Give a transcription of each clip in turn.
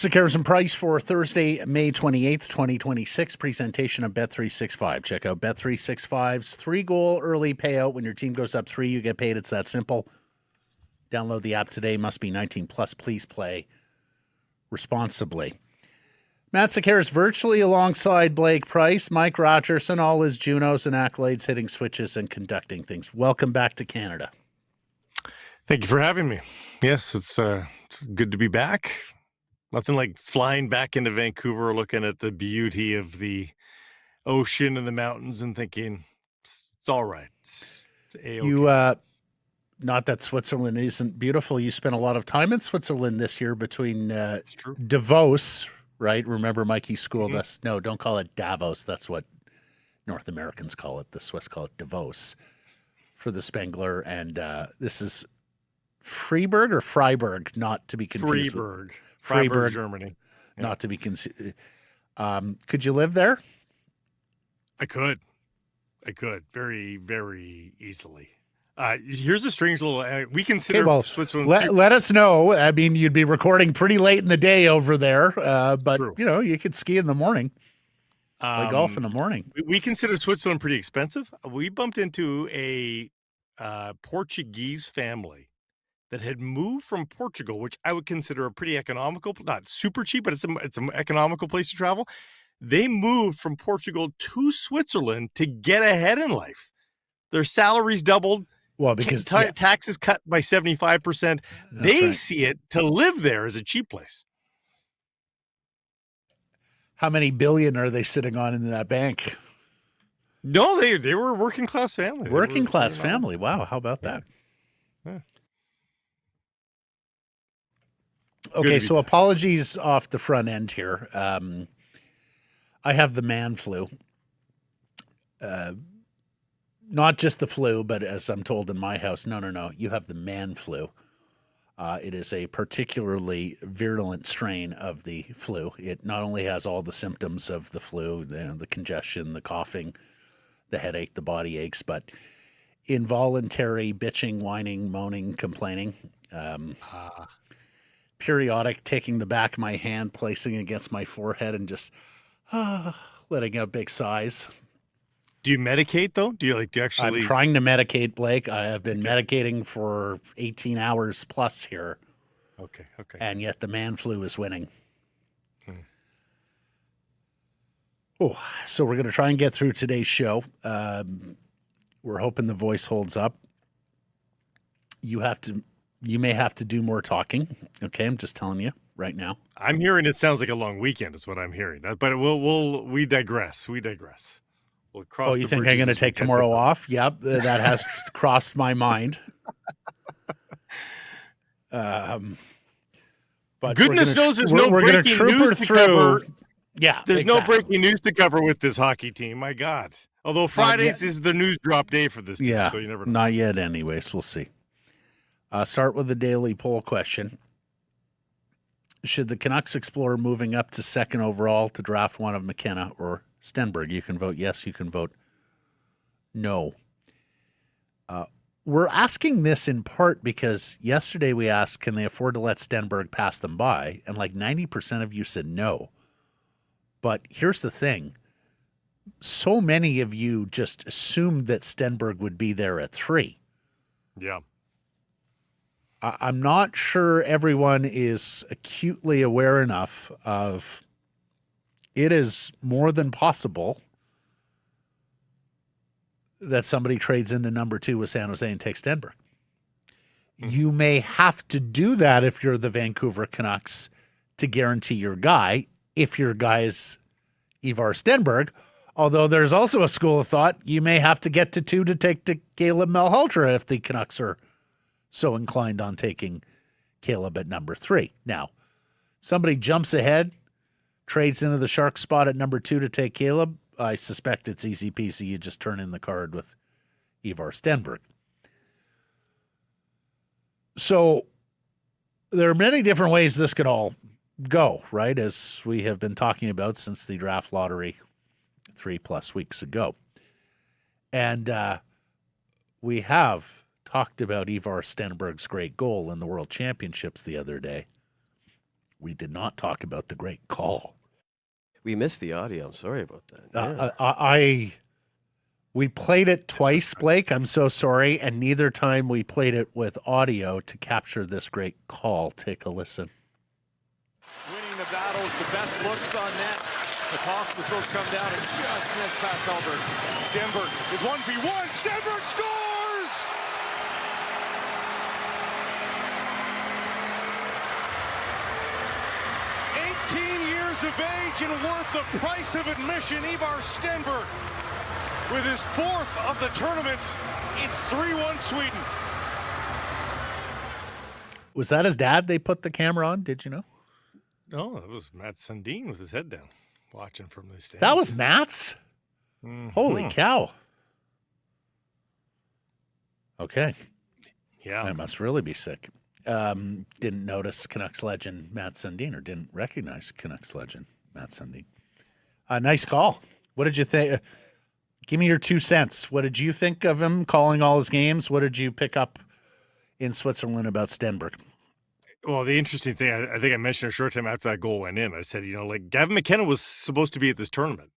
Sekeres and Price for Thursday, May 28th, 2026. Presentation of Bet365. Check out Bet365's 3-goal early payout. When your team goes up 3, you get paid. It's that simple. Download the app today. Must be 19 plus. Please play responsibly. Matt Sekeres virtually alongside Blake Price, Mike Rogerson, all his Junos and accolades, hitting switches and conducting things. Welcome back to Canada. Thank you for having me. Yes, it's good to be back. Nothing like flying back into Vancouver, looking at the beauty of the ocean and the mountains and thinking, it's all right. It's A-okay. You, not that Switzerland isn't beautiful. You spent a lot of time in Switzerland this year between Davos, right? Remember Mikey schooled us. No, don't call it Davos. That's what North Americans call it. The Swiss call it Davos for the Spengler. And this is Freiburg or Freiburg, not to be confused. Freiburg, Germany. Yeah. Not to be confused. Could you live there? I could. Very, very easily. Here's a strange little. We consider Switzerland. Let us know. I mean, you'd be recording pretty late in the day over there, but True. You know, you could ski in the morning, play golf in the morning. We consider Switzerland pretty expensive. We bumped into a Portuguese family that had moved from Portugal, which I would consider a pretty economical, not super cheap, but it's an economical place to travel. They moved from Portugal to Switzerland to get ahead in life. Their salaries doubled. Well, because taxes cut by 75%. They see it to live there as a cheap place. How many billion are they sitting on in that bank? No, they were a working class family. Working class family. Wow, how about that? Yeah. Okay, so apologies off the front end here. I have the man flu. Not just the flu, but as I'm told in my house, no, you have the man flu. It is a particularly virulent strain of the flu. It not only has all the symptoms of the flu, the congestion, the coughing, the headache, the body aches, but involuntary bitching, whining, moaning, complaining. Periodic taking the back of my hand, placing against my forehead, and just letting out big sighs. Do you medicate, though? Do you actually? I'm trying to medicate, Blake. I have been medicating for 18 hours plus here. Okay. And yet the man flu is winning. Oh, so we're going to try and get through today's show. We're hoping the voice holds up. You may have to do more talking. Okay, I'm just telling you right now. I'm hearing it sounds like a long weekend is what I'm hearing. But we digress. We'll cross you think I'm going to take tomorrow off? Yep, that has crossed my mind. But goodness knows there's no breaking news to cover. Yeah, there's no breaking news to cover with this hockey team. My God. Although Fridays is the news drop day for this team, so you never know. Not yet anyways. We'll see. Start with the daily poll question. Should the Canucks explore moving up to second overall to draft one of McKenna or Stenberg? You can vote yes, you can vote no. We're asking this in part because yesterday we asked, can they afford to let Stenberg pass them by? And like 90% of you said no. But here's the thing. So many of you just assumed that Stenberg would be there at 3. Yeah. I'm not sure everyone is acutely aware enough of it is more than possible that somebody trades into number 2 with San Jose and takes Stenberg. You may have to do that if you're the Vancouver Canucks to guarantee your guy, if your guy is Ivar Stenberg. Although there's also a school of thought you may have to get to 2 to take to Caleb Malhotra if the Canucks are so inclined on taking Caleb at number 3. Now, somebody jumps ahead, trades into the Shark spot at number 2 to take Caleb. I suspect it's easy peasy. You just turn in the card with Ivar Stenberg. So there are many different ways this could all go, right? As we have been talking about since the draft lottery 3+ weeks ago. And we have talked about Ivar Stenberg's great goal in the World Championships the other day, we did not talk about the great call. We missed the audio. I'm sorry about that. Yeah. We played it twice, Blake. I'm so sorry. And neither time we played it with audio to capture this great call. Take a listen. Winning the battles, the best looks on net. The Pospisos come down and just miss past Hellberg. Stenberg is 1v1. Stenberg scores! Of age and worth the price of admission, Ivar Stenberg with his 4th of the tournament. It's 3-1 Sweden. Was that his dad they put the camera on? Did you know? No, it was Matt Sundin with his head down, watching from the stands. That was Matt's? Mm-hmm. Holy cow. Okay. Yeah. I must really be sick. Didn't notice Canucks legend Matt Sundin, or didn't recognize Canucks legend Matt Sundin. Nice call. What did you think? Give me your 2 cents. What did you think of him calling all his games? What did you pick up in Switzerland about Stenberg? Well, the interesting thing, I think I mentioned a short time after that goal went in, I said, Gavin McKenna was supposed to be at this tournament.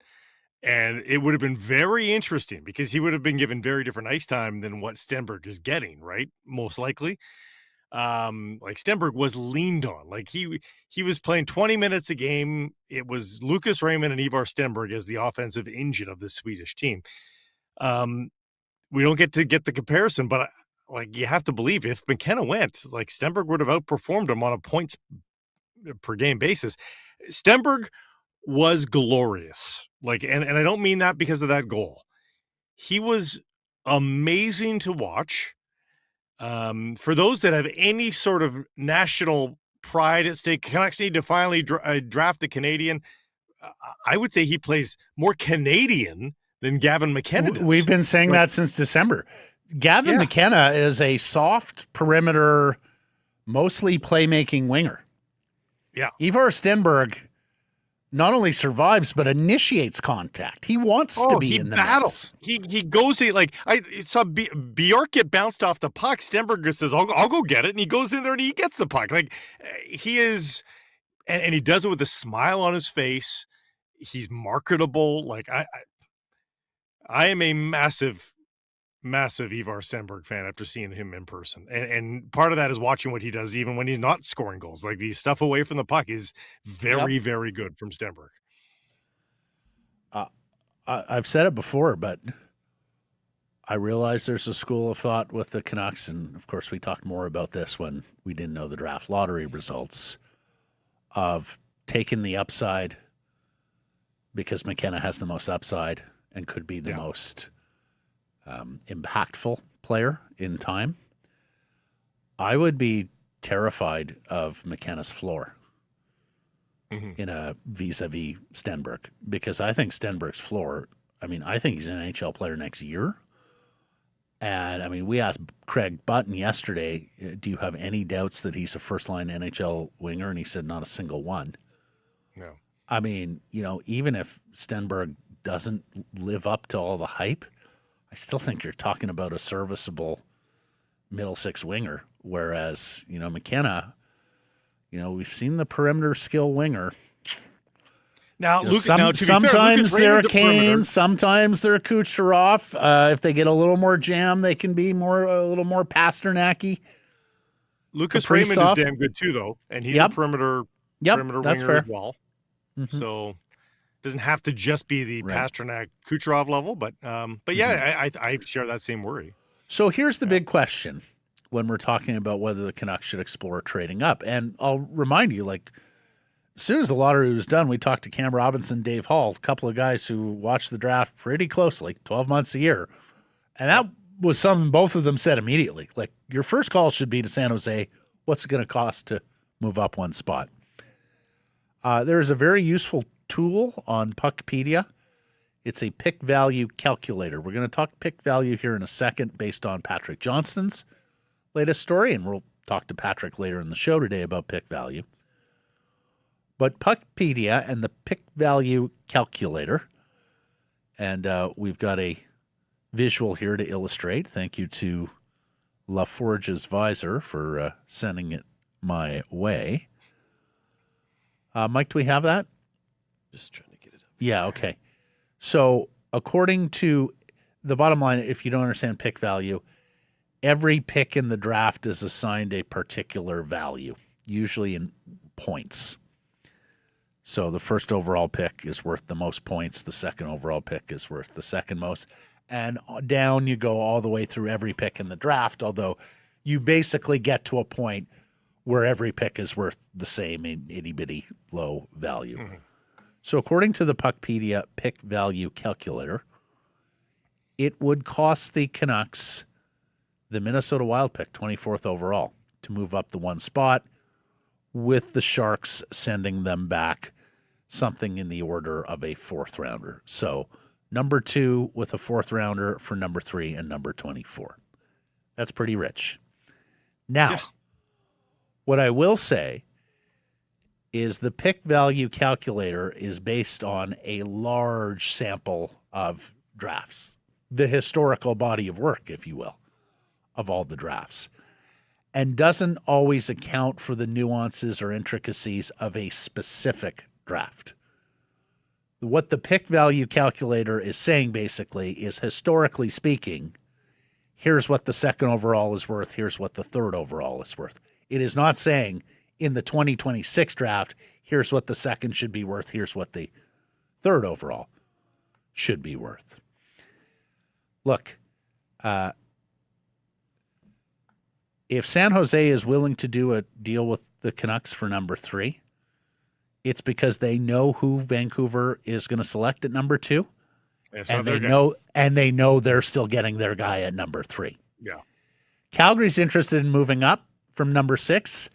And it would have been very interesting because he would have been given very different ice time than what Stenberg is getting, right? Most likely. Like Stenberg was leaned on. Like he was playing 20 minutes a game. It was Lucas Raymond and Ivar Stenberg as the offensive engine of the Swedish team. We don't get the comparison, but like you have to believe if McKenna went, like Stenberg would have outperformed him on a points per game basis. Stenberg was glorious. Like, and I don't mean that because of that goal. He was amazing to watch. For those that have any sort of national pride at stake, Canucks need to finally draft a Canadian. I would say he plays more Canadian than Gavin McKenna does. We've been saying that since December. Gavin McKenna is a soft perimeter, mostly playmaking winger. Yeah. Ivar Stenberg not only survives but initiates contact. He wants to be in the battles. He goes in, like I saw Bjork get bounced off the puck. Stenberg says, "I'll go get it," and he goes in there and he gets the puck. Like he is, and he does it with a smile on his face. He's marketable. Like I am a massive Ivar Stenberg fan after seeing him in person. And part of that is watching what he does even when he's not scoring goals. Like the stuff away from the puck is very, very good from Stenberg. I've said it before, but I realize there's a school of thought with the Canucks, and of course we talked more about this when we didn't know the draft lottery results, of taking the upside because McKenna has the most upside and could be the most impactful player in time. I would be terrified of McKenna's floor in a vis-a-vis Stenberg, because I think Stenberg's floor, I think he's an NHL player next year. And we asked Craig Button yesterday, do you have any doubts that he's a first-line NHL winger? And he said not a single one. No. Even if Stenberg doesn't live up to all the hype, I still think you're talking about a serviceable middle six winger. Whereas, McKenna, we've seen the perimeter skill winger. Now, sometimes they're Kane, sometimes they're Kucherov. If they get a little more jam, they can be a little more Pasternak-y. Lucas Raymond is damn good too, though, and he's a perimeter winger fair as well. Mm-hmm. So doesn't have to just be the Pasternak Kucherov level, but I share that same worry. So here's the big question when we're talking about whether the Canucks should explore trading up. And I'll remind you, as soon as the lottery was done, we talked to Cam Robinson, Dave Hall, a couple of guys who watch the draft pretty closely, 12 months a year. And that was something both of them said immediately. Like, your first call should be to San Jose, what's it going to cost to move up one spot? There's a very useful tool on Puckpedia. It's a pick value calculator. We're going to talk pick value here in a second based on Patrick Johnston's latest story, and we'll talk to Patrick later in the show today about pick value. But Puckpedia and the pick value calculator, and we've got a visual here to illustrate. Thank you to LaForge's Visor for sending it my way. Mike, do we have that? Just trying to get it up. Yeah, okay. So according to the bottom line, if you don't understand pick value, every pick in the draft is assigned a particular value, usually in points. So the first overall pick is worth the most points. The second overall pick is worth the second most. And down you go all the way through every pick in the draft, although you basically get to a point where every pick is worth the same in itty-bitty low value. Mm-hmm. So according to the Puckpedia pick value calculator, it would cost the Canucks the Minnesota Wild pick, 24th overall, to move up the one spot, with the Sharks sending them back something in the order of a fourth rounder. So number 2 with a fourth rounder for number 3 and number 24. That's pretty rich. Now, what I will say is the pick value calculator is based on a large sample of drafts, the historical body of work, if you will, of all the drafts, and doesn't always account for the nuances or intricacies of a specific draft. What the pick value calculator is saying basically is, historically speaking, here's what the second overall is worth, here's what the third overall is worth. It is not saying in the 2026 draft, here's what the second should be worth, here's what the third overall should be worth. Look, if San Jose is willing to do a deal with the Canucks for number 3, it's because they know who Vancouver is going to select at number 2, and they know they're still getting their guy at number 3. Yeah. Calgary's interested in moving up from number 6.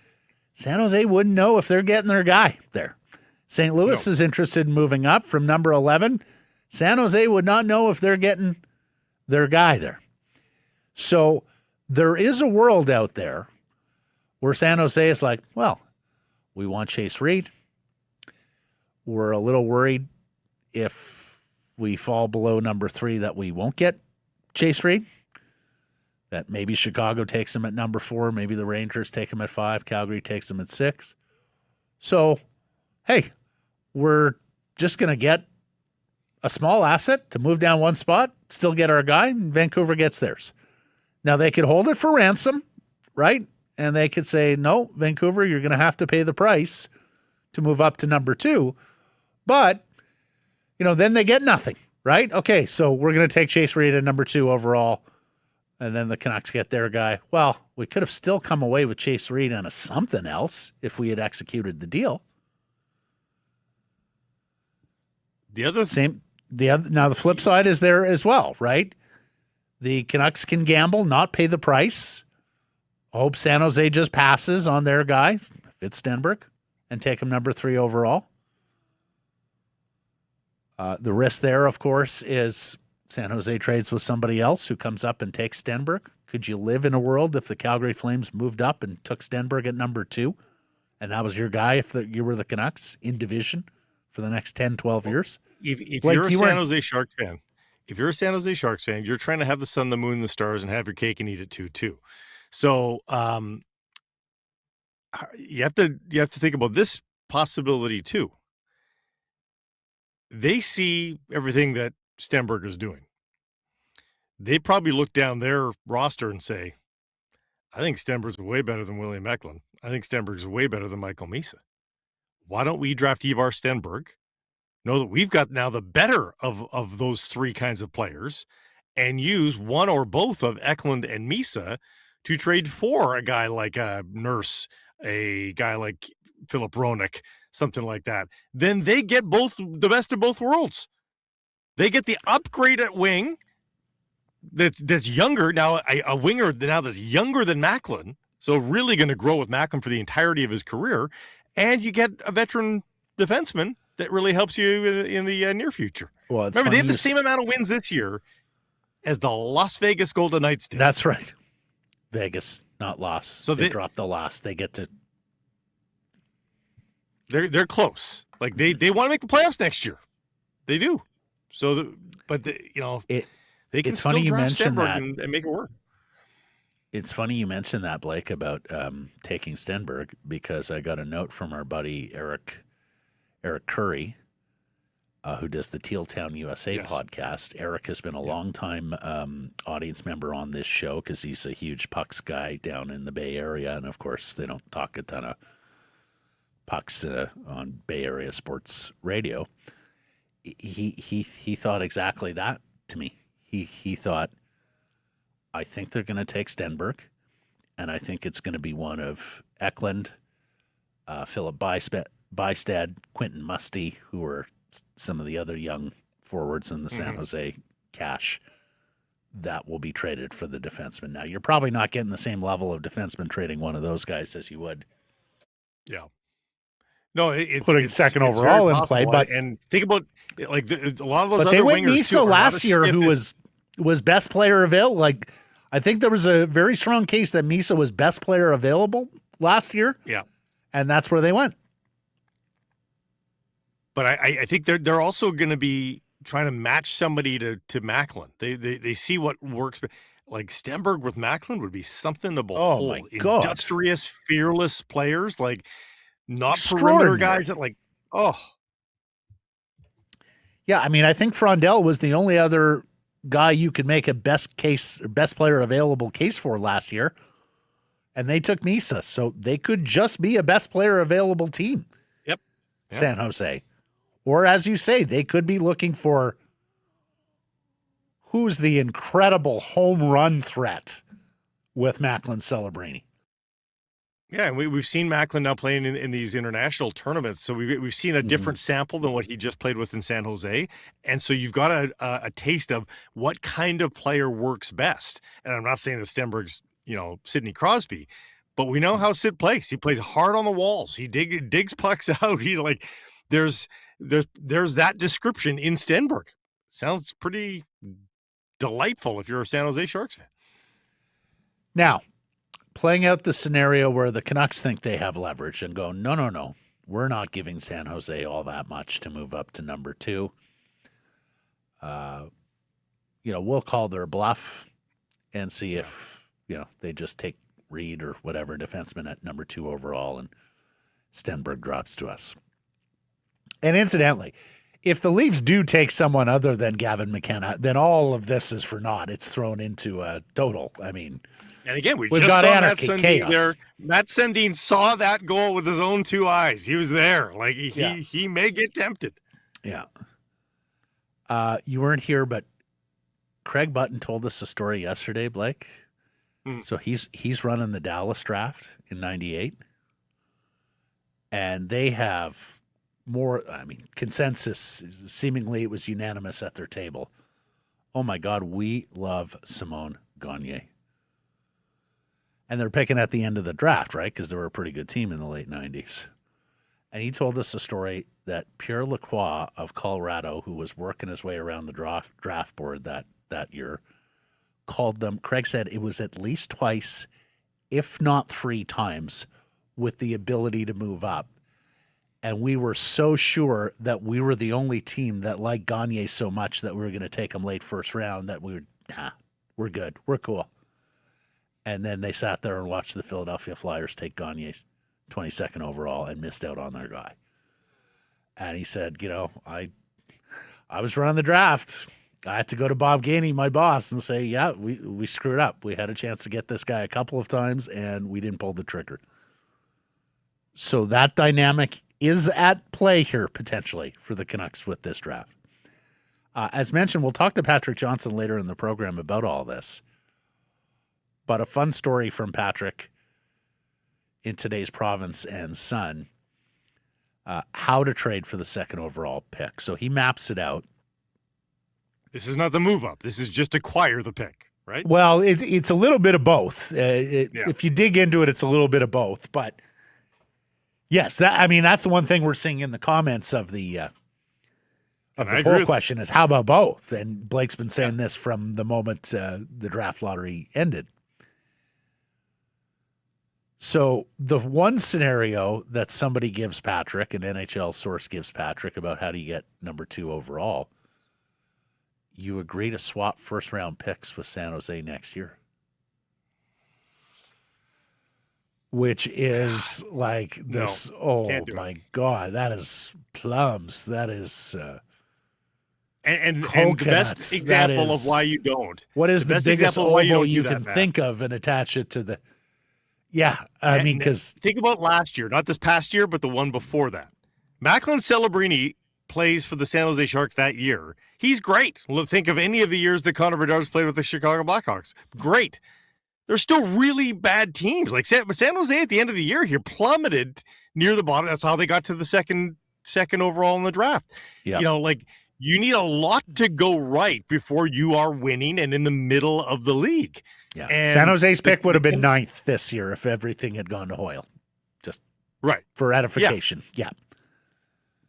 San Jose wouldn't know if they're getting their guy there. St. Louis is interested in moving up from number 11. San Jose would not know if they're getting their guy there. So there is a world out there where San Jose is like, well, we want Chase Reed. We're a little worried if we fall below number 3 that we won't get Chase Reed. That maybe Chicago takes him at number 4, maybe the Rangers take him at 5, Calgary takes him at 6. So, hey, we're just going to get a small asset to move down one spot, still get our guy, and Vancouver gets theirs. Now, they could hold it for ransom, right? And they could say, no, Vancouver, you're going to have to pay the price to move up to number 2. But, then they get nothing, right? Okay, so we're going to take Chase Reed at number 2 overall, and then the Canucks get their guy. Well, we could have still come away with Chase Reed and something else if we had executed the deal. Now the flip side is there as well, right? The Canucks can gamble, not pay the price. Hope San Jose just passes on their guy, Fitz Stenberg, and take him number 3 overall. The risk there, of course, is San Jose trades with somebody else who comes up and takes Stenberg. Could you live in a world if the Calgary Flames moved up and took Stenberg at number 2, and that was your guy if you were the Canucks in division for the next 10, 12 years? If you're a San Jose Sharks fan, you're trying to have the sun, the moon, the stars, and have your cake and eat it too. So you have to think about this possibility too. They see everything that Stenberg is doing. They probably look down their roster and say, I think Stenberg's way better than William Eklund. I think Stenberg's way better than Michael Misa. Why don't we draft Ivar Stenberg? Know that we've got now the better of those 3 kinds of players, and use one or both of Eklund and Misa to trade for a guy like Nurse, a guy like Philip Roenick, something like that. Then they get the best of both worlds. They get the upgrade at wing that's younger now, a winger now that's younger than Macklin, so really going to grow with Macklin for the entirety of his career, and you get a veteran defenseman that really helps you in the near future. Well, remember, they have the same amount of wins this year as the Las Vegas Golden Knights did. That's right. Vegas, not loss. So they dropped the loss. They get to. They're close. Like they want to make the playoffs next year. They do. So, they can still draft Stenberg and make it work. It's funny you mentioned that, Blake, about taking Stenberg, because I got a note from our buddy Eric Eric Curry, who does the Teal Town USA podcast. Eric has been a long-time audience member on this show because he's a huge Pucks guy down in the Bay Area. And, of course, they don't talk a ton of Pucks on Bay Area sports radio. He thought exactly that to me. He thought, I think they're going to take Stenberg, and I think it's going to be one of Eklund, Philip Bystad, Quentin Musty, who are some of the other young forwards in the San Jose cache that will be traded for the defenseman. Now, you're probably not getting the same level of defenseman trading one of those guys as you would. Yeah. No, it's putting second overall in play, but and think about like a lot of those. But other they went wingers Misa last year, who was best player available. Like, I think there was a very strong case that Misa was best player available last year. Yeah, and that's where they went. But I think they're also going to be trying to match somebody to Macklin. They see what works. Like Stenberg with Macklin would be something to behold. Oh my God. Industrious, fearless players, like not perimeter guys that Yeah, I mean, I think Frondell was the only other guy you could make a best player available case for last year, and they took Misa, so they could just be a best player available team. Yep. San Jose. Or as you say, they could be looking for who's the incredible home run threat with Macklin Celebrini. Yeah, and we've seen Macklin now playing in these international tournaments, so we've seen a different sample than what he just played with in San Jose, and so you've got a taste of what kind of player works best. And I'm not saying that Stenberg's Sidney Crosby, but we know how Sid plays. He plays hard on the walls. He digs pucks out. He there's that description in Stenberg. Sounds pretty delightful if you're a San Jose Sharks fan. Now, playing out the scenario where the Canucks think they have leverage and go, no, we're not giving San Jose all that much to move up to number 2. We'll call their bluff and see if, they just take Reed or whatever defenseman at number 2 overall and Stenberg drops to us. And incidentally, if the Leafs do take someone other than Gavin McKenna, then all of this is for naught. It's thrown into a total. I mean, and again, we've just got saw anarchy, Matt Sundin chaos there. Matt Sundin saw that goal with his own 2 eyes. He was there. Like he may get tempted. Yeah. You weren't here, but Craig Button told us a story yesterday, Blake. So he's running the Dallas draft in '98, and they have consensus. Seemingly, it was unanimous at their table. Oh my God, we love Simone Gagner. And they're picking at the end of the draft, right? Because they were a pretty good team in the late 90s. And he told us a story that Pierre Lacroix of Colorado, who was working his way around the draft board that year, called them. Craig said it was at least twice, if not 3 times, with the ability to move up. And we were so sure that we were the only team that liked Gagner so much that we were going to take him late first round that we're good. We're cool. And then they sat there and watched the Philadelphia Flyers take Gagner 22nd overall and missed out on their guy. And he said, I was running the draft. I had to go to Bob Gainey, my boss, and say, yeah, we screwed up. We had a chance to get this guy a couple of times, and we didn't pull the trigger. So that dynamic is at play here, potentially, for the Canucks with this draft. As mentioned, we'll talk to Patrick Johnston later in the program about all this. But a fun story from Patrick in today's Province and Sun, how to trade for the 2nd overall pick. So he maps it out. This is not the move up. This is just acquire the pick, right? Well, it's a little bit of both. If you dig into it, it's a little bit of both. But yes, that's the one thing we're seeing in the comments of the poll question is how about both? And Blake's been saying this from the moment the draft lottery ended. So the one scenario that somebody gives Patrick, an NHL source gives Patrick about how do you get number 2 overall, you agree to swap first-round picks with San Jose next year. which is like this. Oh my God, that is plums. That is and the coconuts. best example of why you don't. What is the best biggest example of why oval you you don't do can that, think of and attach it to the? Yeah, I mean, because think about last year, not this past year, but the one before that. Macklin Celebrini plays for the San Jose Sharks that year. He's great. Think of any of the years that Connor Bedard's played with the Chicago Blackhawks. Great. They're still really bad teams. Like San Jose at the end of the year here plummeted near the bottom. That's how they got to the second overall in the draft. Yep. You know, like you need a lot to go right before you are winning and in the middle of the league. Yeah, and San Jose's pick would have been 9th this year if everything had gone to Hoyle. Just right for edification. Yeah.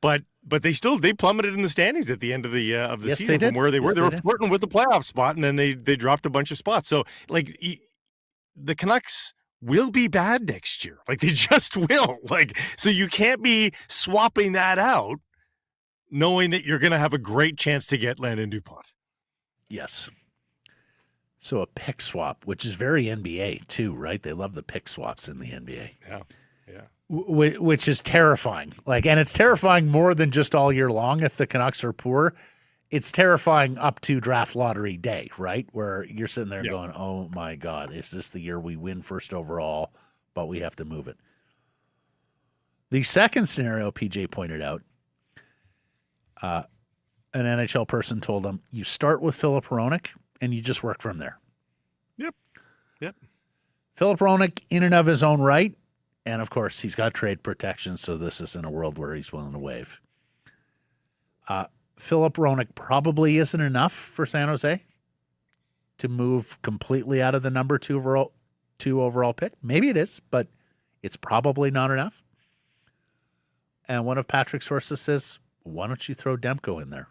But they plummeted in the standings at the end of the Yes, season from where they were. Yes, they were flirting with the playoff spot, and then they dropped a bunch of spots. So like the Canucks will be bad next year. Like they just will. Like so you can't be swapping that out, knowing that you're going to have a great chance to get Landon Dupont. Yes. So a pick swap, which is very NBA too, right? They love the pick swaps in the NBA. Yeah. Which is terrifying. Like, and it's terrifying more than just all year long if the Canucks are poor. It's terrifying up to draft lottery day, right? Where you're sitting there going, oh my God, is this the year we win first overall, but we have to move it? The second scenario PJ pointed out, an NHL person told him, you start with Filip Hronek and you just work from there. Yep. Filip Hronek in and of his own right. And, of course, he's got trade protection, so this isn't a world where he's willing to waive. Filip Hronek probably isn't enough for San Jose to move completely out of the number 2 overall pick. Maybe it is, but it's probably not enough. And one of Patrick's sources says, why don't you throw Demko in there?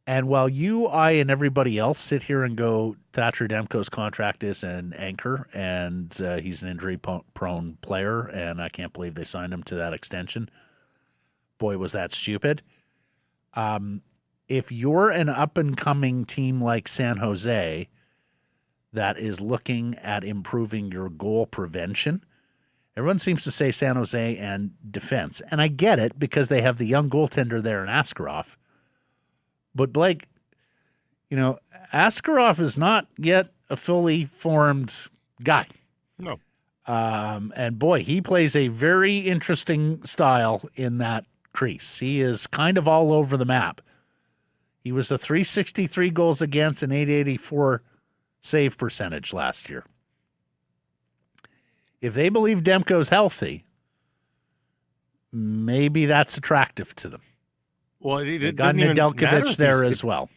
And while you, I, and everybody else sit here and go, Thatcher Demko's contract is an anchor, and he's an injury-prone player, and I can't believe they signed him to that extension. Boy, was that stupid. If you're an up-and-coming team like San Jose that is looking at improving your goal prevention, everyone seems to say San Jose and defense. And I get it because they have the young goaltender there in Askarov. But Blake, Askarov is not yet a fully formed guy. No. And boy, he plays a very interesting style in that crease. He is kind of all over the map. He was a .363 goals against and .884 save percentage last year. If they believe Demko's healthy, maybe that's attractive to them. Well, it got Nedeljkovic there as well.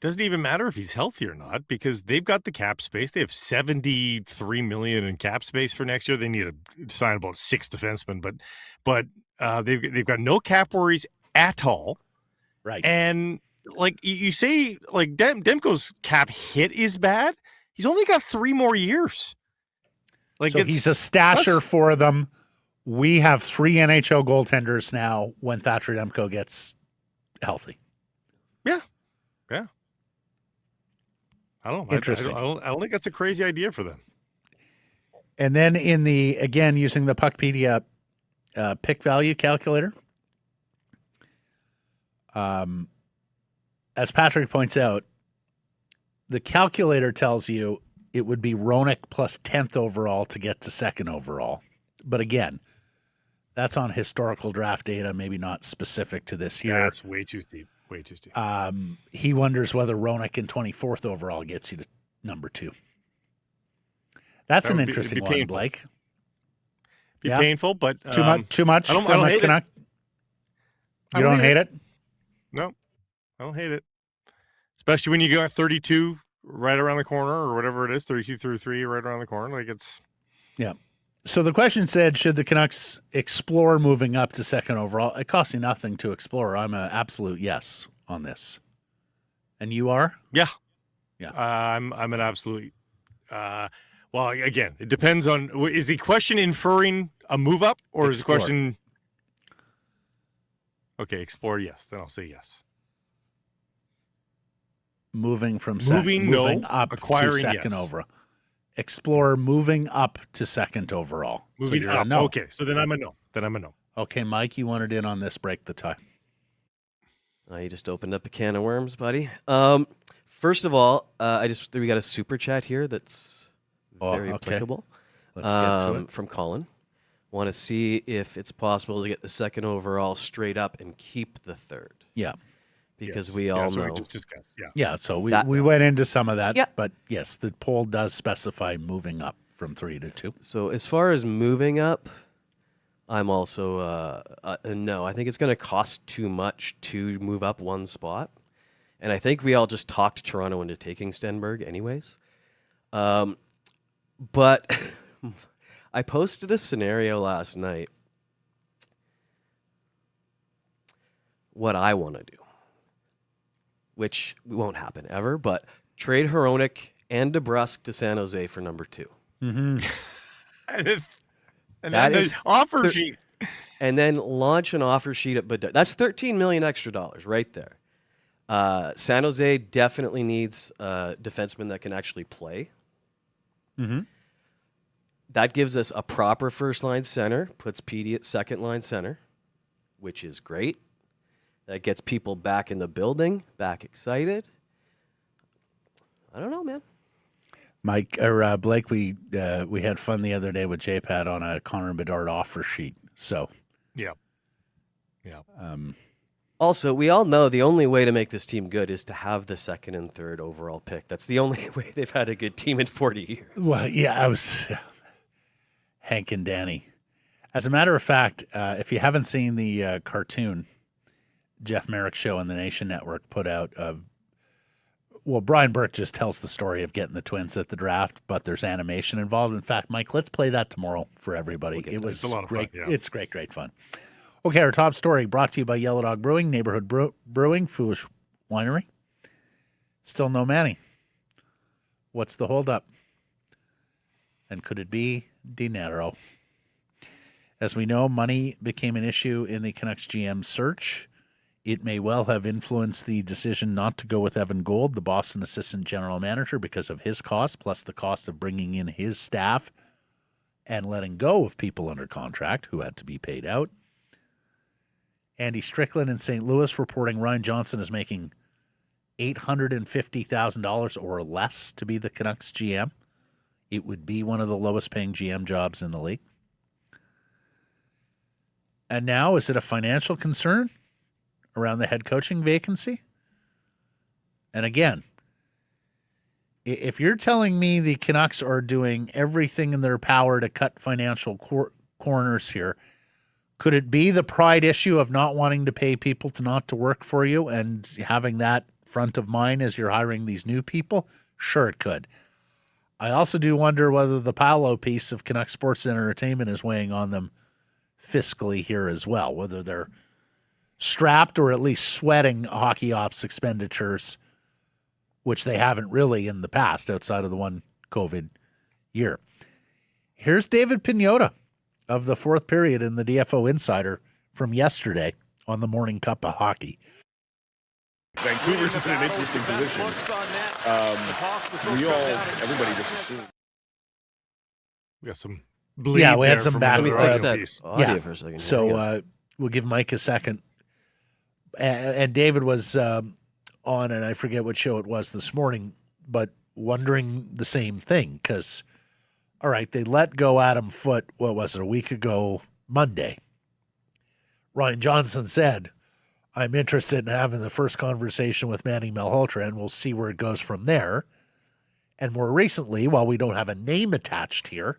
Doesn't even matter if he's healthy or not because they've got the cap space. They have $73 million in cap space for next year. They need to sign about 6 defensemen, but they've got no cap worries at all. Right. And like you say, like Demko's cap hit is bad. He's only got 3 more years. Like so he's a stasher for them. We have 3 NHL goaltenders now when Thatcher Demko gets healthy. Yeah. I don't know. Interesting. I don't think that's a crazy idea for them. And then again, using the Puckpedia pick value calculator, as Patrick points out, the calculator tells you it would be Hronek plus 10th overall to get to 2nd overall. But again, that's on historical draft data, maybe not specific to this year. That's way too steep. Way too steep. He wonders whether Hronek in 24th overall gets you to number 2. That's an interesting one, Blake. Be painful, but too much. I don't hate it. You don't hate it? No, I don't hate it. Especially when you got 32 right around the corner, or whatever it is, 32-3 right around the corner. Like it's yeah. So the question said, should the Canucks explore moving up to 2nd overall? It costs you nothing to explore. I'm an absolute yes on this. And you are? Yeah. Yeah. I'm an absolute. Well, again, it depends on. Is the question inferring a move up, or is the question? Okay, explore. Yes, then I'll say yes. Moving from moving up acquiring to 2nd yes. over. explore moving up to second overall. Moving you're a up. no. Okay, so then I'm a no. Okay, Mike, you wanted in on this. Break the tie. You just opened up a can of worms, buddy. First of all, we got a super chat here that's very applicable. Let's get to it. From Colin. Want to see if it's possible to get the second overall straight up and keep the third. Yeah. Because we all know. We just discussed. Yeah. Yeah, so we went into some of that. Yeah. But yes, the poll does specify moving up from 3 to 2. So as far as moving up, I'm also a no. I think it's going to cost too much to move up one spot. And I think we all just talked Toronto into taking Stenberg anyways. But I posted a scenario last night. What I want to do, which won't happen ever, but trade Hronek and DeBrusk to San Jose for number 2. Mm-hmm. And that is offer sheet. And then launch an offer sheet at Bedard. That's $13 million extra dollars right there. San Jose definitely needs a defenseman that can actually play. Mm-hmm. That gives us a proper first-line center, puts Petey at second-line center, which is great. That gets people back in the building, back excited. I don't know, man. Mike or Blake, we had fun the other day with JPAD on a Connor Bedard offer sheet. So, yeah. Also, we all know the only way to make this team good is to have the second and third overall pick. That's the only way they've had a good team in 40 years. Well, yeah, I was Hank and Danny. As a matter of fact, if you haven't seen the cartoon Jeff Merrick show on the Nation Network put out of, Brian Burke just tells the story of getting the Twins at the draft, but there's animation involved. In fact, Mike, let's play that tomorrow for everybody. It was a lot of great. fun, yeah. It's great fun. Okay, our top story brought to you by Yellow Dog Brewing, Neighborhood Brewing, Foolish Winery. Still no Manny. What's the holdup? And could it be dinero? As we know, money became an issue in the Canucks GM search. It may well have influenced the decision not to go with Evan Gold, the Boston assistant general manager, because of his cost, plus the cost of bringing in his staff and letting go of people under contract who had to be paid out. Andy Strickland in St. Louis reporting Ryan Johnston is making $850,000 or less to be the Canucks GM. It would be one of the lowest paying GM jobs in the league. And now, is it a financial concern around the head coaching vacancy? And again, if you're telling me the Canucks are doing everything in their power to cut financial corners here, could it be the pride issue of not wanting to pay people not to work for you and having that front of mind as you're hiring these new people? Sure, it could. I also do wonder whether the Paolo piece of Canucks Sports and Entertainment is weighing on them fiscally here as well, whether they're strapped or at least sweating hockey ops expenditures, which they haven't really in the past outside of the one COVID year. Here's David Pagnotta of the fourth period in the DFO Insider from yesterday on the Morning Cup of Hockey. Vancouver's in an interesting position. Everybody just assumed. We got some bleed. Yeah, we had there some from back. Let me the fix Paolo that piece. audio for a second. So we'll give Mike a second. And David was on, and I forget what show it was this morning, but wondering the same thing because, all right, they let go Adam Foote, what was it, a week ago Monday. Ryan Johnston said, I'm interested in having the first conversation with Manny Malhotra, and we'll see where it goes from there. And more recently, while we don't have a name attached here,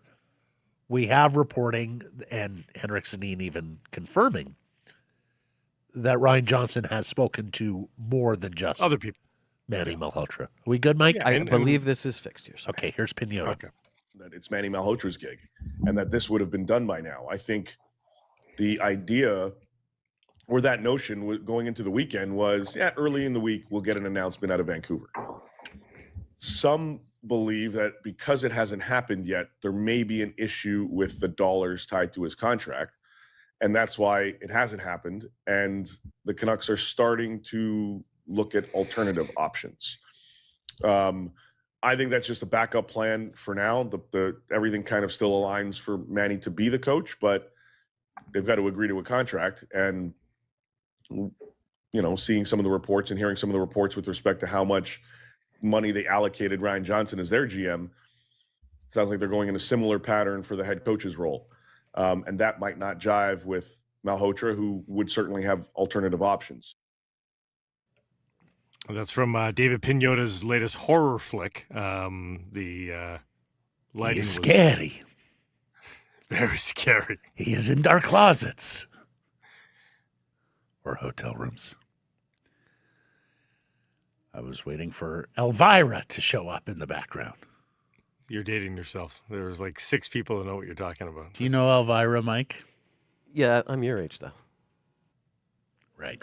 we have reporting, and Henrik Sedin even confirming, that Ryan Johnston has spoken to more than just Other people. Manny Malhotra. Are we good, Mike? Yeah. I And- believe this is fixed here. Sorry. Okay, here's Pagnotta. Okay. that it's Manny Malhotra's gig and that this would have been done by now. I think the idea or that notion going into the weekend was, early in the week, we'll get an announcement out of Vancouver. Some believe that because it hasn't happened yet, there may be an issue with the dollars tied to his contract. And that's why it hasn't happened. And the Canucks are starting to look at alternative options. I think that's just a backup plan for now. The everything kind of still aligns for Manny to be the coach, but they've got to agree to a contract. And seeing some of the reports and hearing some of the reports with respect to how much money they allocated Ryan Johnson as their GM, sounds like they're going in a similar pattern for the head coach's role. And that might not jive with Malhotra, who would certainly have alternative options. That's from David Pignotta's latest horror flick. The lighting He's was scary. very scary. He is in dark closets or hotel rooms. I was waiting for Elvira to show up in the background. You're dating yourself. There's like 6 people that know what you're talking about. Do you know Elvira, Mike? Yeah, I'm your age, though. Right.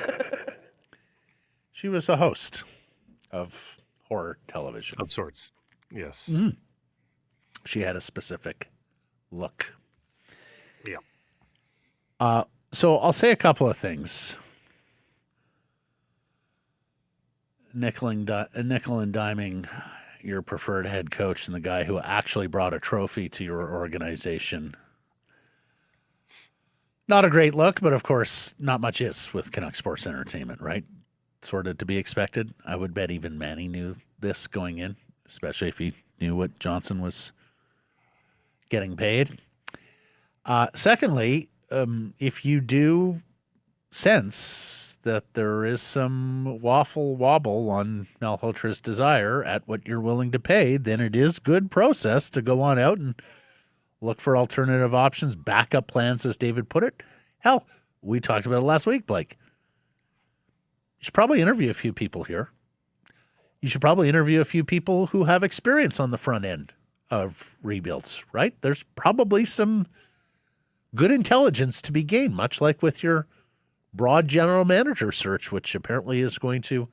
She was a host of horror television. Of sorts. Yes. Mm-hmm. She had a specific look. Yeah. So I'll say a couple of things. Nickel and diming your preferred head coach and the guy who actually brought a trophy to your organization. Not a great look, but of course, not much is with Canucks Sports Entertainment, right? Sort of to be expected. I would bet even Manny knew this going in, especially if he knew what Johnson was getting paid. Secondly, if you do sense that there is some wobble on Malhotra's desire at what you're willing to pay, then it is good process to go on out and look for alternative options, backup plans, as David put it. Hell, we talked about it last week, Blake. You should probably interview a few people here. You should probably interview a few people who have experience on the front end of rebuilds, right? There's probably some good intelligence to be gained, much like with your broad general manager search, which apparently is going to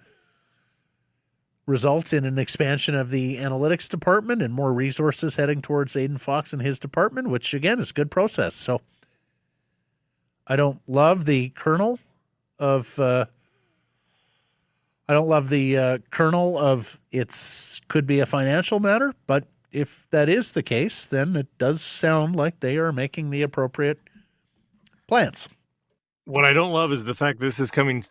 result in an expansion of the analytics department and more resources heading towards Aiden Fox and his department, which, again, is good process. So I don't love the kernel of it's could be a financial matter, but if that is the case, then it does sound like they are making the appropriate plans. What I don't love is the fact this is coming,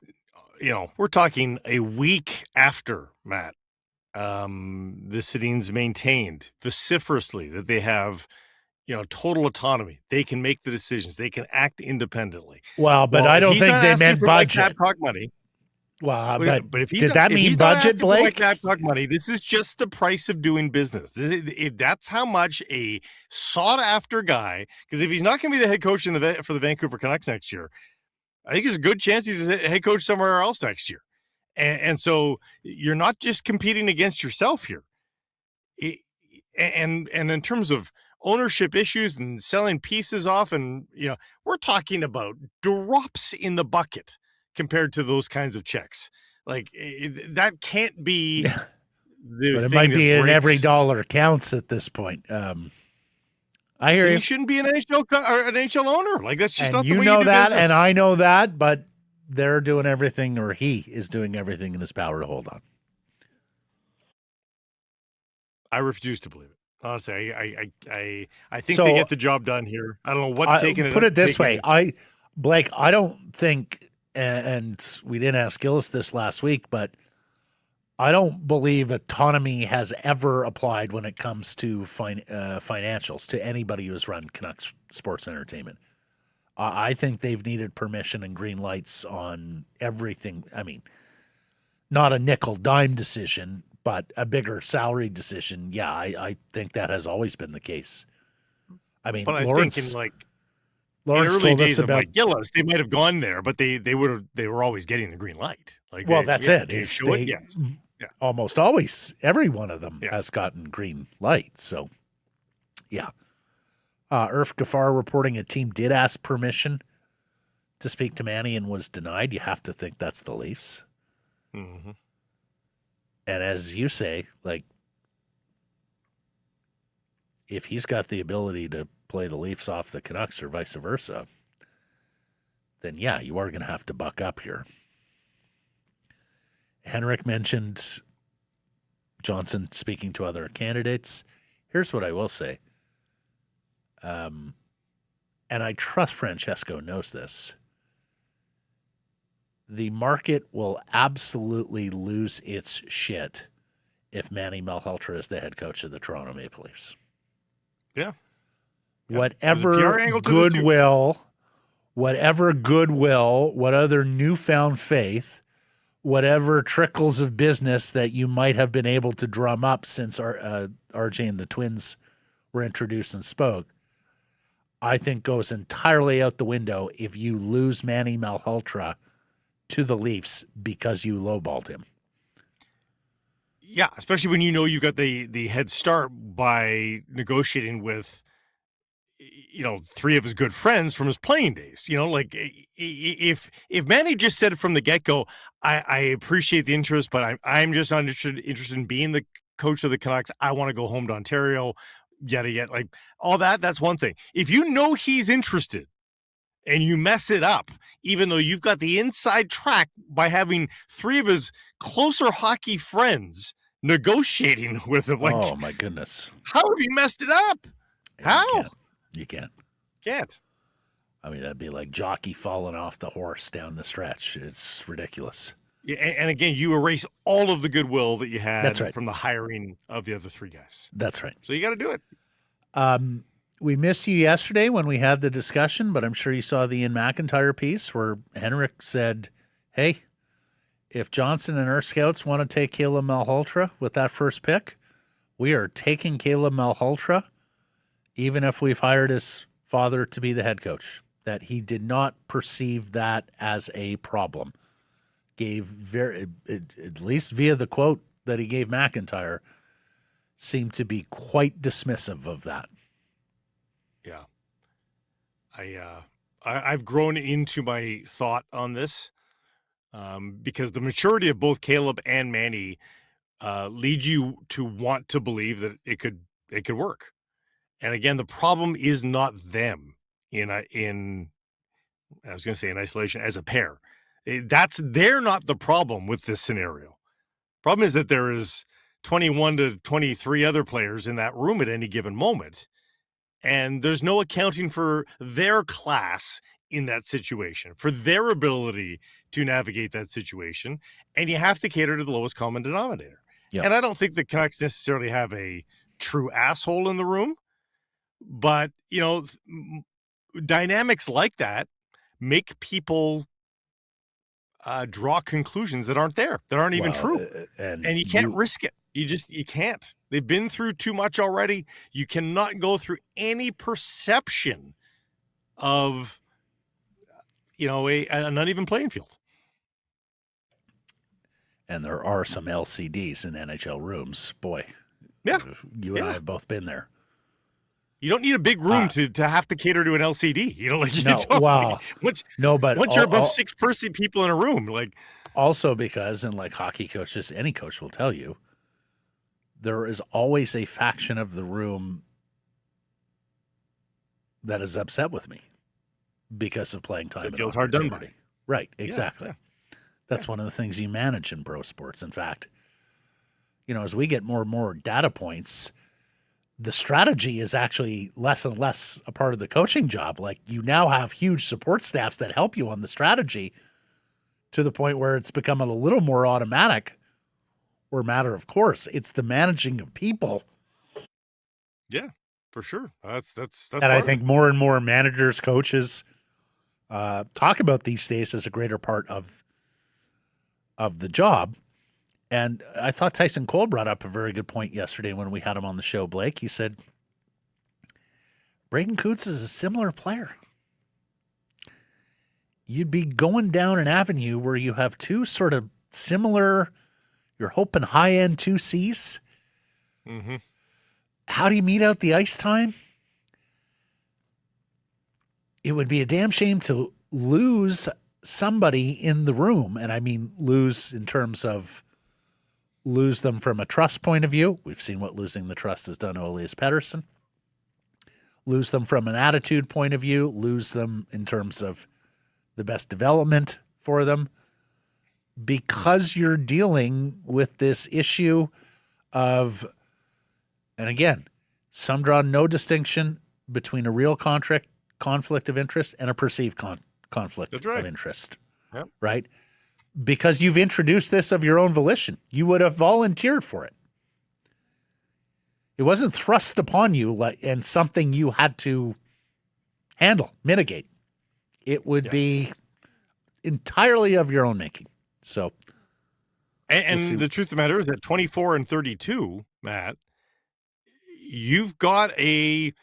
we're talking a week after, Matt. The Sedins maintained vociferously that they have, total autonomy. They can make the decisions. They can act independently. Well, but I don't think they meant budget. Like money. Well, but if did that mean budget, Blake? Like money, this is just the price of doing business. That's how much a sought-after guy. Because if he's not going to be the head coach for the Vancouver Canucks next year, I think there's a good chance he's a head coach somewhere else next year. And so you're not just competing against yourself here. And in terms of ownership issues and selling pieces off, and we're talking about drops in the bucket compared to those kinds of checks. Like that can't be. Yeah. But it might be in every dollar counts at this point. I hear you. He shouldn't be an NHL owner. Like that's just not the way you do that, business. and I know that, but they're doing everything, or he is doing everything in his power to hold on. I refuse to believe it. Honestly, I think they get the job done here. I don't know what's taking it. Put it this way, Blake, I don't think, and we didn't ask Gillis this last week, but I don't believe autonomy has ever applied when it comes to financials to anybody who has run Canucks Sports Entertainment. I think they've needed permission and green lights on everything. I mean, not a nickel dime decision, but a bigger salary decision. Yeah, I think that has always been the case. I mean, but Lawrence, I think in Lawrence in early told days us of about Gillis, they might have gone there, but they were always getting the green light. Like, that's it. Yes. Yeah. Almost always, every one of them has gotten green light. So, yeah. Irf Gaffar reporting a team did ask permission to speak to Manny and was denied. You have to think that's the Leafs. Mm-hmm. And as you say, if he's got the ability to play the Leafs off the Canucks or vice versa, then yeah, you are going to have to buck up here. Henrik mentioned Johnston speaking to other candidates. Here's what I will say. And I trust Francesco knows this. The market will absolutely lose its shit if Manny Malhotra is the head coach of the Toronto Maple Leafs. Yeah. Whatever goodwill, what other newfound faith, whatever trickles of business that you might have been able to drum up since RJ and the Twins were introduced and spoke, I think goes entirely out the window if you lose Manny Malhotra to the Leafs because you lowballed him. Yeah, especially when you know you got the head start by negotiating with, three of his good friends from his playing days. Like if Manny just said from the get-go, I appreciate the interest, but I'm just not interested in being the coach of the Canucks. I want to go home to Ontario, yada, yada, like all that, that's one thing. If you know he's interested and you mess it up, even though you've got the inside track by having three of his closer hockey friends negotiating with him. Like, oh, my goodness. How have you messed it up? How? You can't. Can't. I mean, that'd be like jockey falling off the horse down the stretch. It's ridiculous. Yeah, and again, you erase all of the goodwill that you had That's right. from the hiring of the other three guys. That's right. So you got to do it. We missed you yesterday when we had the discussion, but I'm sure you saw the Ian McIntyre piece where Henrik said, hey, if Johnston and our scouts want to take Caleb Malhotra with that first pick, we are taking Caleb Malhotra, even if we've hired his father to be the head coach. That he did not perceive that as a problem. At least via the quote that he gave McIntyre, seemed to be quite dismissive of that. Yeah. I've grown into my thought on this because the maturity of both Caleb and Manny leads you to want to believe that it could work. And again, the problem is not them in isolation as a pair. They're not the problem with this scenario. Problem is that there is 21 to 23 other players in that room at any given moment. And there's no accounting for their class in that situation, for their ability to navigate that situation. And you have to cater to the lowest common denominator. Yep. And I don't think the Canucks necessarily have a true asshole in the room. But, dynamics like that make people draw conclusions that aren't there, that aren't even true. And you can't risk it. You can't. They've been through too much already. You cannot go through any perception of, an uneven playing field. And there are some LCDs in NHL rooms. Boy, yeah, you and I have both been there. You don't need a big room to have to cater to an LCD. Once you're above 6 people in a room, like. Also because, and like hockey coaches, any coach will tell you, there is always a faction of the room that is upset with me because of playing time. It feels hard done by. Right, exactly. Yeah. That's one of the things you manage in pro sports. In fact, as we get more and more data points, the strategy is actually less and less a part of the coaching job. Like, you now have huge support staffs that help you on the strategy to the point where it's become a little more automatic or matter of course. It's the managing of people. Yeah, for sure. That's and I think more and more managers, coaches talk about these days as a greater part of the job. And I thought Tyson Cole brought up a very good point yesterday when we had him on the show, Blake. He said, Braden Coots is a similar player. You'd be going down an avenue where you have two sort of similar, you're hoping high-end 2Cs. Mm-hmm. How do you meet out the ice time? It would be a damn shame to lose somebody in the room. And I mean lose in terms of lose them from a trust point of view. We've seen what losing the trust has done to Elias Pettersson. Lose them from an attitude point of view. Lose them in terms of the best development for them. Because you're dealing with this issue of, and again, some draw no distinction between a real conflict of interest and a perceived conflict That's right. of interest. Yep. Right? Because you've introduced this of your own volition. You would have volunteered for it. It wasn't thrust upon you and something you had to handle, mitigate. It would be entirely of your own making. So, and the truth of the matter is that 24 and 32, Matt, you've got a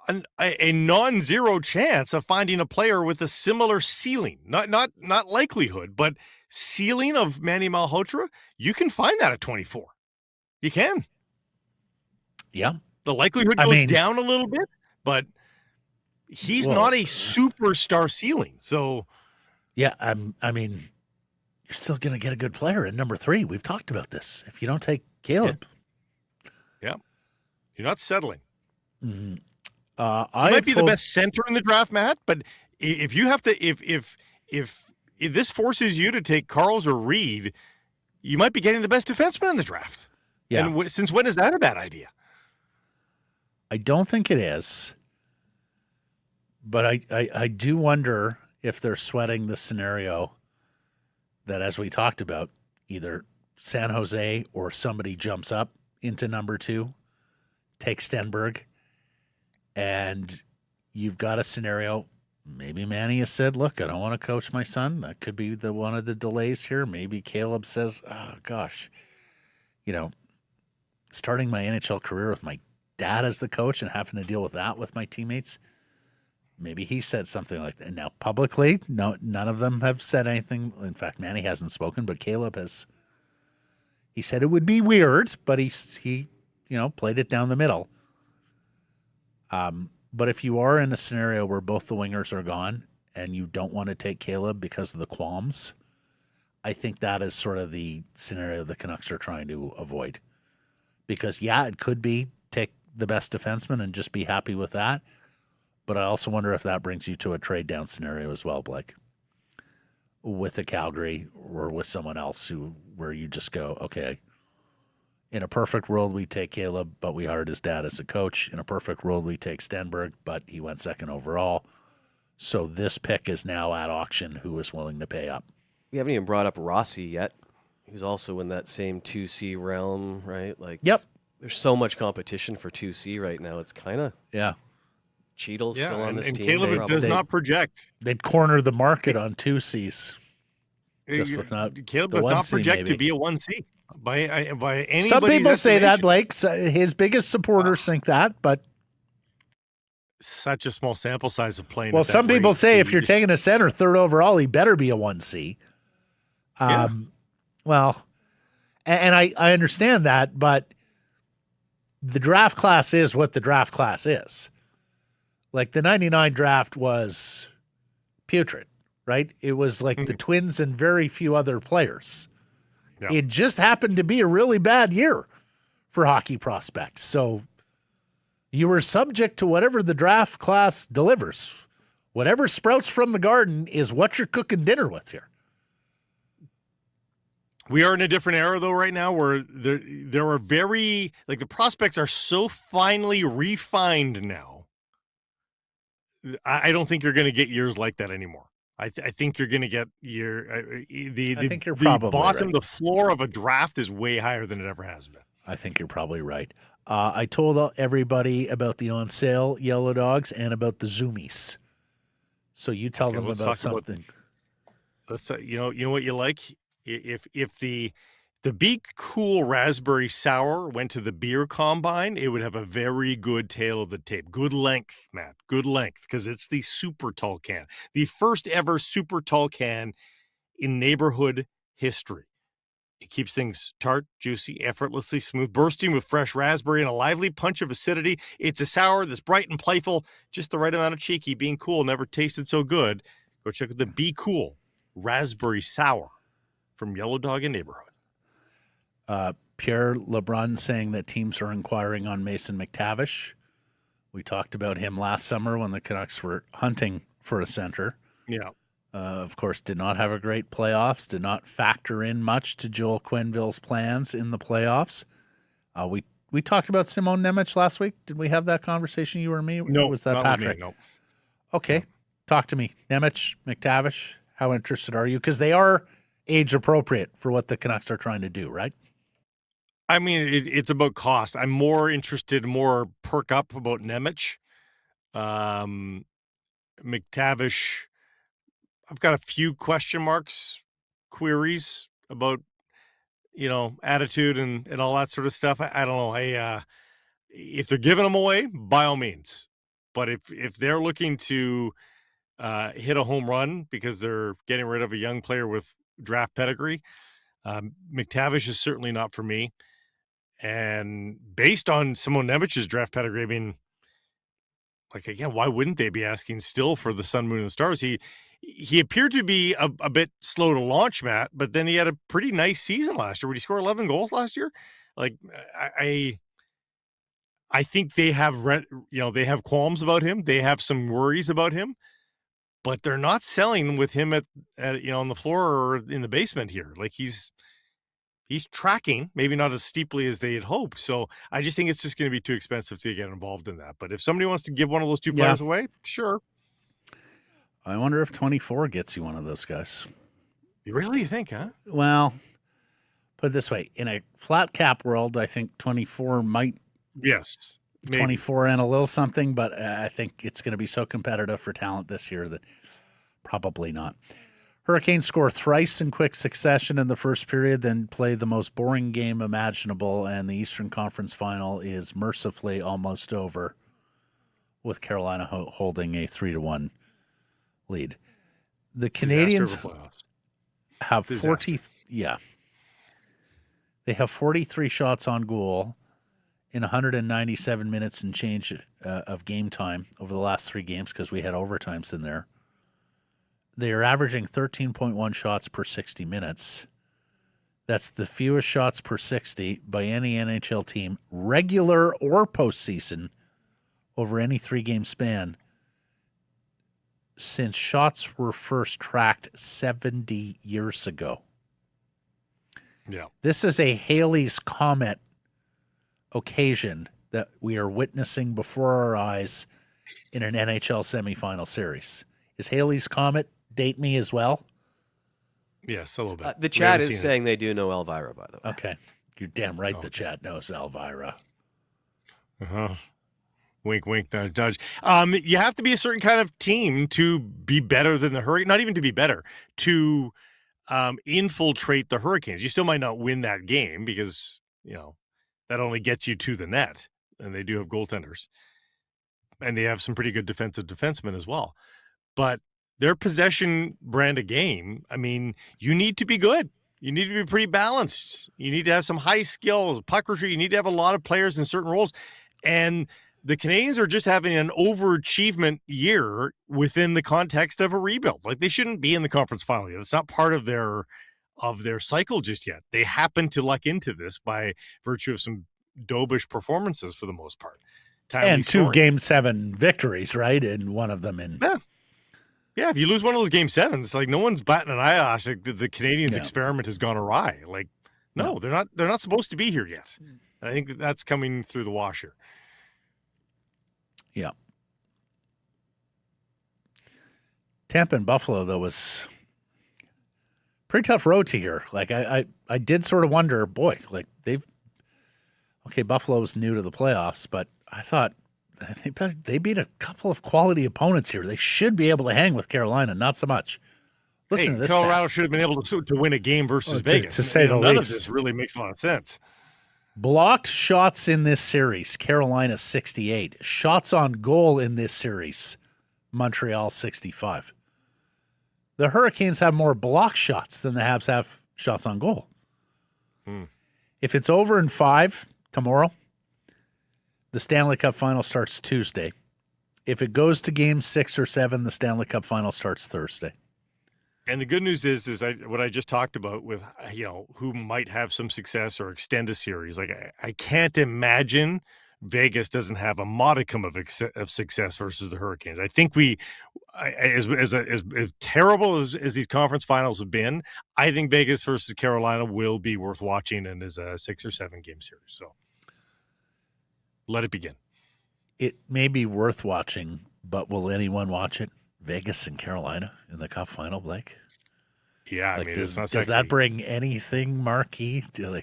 non-zero chance of finding a player with a similar ceiling, not likelihood, but ceiling of Manny Malhotra. You can find that at 24. You can. Yeah. The likelihood goes down a little bit, but he's not a superstar ceiling. So, yeah, I mean, you're still going to get a good player at number 3. We've talked about this. If you don't take Caleb. Yeah. You're not settling. Mm-hmm. He might be the best center in the draft, Matt, but if you have to, if this forces you to take Carls or Reed, you might be getting the best defenseman in the draft. Yeah. And since when is that a bad idea? I don't think it is, but I do wonder if they're sweating the scenario that, as we talked about, either San Jose or somebody jumps up into number 2, takes Stenberg, and you've got a scenario. Maybe Manny has said, look, I don't want to coach my son. That could be one of the delays here. Maybe Caleb says, oh, gosh, starting my NHL career with my dad as the coach and having to deal with that with my teammates. Maybe he said something like that. Now, publicly, no, none of them have said anything. In fact, Manny hasn't spoken, but Caleb has. He said it would be weird, but he played it down the middle. But if you are in a scenario where both the wingers are gone and you don't want to take Caleb because of the qualms, I think that is sort of the scenario the Canucks are trying to avoid. Because, it could be take the best defenseman and just be happy with that. But I also wonder if that brings you to a trade down scenario as well, Blake, with a Calgary or with someone else where you just go, okay, in a perfect world, we take Caleb, but we hired his dad as a coach. In a perfect world, we take Stenberg, but he went second overall. So this pick is now at auction. Who is willing to pay up? We haven't even brought up Rossi yet, who's also in that same 2C realm, right? Yep. There's so much competition for 2C right now. It's kind of Cheadle's still on this team. Caleb does not project. They'd corner the market on 2Cs. Caleb does not project to be a 1C by anybody. Some people say that, Blake. His biggest supporters think that, but such a small sample size of playing. Well, some people say if you're taking a center 3rd overall, he better be a 1C. Well, and I understand that, but the draft class is what the draft class is. Like the 99 draft was putrid, right? It was like the Twins and very few other players. Yeah. It just happened to be a really bad year for hockey prospects. So you were subject to whatever the draft class delivers. Whatever sprouts from the garden is what you're cooking dinner with here. We are in a different era, though, right now, where there are the prospects are so finely refined now. I don't think you're going to get years like that anymore. I think you're going to get the bottom, the floor of a draft is way higher than it ever has been. I think you're probably right. I told everybody about the on sale Yellow Dogs and about the Zoomies. So you tell them about something. You know what you like? If the Be Cool Raspberry Sour went to the beer combine, it would have a very good tail of the tape. Good length, Matt. Good length, because it's the super tall can. The first ever super tall can in neighborhood history. It keeps things tart, juicy, effortlessly smooth, bursting with fresh raspberry and a lively punch of acidity. It's a sour that's bright and playful, just the right amount of cheeky. Being cool never tasted so good. Go check out the Be Cool Raspberry Sour from Yellow Dog and Neighborhood. Pierre LeBrun saying that teams are inquiring on Mason McTavish. We talked about him last summer when the Canucks were hunting for a center. Yeah. Of course, did not have a great playoffs, did not factor in much to Joel Quenneville's plans in the playoffs. We talked about Simon Nemec last week. Did we have that conversation, you or me? No, Or was that not Patrick? with me, no. Okay. Talk to me. Nemec, McTavish, how interested are you? Because they are age appropriate for what the Canucks are trying to do, right? I mean, it's about cost. I'm more interested, more perk up about Nemec. McTavish, I've got a few question marks, queries about, attitude and all that sort of stuff. I don't know. If they're giving them away, by all means. But if they're looking to hit a home run because they're getting rid of a young player with draft pedigree, McTavish is certainly not for me. And based on Simon Nemec's draft pedigree, I mean, again, why wouldn't they be asking still for the Sun, Moon, and Stars? He appeared to be a bit slow to launch, Matt, but then he had a pretty nice season last year. Would he score 11 goals last year? I think they have they have qualms about him. They have some worries about him, but they're not selling with him at on the floor or in the basement here. He's tracking, maybe not as steeply as they had hoped. So I just think it's just going to be too expensive to get involved in that. But if somebody wants to give one of those two players away, sure. I wonder if 24 gets you one of those guys. You really think, huh? Well, put it this way. In a flat cap world, I think 24 might. Yes. Maybe. 24 and a little something, but I think it's going to be so competitive for talent this year that probably not. Hurricanes score thrice in quick succession in the first period, then play the most boring game imaginable, and the Eastern Conference Final is mercifully almost over with Carolina holding a 3-1 lead. The Canadians have 40. Yeah. They have 43 shots on goal in 197 minutes and change of game time over the last 3 games because we had overtimes in there. They are averaging 13.1 shots per 60 minutes. That's the fewest shots per 60 by any NHL team, regular or postseason, over any 3-game span since shots were first tracked 70 years ago. Yeah. This is a Halley's Comet occasion that we are witnessing before our eyes in an NHL semifinal series. Is Halley's Comet date me as well? Yes, a little bit. The chat is saying they do know Elvira, by the way. Okay. You're damn right the chat knows Elvira. Uh-huh. Wink, wink, nudge, nudge. You have to be a certain kind of team to be better than the Hurricanes. Not even to be better, to infiltrate the Hurricanes. You still might not win that game because, that only gets you to the net. And they do have goaltenders. And they have some pretty good defensive defensemen as well. But their possession brand of game, I mean, you need to be good. You need to be pretty balanced. You need to have some high skills, puck retreat. You need to have a lot of players in certain roles. And the Canadians are just having an overachievement year within the context of a rebuild. They shouldn't be in the conference final yet. It's not part of their cycle just yet. They happen to luck into this by virtue of some dovish performances for the most part. And 2 Game 7 victories, right? And one of them in... Yeah, if you lose one of those Game 7s, no one's batting an eyelash. The Canadians' experiment has gone awry. No, they're not supposed to be here yet. And I think that's coming through the wash here. Yeah. Tampa and Buffalo, though, was pretty tough road to here. I did sort of wonder, Buffalo's new to the playoffs, but I thought they beat a couple of quality opponents here. They should be able to hang with Carolina, not so much. Listen to this. Colorado should have been able to win a game versus Vegas. To say the least. None of this really makes a lot of sense. Blocked shots in this series, Carolina 68. Shots on goal in this series, Montreal 65. The Hurricanes have more block shots than the Habs have shots on goal. If it's over in 5 tomorrow, the Stanley Cup Final starts Tuesday. If it goes to Game 6 or 7, the Stanley Cup Final starts Thursday. And the good news is what I just talked about with, who might have some success or extend a series. I can't imagine Vegas doesn't have a modicum of success versus the Hurricanes. I think as terrible as these conference finals have been, I think Vegas versus Carolina will be worth watching and is a 6 or 7 game series. So let it begin. It may be worth watching, but will anyone watch it? Vegas and Carolina in the Cup final, Blake? Yeah, like, I mean, does, it's not does sexy. that bring anything marquee to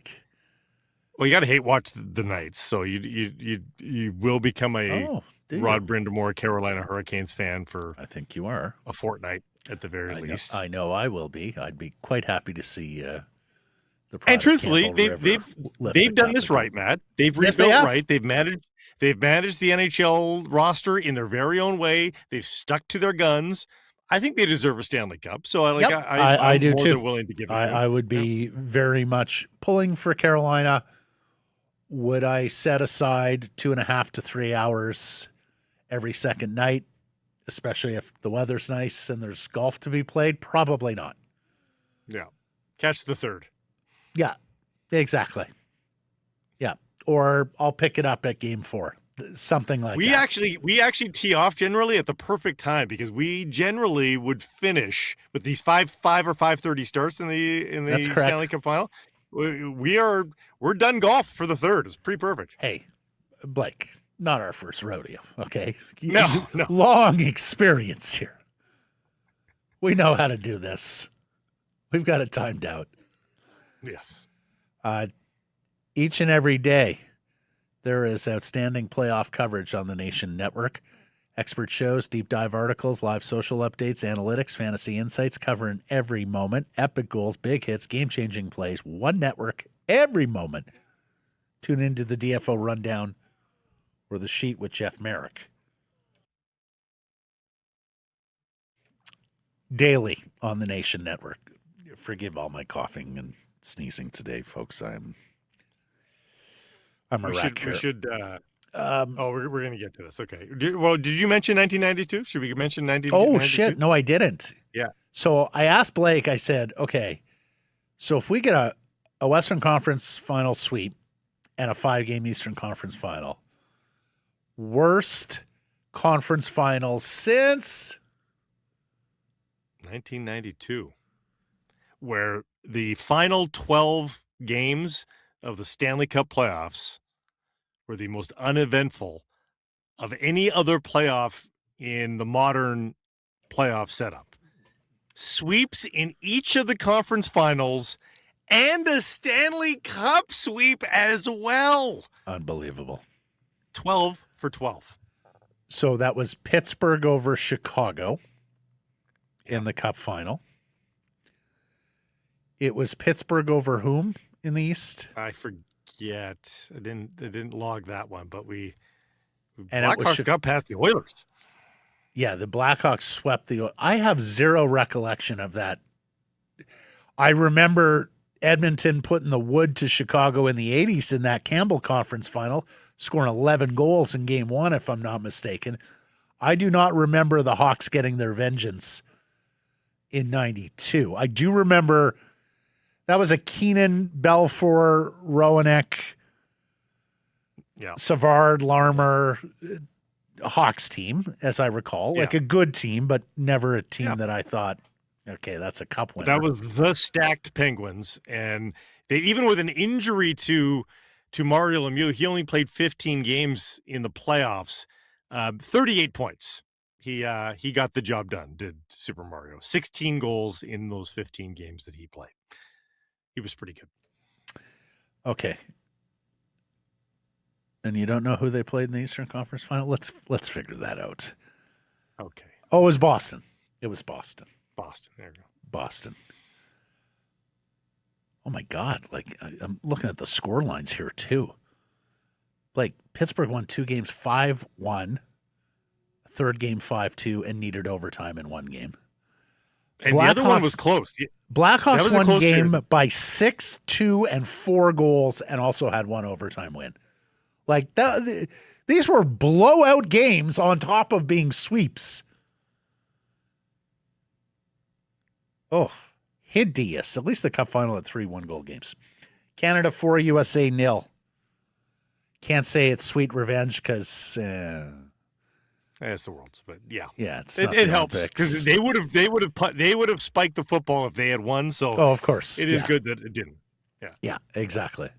Well, you got to hate watch the Knights, so you will become a Rod Brindamore Carolina Hurricanes fan for I think you are a fortnight at the very least. I know I will be. I'd be quite happy to see the Pride and of truthfully, Campbell River lift they've the done cup this again. right, Matt. They've Yes, rebuilt they have. right. They've managed the NHL roster in their very own way. They've stuck to their guns. I think they deserve a Stanley Cup. So I do more too. than willing to give it. I would be very much pulling for Carolina. Would I set aside 2.5 to 3 hours every second night, especially if the weather's nice and there's golf to be played? Probably not. Yeah. Catch the third. Yeah, exactly. Yeah. Or I'll pick it up at game 4. Something like that. We actually tee off generally at the perfect time because we generally would finish with these 5 or 5:30 starts in the Stanley Cup final. We're done golf for the third. It's pretty perfect. Hey, Blake, not our first rodeo, okay? No. Long experience here. We know how to do this. We've got it timed out. Yes. Each and every day, there is outstanding playoff coverage on the Nation Network. Expert shows, deep dive articles, live social updates, analytics, fantasy insights covering every moment, epic goals, big hits, game-changing plays, one network, every moment. Tune into the DFO Rundown or the Sheet with Jeff Merrick. Daily on the Nation Network. Forgive all my coughing and sneezing today, folks. I'm a wreck here. We should. We're going to get to this. Okay. Did you mention 1992? Should we mention 1992? Oh, shit. No, I didn't. Yeah. So I asked Blake, I said, okay, so if we get a Western Conference final sweep and a 5-game Eastern Conference final, worst conference finals since 1992, where the final 12 games of the Stanley Cup playoffs were the most uneventful of any other playoff in the modern playoff setup. Sweeps in each of the conference finals and a Stanley Cup sweep as well. Unbelievable. 12 for 12. So that was Pittsburgh over Chicago in the Cup final. It was Pittsburgh over whom in the East? I forget. I didn't log that one, but And it was Blackhawks got past the Oilers. Yeah, the Blackhawks swept I have zero recollection of that. I remember Edmonton putting the wood to Chicago in the 80s in that Campbell Conference final, scoring 11 goals in game 1, if I'm not mistaken. I do not remember the Hawks getting their vengeance in 92. I do remember that was a Keenan, Belfour, Rowanek, Savard, Larmer, Hawks team, as I recall. Like a good team, but never a team that I thought, okay, that's a cup winner. That was the stacked Penguins, and they even with an injury to Mario Lemieux, he only played 15 games in the playoffs, 38 points. He got the job done, did Super Mario. 16 goals in those 15 games that he played. He was pretty good. Okay. And you don't know who they played in the Eastern Conference final? Let's figure that out. Okay. Oh, it was Boston. It was Boston. Boston. There you go. Boston. Oh my God! Like I'm looking at the score lines here too. Like Pittsburgh won 2 games 5-1, third game 5-2, and needed overtime in one game. And the other one was close. Blackhawks was won game by 6-2 and 4 goals, and also had one overtime win. Like these were blowout games on top of being sweeps. Oh, hideous. At least the cup final had 3 1-goal games. Canada 4, USA 0. Can't say it's sweet revenge because That's the Worlds, but yeah, it's it, not it the helps Olympics. because they would have spiked the football if they had won. So Oh, of course. it is good that it didn't. Yeah, exactly.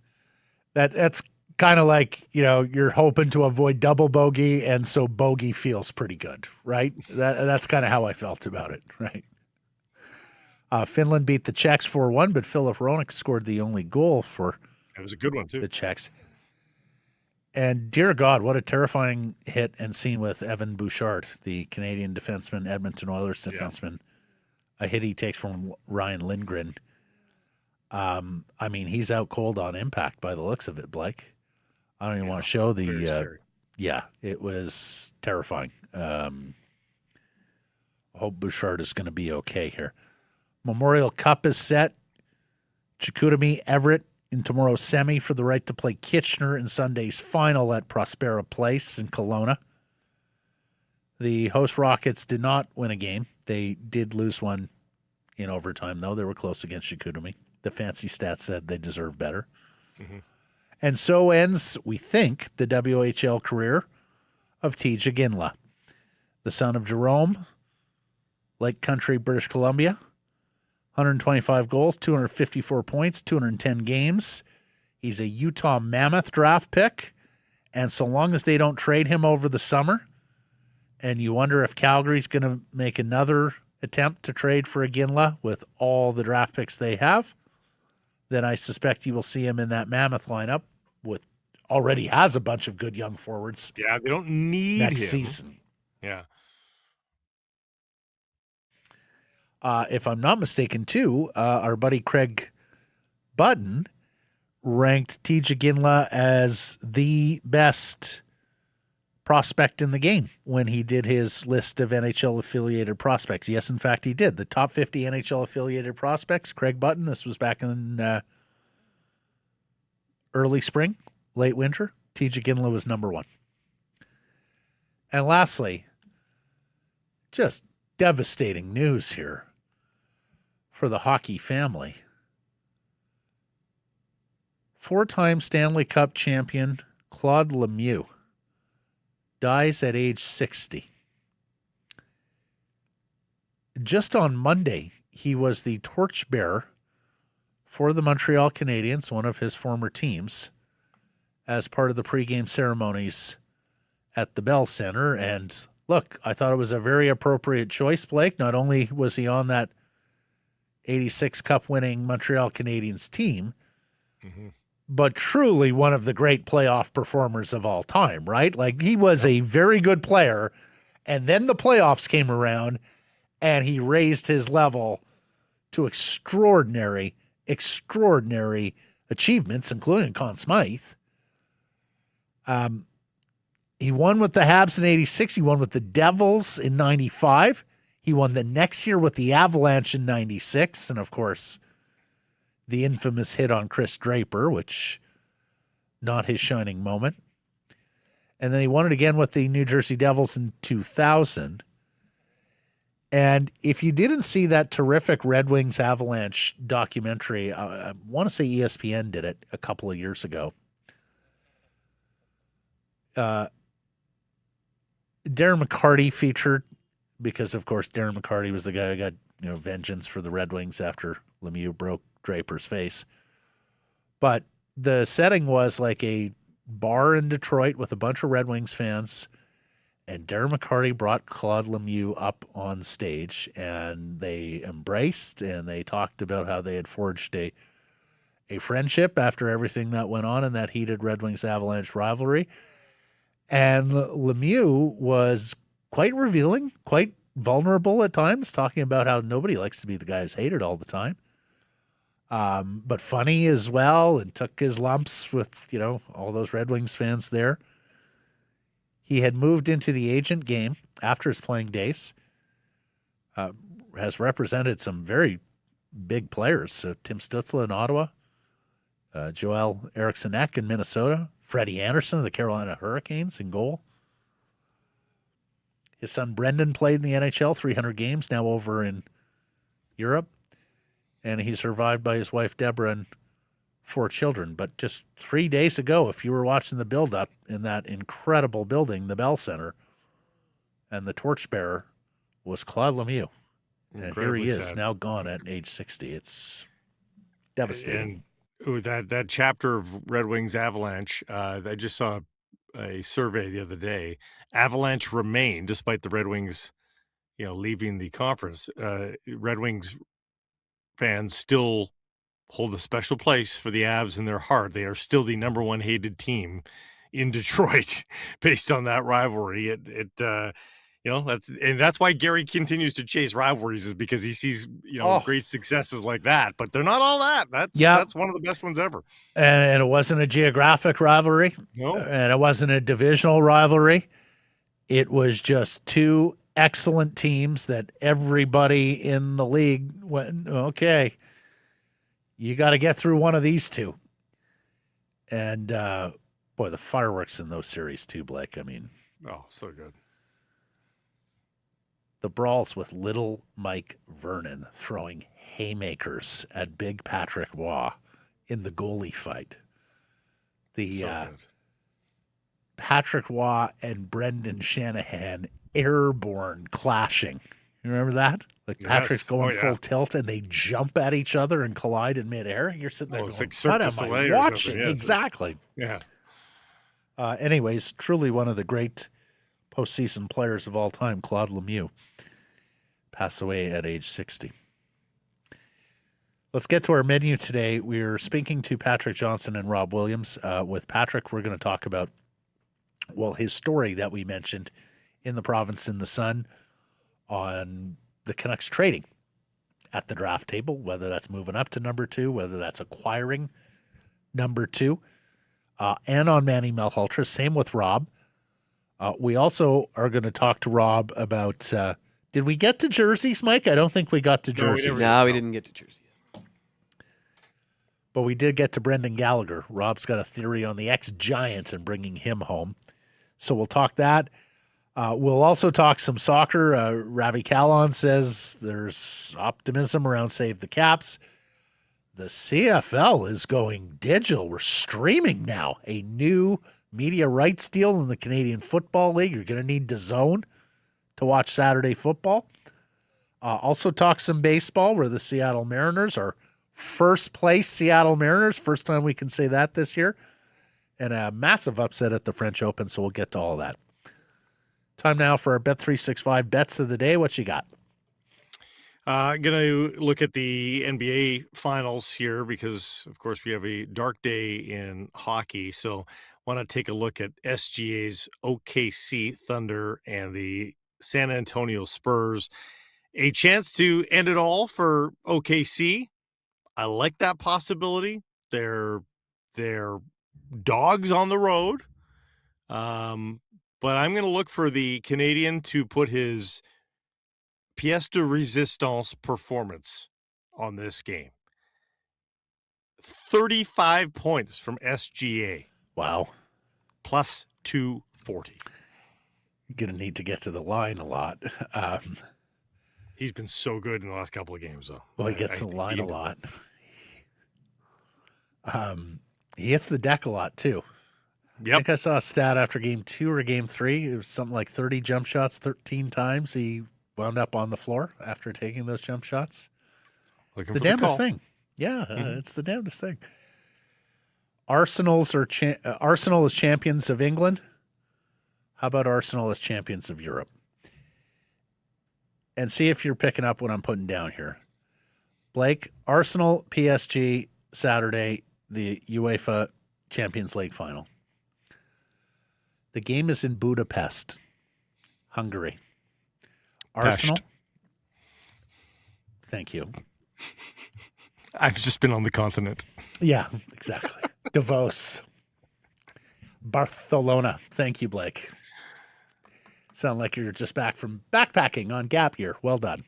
That's kind of like, you're hoping to avoid double bogey, and so bogey feels pretty good, right? That's kind of how I felt about it, right? Finland beat the Czechs 4-1, but Filip Hronek scored the only goal for It was a good one the too. Czechs. And dear God, what a terrifying hit and scene with Evan Bouchard, the Canadian defenseman, Edmonton Oilers defenseman. A hit he takes from Ryan Lindgren. I mean, he's out cold on impact by the looks of it, Blake. I don't even want to show Very scary. it was terrifying. I hope Bouchard is going to be okay here. Memorial Cup is set. Chicoutimi, Everett in tomorrow's semi for the right to play Kitchener in Sunday's final at Prospera Place in Kelowna. The host Rockets did not win a game. They did lose one in overtime, though. They were close against Chicoutimi. The fancy stats said they deserve better. Mm-hmm. And so ends, we think, the WHL career of T.J. Ginla, the son of Jerome, Lake Country, British Columbia. 125 goals, 254 points, 210 games. He's a Utah Mammoth draft pick. And so long as they don't trade him over the summer, and you wonder if Calgary's going to make another attempt to trade for a Ginla with all the draft picks they have, then I suspect you will see him in that Mammoth lineup with already has a bunch of good young forwards. Yeah, they don't need next him. season. Yeah. If I'm not mistaken, too, our buddy Craig Button ranked T.J. Ginla as the best prospect in the game when he did his list of NHL-affiliated prospects. Yes, in fact, he did. The top 50 NHL-affiliated prospects, Craig Button, this was back in early spring, late winter. T.J. Ginla was number one. And lastly, just devastating news here for the hockey family. Four-time Stanley Cup champion Claude Lemieux dies at age 60. Just on Monday, he was the torchbearer for the Montreal Canadiens, one of his former teams, as part of the pregame ceremonies at the Bell Center. And look, I thought it was a very appropriate choice, Blake. Not only was he on that 86 Cup-winning Montreal Canadiens team, but truly one of the great playoff performers of all time, right? Like, he was a very good player, and then the playoffs came around, and he raised his level to extraordinary achievements, including Conn Smythe. He won with the Habs in 86. He won with the Devils in 95. He won the next year with the Avalanche in 96. And, of course, the infamous hit on Chris Draper, which not his shining moment. And then he won it again with the New Jersey Devils in 2000. And if you didn't see that terrific Red Wings Avalanche documentary, I want to say ESPN did it a couple of years ago. Darren McCarty featured because, of course, Darren McCarty was the guy who got vengeance for the Red Wings after Lemieux broke Draper's face. But the setting was like a bar in Detroit with a bunch of Red Wings fans, and Darren McCarty brought Claude Lemieux up on stage, and they embraced, and they talked about how they had forged a friendship after everything that went on in that heated Red Wings Avalanche rivalry. And Lemieux was quite revealing, quite vulnerable at times, talking about how nobody likes to be the guy who's hated all the time. But funny as well, and took his lumps with, all those Red Wings fans there. He had moved into the agent game after his playing days, has represented some very big players. Tim Stützle in Ottawa, Joel Eriksson-Ek in Minnesota, Freddie Anderson of the Carolina Hurricanes in goal. His son Brendan played in the NHL, 300 games, now over in Europe. And he's survived by his wife Deborah and 4 children. But just 3 days ago, if you were watching the build-up in that incredible building, the Bell Center, and the torchbearer was Claude Lemieux. And Incredibly here he is, sad. now gone at age 60. It's devastating. And that chapter of Red Wings Avalanche, I just saw a survey the other day. Avalanche remain, despite the Red Wings, leaving the conference. Red Wings fans still hold a special place for the Avs in their heart. They are still the number one hated team in Detroit based on that rivalry. That's why Gary continues to chase rivalries, is because he sees, great successes like that, but they're not all that. That's one of the best ones ever. And it wasn't a geographic rivalry. No. And it wasn't a divisional rivalry. It was just 2 excellent teams that everybody in the league went, okay, you got to get through one of these 2. And, boy, the fireworks in those series too, Blake. I mean. Oh, so good. The brawls with little Mike Vernon throwing haymakers at big Patrick Waugh in the goalie fight. The Patrick Waugh and Brendan Shanahan airborne clashing. You remember that? Like Patrick's going full tilt and they jump at each other and collide in midair. You're sitting there going, like what am I watching? Yeah, exactly. Yeah. Anyways, truly one of the great postseason players of all time, Claude Lemieux, passed away at age 60. Let's get to our menu today. We're speaking to Patrick Johnston and Rob Williams. With Patrick, we're going to talk about, his story that we mentioned in the Province in the Sun on the Canucks trading at the draft table, whether that's moving up to number 2, whether that's acquiring number 2, and on Manny Malhotra. Same with Rob. We also are going to talk to Rob about, did we get to jerseys, Mike? I don't think we got to jerseys. No, we didn't get to jerseys. But we did get to Brendan Gallagher. Rob's got a theory on the ex-Giants and bringing him home. So we'll talk that. We'll also talk some soccer. Ravi Kalon says there's optimism around Save the Caps. The CFL is going digital. We're streaming now. A new media rights deal in the Canadian Football League. You're going to need DAZN to watch Saturday football. Also talk some baseball, where the Seattle Mariners are first place Seattle Mariners. First time we can say that this year. And a massive upset at the French Open, so we'll get to all that. Time now for our Bet365 bets of the day. What you got? Going to look at the NBA finals here because, of course, we have a dark day in hockey. So want to take a look at SGA's OKC Thunder and the San Antonio Spurs. A chance to end it all for OKC. I like that possibility. They're dogs on the road. But I'm going to look for the Canadian to put his pièce de résistance performance on this game. 35 points from SGA. Wow. Plus 240. You're going to need to get to the line a lot. He's been so good in the last couple of games, though. Well, he gets to the line a lot. He hits the deck a lot, too. Yep. I think I saw a stat after game 2 or game 3. It was something like 30 jump shots, 13 times he wound up on the floor after taking those jump shots. It's the damnedest thing. Yeah, it's the damnedest thing. Arsenal is champions of England. How about Arsenal as champions of Europe? And see if you're picking up what I'm putting down here. Blake, Arsenal, PSG, Saturday, the UEFA Champions League final. The game is in Budapest, Hungary. Arsenal. Thank you. I've just been on the continent. Yeah, exactly. Davos. Barcelona. Thank you, Blake. Sound like you're just back from backpacking on gap year. Well done.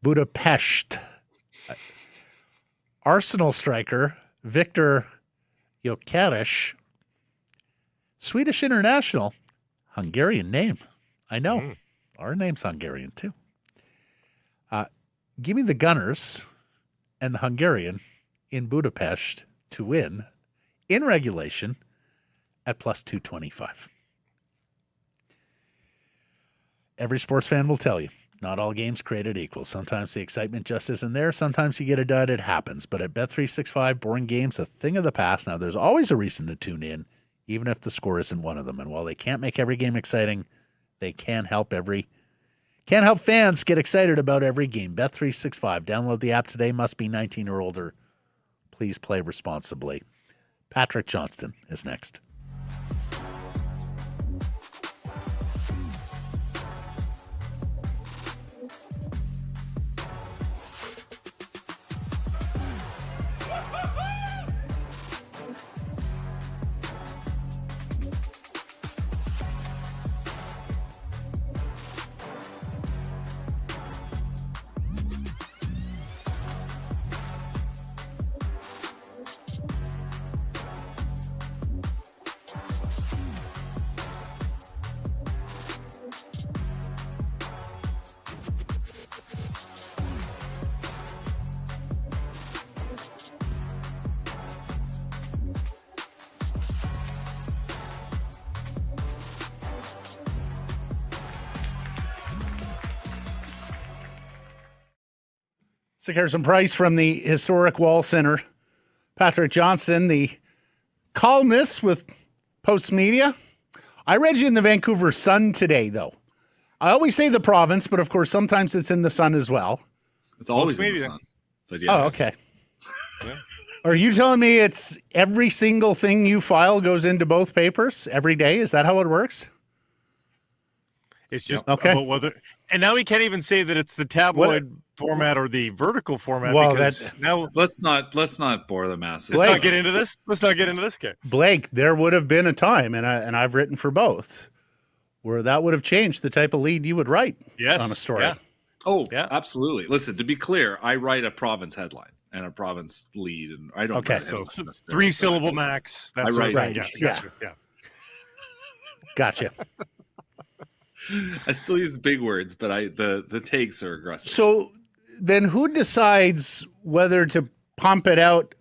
Budapest. Arsenal striker Victor Gyökeres, Swedish international, Hungarian name. I know. Our name's Hungarian too. Give me the Gunners and the Hungarian in Budapest to win in regulation at plus 225. Every sports fan will tell you, not all games created equal. Sometimes the excitement just isn't there. Sometimes you get a dud. It happens. But at Bet365, boring games a thing of the past. Now, there's always a reason to tune in, even if the score isn't one of them. And while they can't make every game exciting, they can help fans get excited about every game. Bet365. Download the app today. Must be 19 or older. Please play responsibly. Patrick Johnston is next. Sekeres and Price from the historic Wall Center. Patrick Johnston, the columnist with Post Media. I read you in the Vancouver Sun today, though. I always say the province, but of course sometimes it's in the Sun as well. It's always in the Sun. But yes. Oh, okay. Yeah. Are you telling me it's every single thing you file goes into both papers every day? Is that how it works? It's just about whether, and now we can't even say that it's the tabloid format or the vertical format. Well, because now let's not bore the masses. Let's not get into this. Let's not get into this game. Blake, there would have been a time, and I've written for both, where that would have changed the type of lead you would write on a story. Yeah. Oh, yeah, absolutely. Listen, to be clear, I write a province headline and a province lead, and I don't. Okay, so 3-syllable max. That's right. Yeah. Gotcha. I still use big words, but the takes are aggressive. So then who decides whether to pump it out?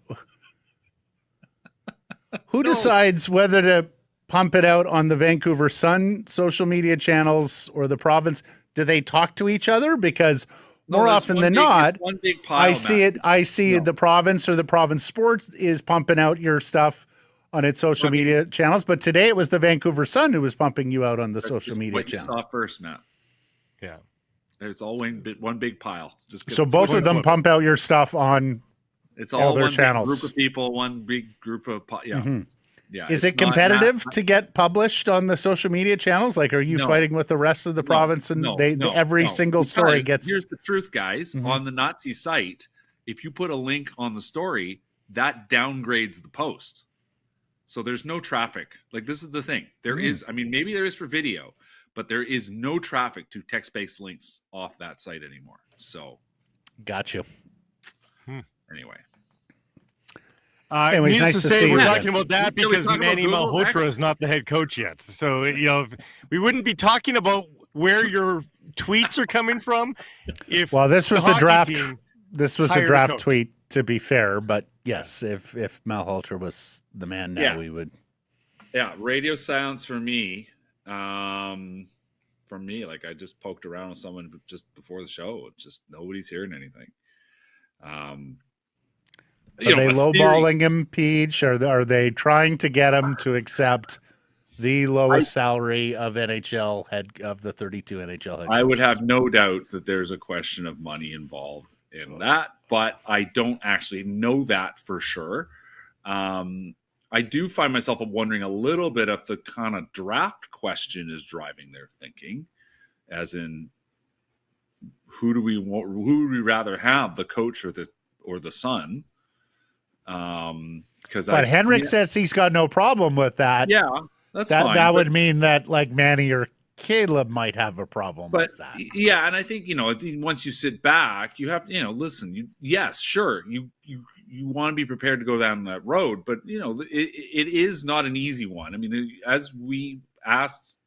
Who decides whether to pump it out on the Vancouver Sun social media channels or the province? Do they talk to each other? Because more often than not, one big pile, I see the province or the province sports is pumping out your stuff on its social media channels, but today it was the Vancouver Sun who was pumping you out on the social media channel. What you saw first, Matt. Yeah. It's all one big pile. So both of them pump out your stuff on it's all their one channels. Big group of people, one big group of yeah. Is it competitive to get published on the social media channels? Like, are you fighting with the rest of the province and every single story gets? Here's the truth, guys. On the Nazi site, if you put a link on the story, that downgrades the post. So there's no traffic. Like, this is the thing. There is, maybe there is for video, but there is no traffic to text-based links off that site anymore. So. Got you. Anyway. Anyways, needless nice to say, we're you talking about that because Manny Malhotra is not the head coach yet. So, we wouldn't be talking about where your tweets are coming from. This was a draft. This was a draft tweet, to be fair, but yes, if Malhotra was the man now, we would. Yeah, radio silence for me. Like I just poked around with someone just before the show. It's just nobody's hearing anything. Are they lowballing him, Peach? Are they trying to get him to accept the lowest salary of NHL of the 32 NHL head coaches? I would have no doubt that there's a question of money involved in that, but I don't actually know that for sure. I do find myself wondering a little bit if the kind of draft question is driving their thinking, as in who do we rather have, the coach or the son? But Henrik says he's got no problem with that. Yeah, that's fine. That would mean that like Manny or Caleb might have a problem with that. Yeah, and I think once you sit back, you have listen. Yes, sure, you want to be prepared to go down that road, but it is not an easy one. I mean, as we asked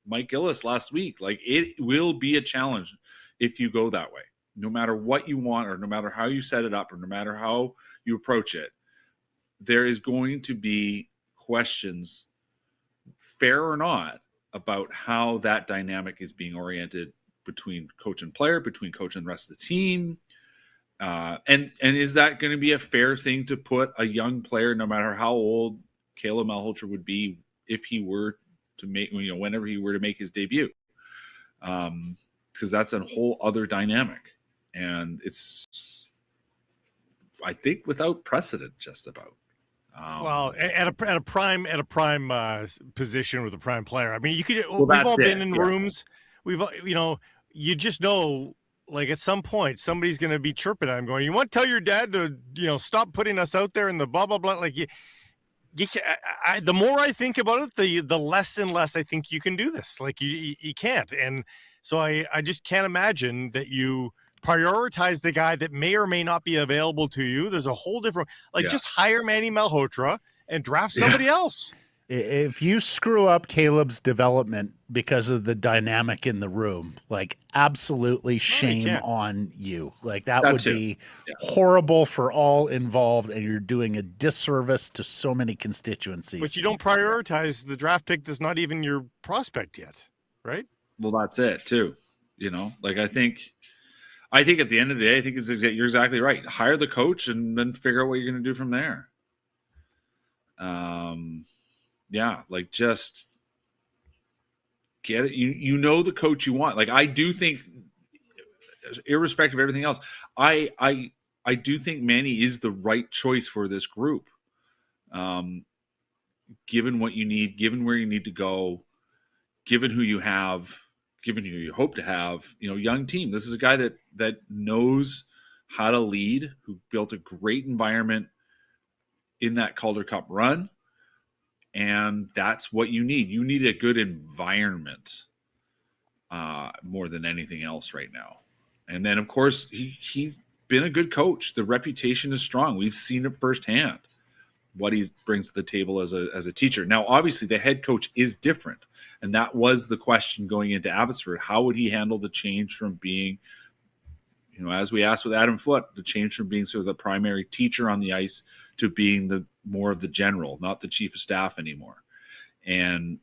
Mike Gillis last week, like it will be a challenge if you go that way. no matter what you want, or no matter how you set it up, or no matter how you approach it, there is going to be questions, fair or not, about how that dynamic is being oriented between coach and player, between coach and the rest of the team. And is that going to be a fair thing to put a young player, no matter how old Caleb Malhotra would be, if he were to make, whenever he were to make his debut? Because that's a whole other dynamic. And it's, I think, without precedent, just about. Well, at a prime position with a prime player. I mean, you could. Well, we've all been it, in yeah. rooms. We've, you just know, like, at some point somebody's going to be chirping at him, going, "You want to tell your dad to, stop putting us out there in the blah blah blah." Like, you can, the more I think about it, the less and less I think you can do this. Like, you can't, and so I just can't imagine that you prioritize the guy that may or may not be available to you. There's a whole different, just hire Manny Malhotra and draft somebody else. If you screw up Caleb's development because of the dynamic in the room, like, absolutely shame on you. Like, that would be horrible for all involved, and you're doing a disservice to so many constituencies. But you don't prioritize the draft pick that's not even your prospect yet, right? Well, that's it too. I think at the end of the day, I think you're exactly right. Hire the coach and then figure out what you're going to do from there. Just get it. You know the coach you want. Like, I do think, irrespective of everything else, I do think Manny is the right choice for this group. Given what you need, given where you need to go, given who you have, given who you hope to have, young team. This is a guy that knows how to lead, who built a great environment in that Calder Cup run. And that's what you need. You need a good environment more than anything else right now. And then, of course, he's been a good coach. The reputation is strong. We've seen it firsthand, what he brings to the table as a teacher. Now, obviously, the head coach is different. And that was the question going into Abbotsford. How would he handle the change from being, as we asked with Adam Foote, the change from being sort of the primary teacher on the ice to being the more of the general, not the chief of staff anymore. And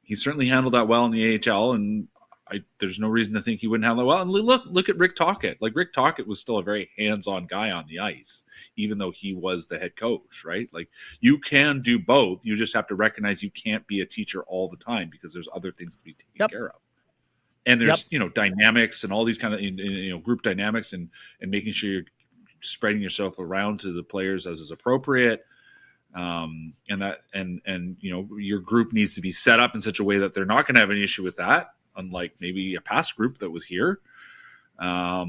he certainly handled that well in the AHL, and there's no reason to think he wouldn't handle it well. And look at Rick Tocchet. Like, Rick Tocchet was still a very hands-on guy on the ice, even though he was the head coach, right? Like, you can do both. You just have to recognize you can't be a teacher all the time, because there's other things to be taken care of. And there's, dynamics and all these kind of, group dynamics and making sure you're spreading yourself around to the players as is appropriate. And your group needs to be set up in such a way that they're not going to have any issue with that, unlike maybe a past group that was here. I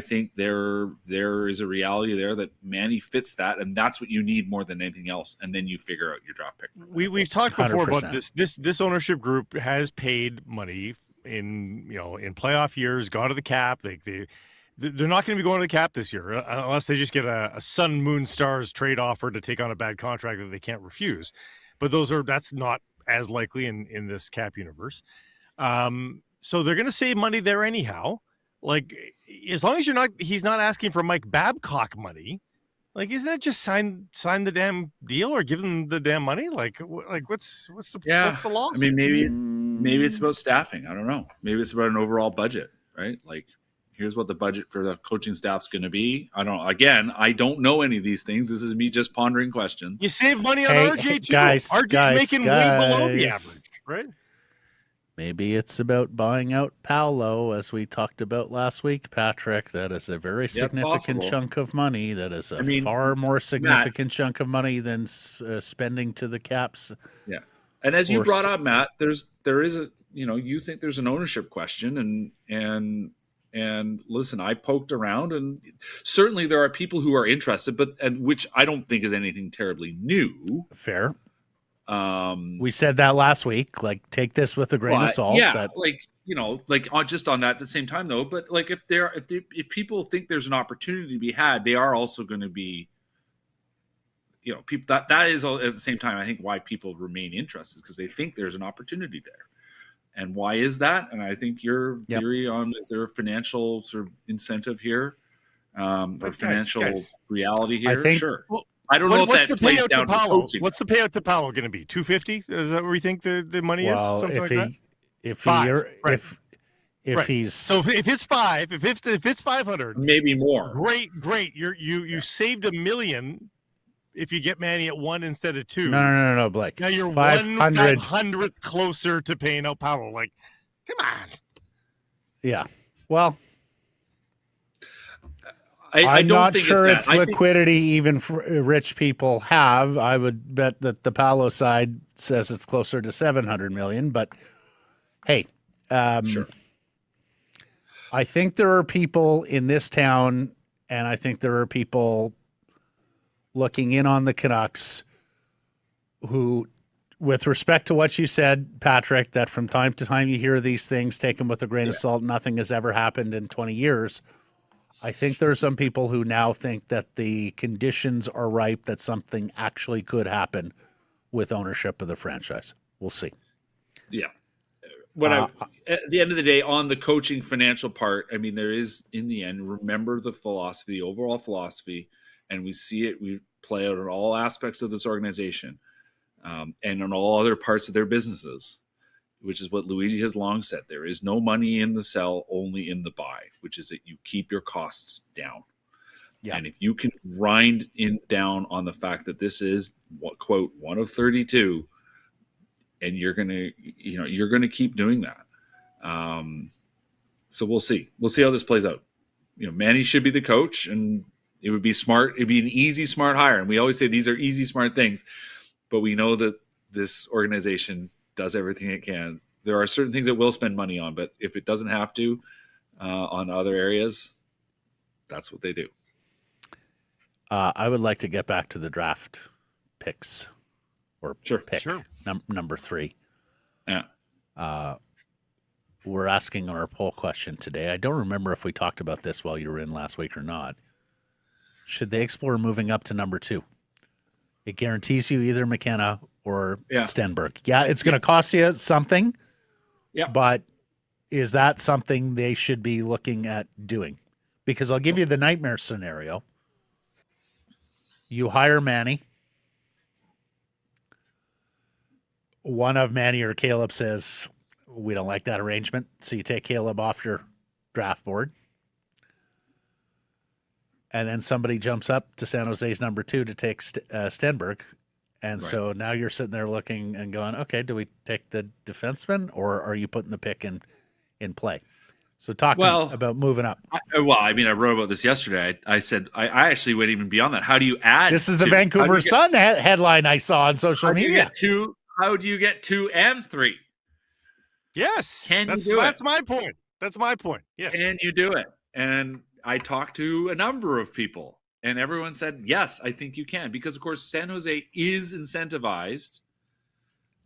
think there is a reality there that Manny fits that, and that's what you need more than anything else. And then you figure out your draft pick. We've talked before 100%. about this ownership group has paid money in playoff years, gone to the cap. They're not going to be going to the cap this year unless they just get a sun, moon, stars trade offer to take on a bad contract that they can't refuse. But that's not as likely in this cap universe. So they're going to save money there anyhow. Like, as long as he's not asking for Mike Babcock money. Like, isn't it just sign the damn deal or give them the damn money? Like what's the loss? I mean, maybe it's about staffing. I don't know. Maybe it's about an overall budget, right? Like, here's what the budget for the coaching staff's going to be. I don't know any of these things. This is me just pondering questions. You save money on RJ too. RJ's making way below the average, right? Maybe it's about buying out Paolo, as we talked about last week, Patrick. That is a very significant chunk of money. That is a far more significant chunk of money than spending to the Caps. Yeah. And as you brought up, Matt, there is a, you think there's an ownership question, and listen, I poked around, and certainly there are people who are interested, which I don't think is anything terribly new. Fair. We said that last week. Like, take this with a grain of salt. Yeah, just on that at the same time though. But like, if people think there's an opportunity to be had, they are also going to be, people that is at the same time. I think why people remain interested, because they think there's an opportunity there. And why is that? And I think your Yep. theory on, is there a financial sort of incentive here, or financial reality here? think- Sure. I don't know if What's that the plays payout to down to Paolo? coaching. What's the payout to Paolo going to be? 250? Is that where you think the money Well, is? Something if like he that. if Five, he right. if Right. he's So if it's five, if it's 500, Maybe more. great. You saved $1 million if you get Manny at 1 instead of 2. no, Blake. Now you're 500. 1/500th closer to paying out Paolo. Like, come on. Yeah. Well, I I'm don't not think sure it's it's that. I think- liquidity even for rich people have. I would bet that the Paolo side says it's closer to 700 million, but hey, Sure. I think there are people in this town, and I think there are people looking in on the Canucks who, with respect to what you said, Patrick, that from time to time you hear these things, take them with a grain of salt. Nothing has ever happened in 20 years. I think there are some people who now think that the conditions are ripe, that something actually could happen with ownership of the franchise. We'll see. Yeah. At the end of the day, on the coaching financial part, I mean, there is, in the end, remember the philosophy, the overall philosophy, and we see it, we play out in all aspects of this organization, and on all other parts of their businesses, which is what Luigi has long said. There is no money in the sell, only in the buy, which is that you keep your costs down. Yeah. And if you can grind down on the fact that this is, what, quote, 1 of 32, and you're gonna keep doing that. So we'll see. We'll see how this plays out. Manny should be the coach, and it would be smart. It'd be an easy, smart hire. And we always say these are easy, smart things, but we know that this organization does everything it can. There are certain things it will spend money on, but if it doesn't have to, on other areas, that's what they do. I would like to get back to the draft picks, or Sure. pick number 3. Yeah. We're asking our poll question today. I don't remember if we talked about this while you were in last week or not. Should they explore moving up to number 2? It guarantees you either McKenna or Stenberg. Yeah, it's going to cost you something. Yeah. But is that something they should be looking at doing? Because I'll give you the nightmare scenario. You hire Manny. One of Manny or Caleb says, we don't like that arrangement. So you take Caleb off your draft board. And then somebody jumps up to San Jose's number 2 to take Stenberg. And so now you're sitting there looking and going, okay, do we take the defenseman, or are you putting the pick in play? So talk to me about moving up. I wrote about this yesterday. I said, I actually went even beyond that. How do you add? This is the Vancouver Sun headline I saw on social media. How do you get 2 and 3? Yes. That's my point. That's my point. Yes. Can you do it? And I talked to a number of people, and everyone said, yes, I think you can. Because, of course, San Jose is incentivized.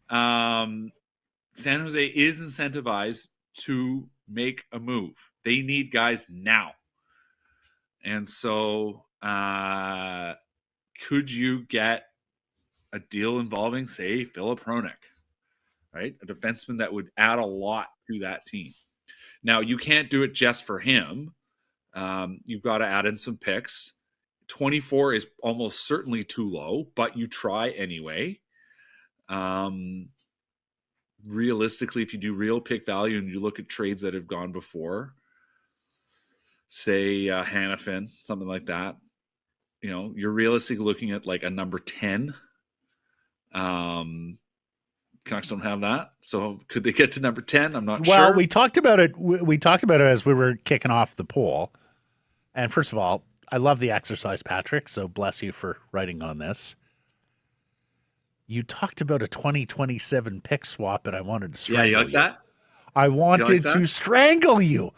San Jose is incentivized to make a move. They need guys now. And so could you get a deal involving, say, Philip Hronek, right? A defenseman that would add a lot to that team. Now, you can't do it just for him. You've got to add in some picks. 24 is almost certainly too low, but you try anyway. Realistically, if you do real pick value and you look at trades that have gone before, say Hannafin, something like that, you're realistically looking at like a number 10. Canucks don't have that, so could they get to number 10? I'm not sure. Well, we talked about it. We talked about it as we were kicking off the poll. And first of all, I love the exercise, Patrick. So bless you for writing on this. You talked about a 2027 pick swap, and I wanted to strangle you like that? I wanted to strangle you.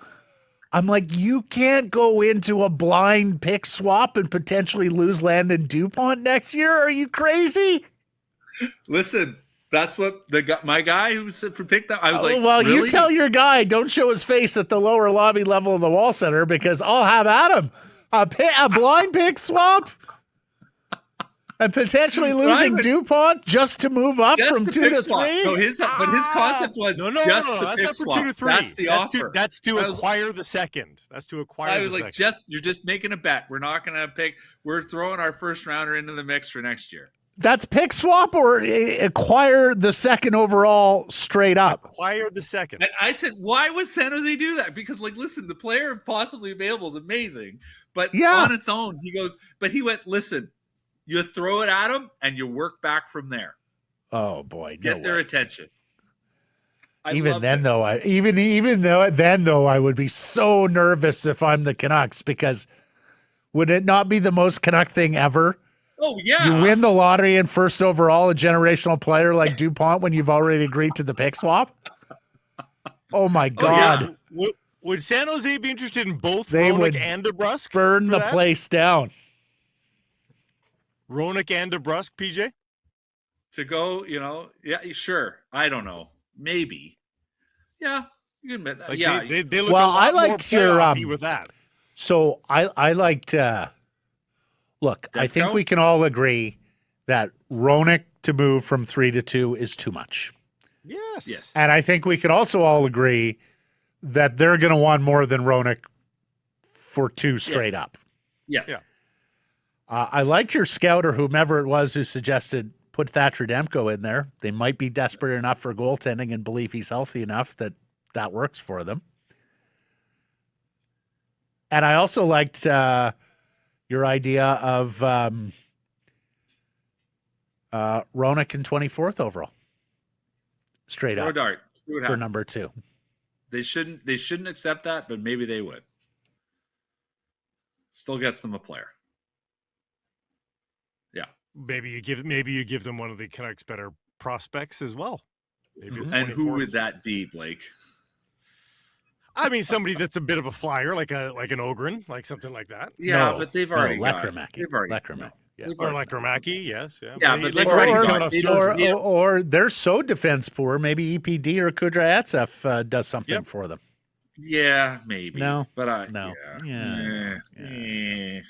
I'm like, you can't go into a blind pick swap and potentially lose Landon DuPont next year. Are you crazy? Listen, that's what my guy who picked that. I was like, well, really? You tell your guy, don't show his face at the lower lobby level of the Wall Center, because I'll have at him a blind pick swap. And potentially losing DuPont just to move up That's from the 2 pick to swap. 3. No, his concept was No, just the that's pick not for swap. 2 to 3. That's the offer. That's to I was- acquire the second. That's to acquire I the was like, second. you're just making a bet. We're not going to pick. We're throwing our first rounder into the mix for next year. That's pick swap or acquire the second overall straight up. Acquire the second. And I said, why would San Jose do that? Because, like, listen, the player possibly available is amazing, but Yeah. on its own, he went, listen, you throw it at him and you work back from there. Oh boy, no Get their way. attention. I Even love then, it. though, I would be so nervous if I'm the Canucks, because would it not be the most Canuck thing ever? Oh, yeah. You win the lottery and first overall, a generational player like DuPont when you've already agreed to the pick swap? Oh my God. yeah. Would San Jose be interested in both They Roenick would and DeBrusque? Burn for the that? place down. Roenick and DeBrusque, PJ? To go, yeah, sure. I don't know. Maybe. Yeah, you can admit that. Like yeah. they look Well, a lot I liked more your, playoff-y with that. So I liked, look, I think Defco? we can all agree that Roenick to move from 3 to 2 is too much. Yes. And I think we can also all agree that they're going to want more than Roenick for 2 straight Yes. up. Yes. Yeah. I liked your scout or whomever it was who suggested put Thatcher Demko in there. They might be desperate enough for goaltending and believe he's healthy enough that that works for them. And I also liked your idea of Roenick in 24th overall. Straight Throw a up dart. See what for happens. number 2. They shouldn't accept that, but maybe they would. Still gets them a player. Yeah. Maybe you give them one of the Canucks better prospects as well. Maybe it's And who 24th. would that be, Blake? I mean, somebody that's a bit of a flyer, like an Ogren, like something like that. Yeah, No, but they've already got. Lekramaki. They've already. Lekramaki. no. Yeah. They've Or already like got- Romaki, yes. Yeah, but like Lekramaki- Ramakie's Or- coming off they surgery. don't- Or they're so defense poor, maybe EPD or Kudryavtsev does something Yep. for them. Yeah, maybe. No. But No. Yeah. Yeah.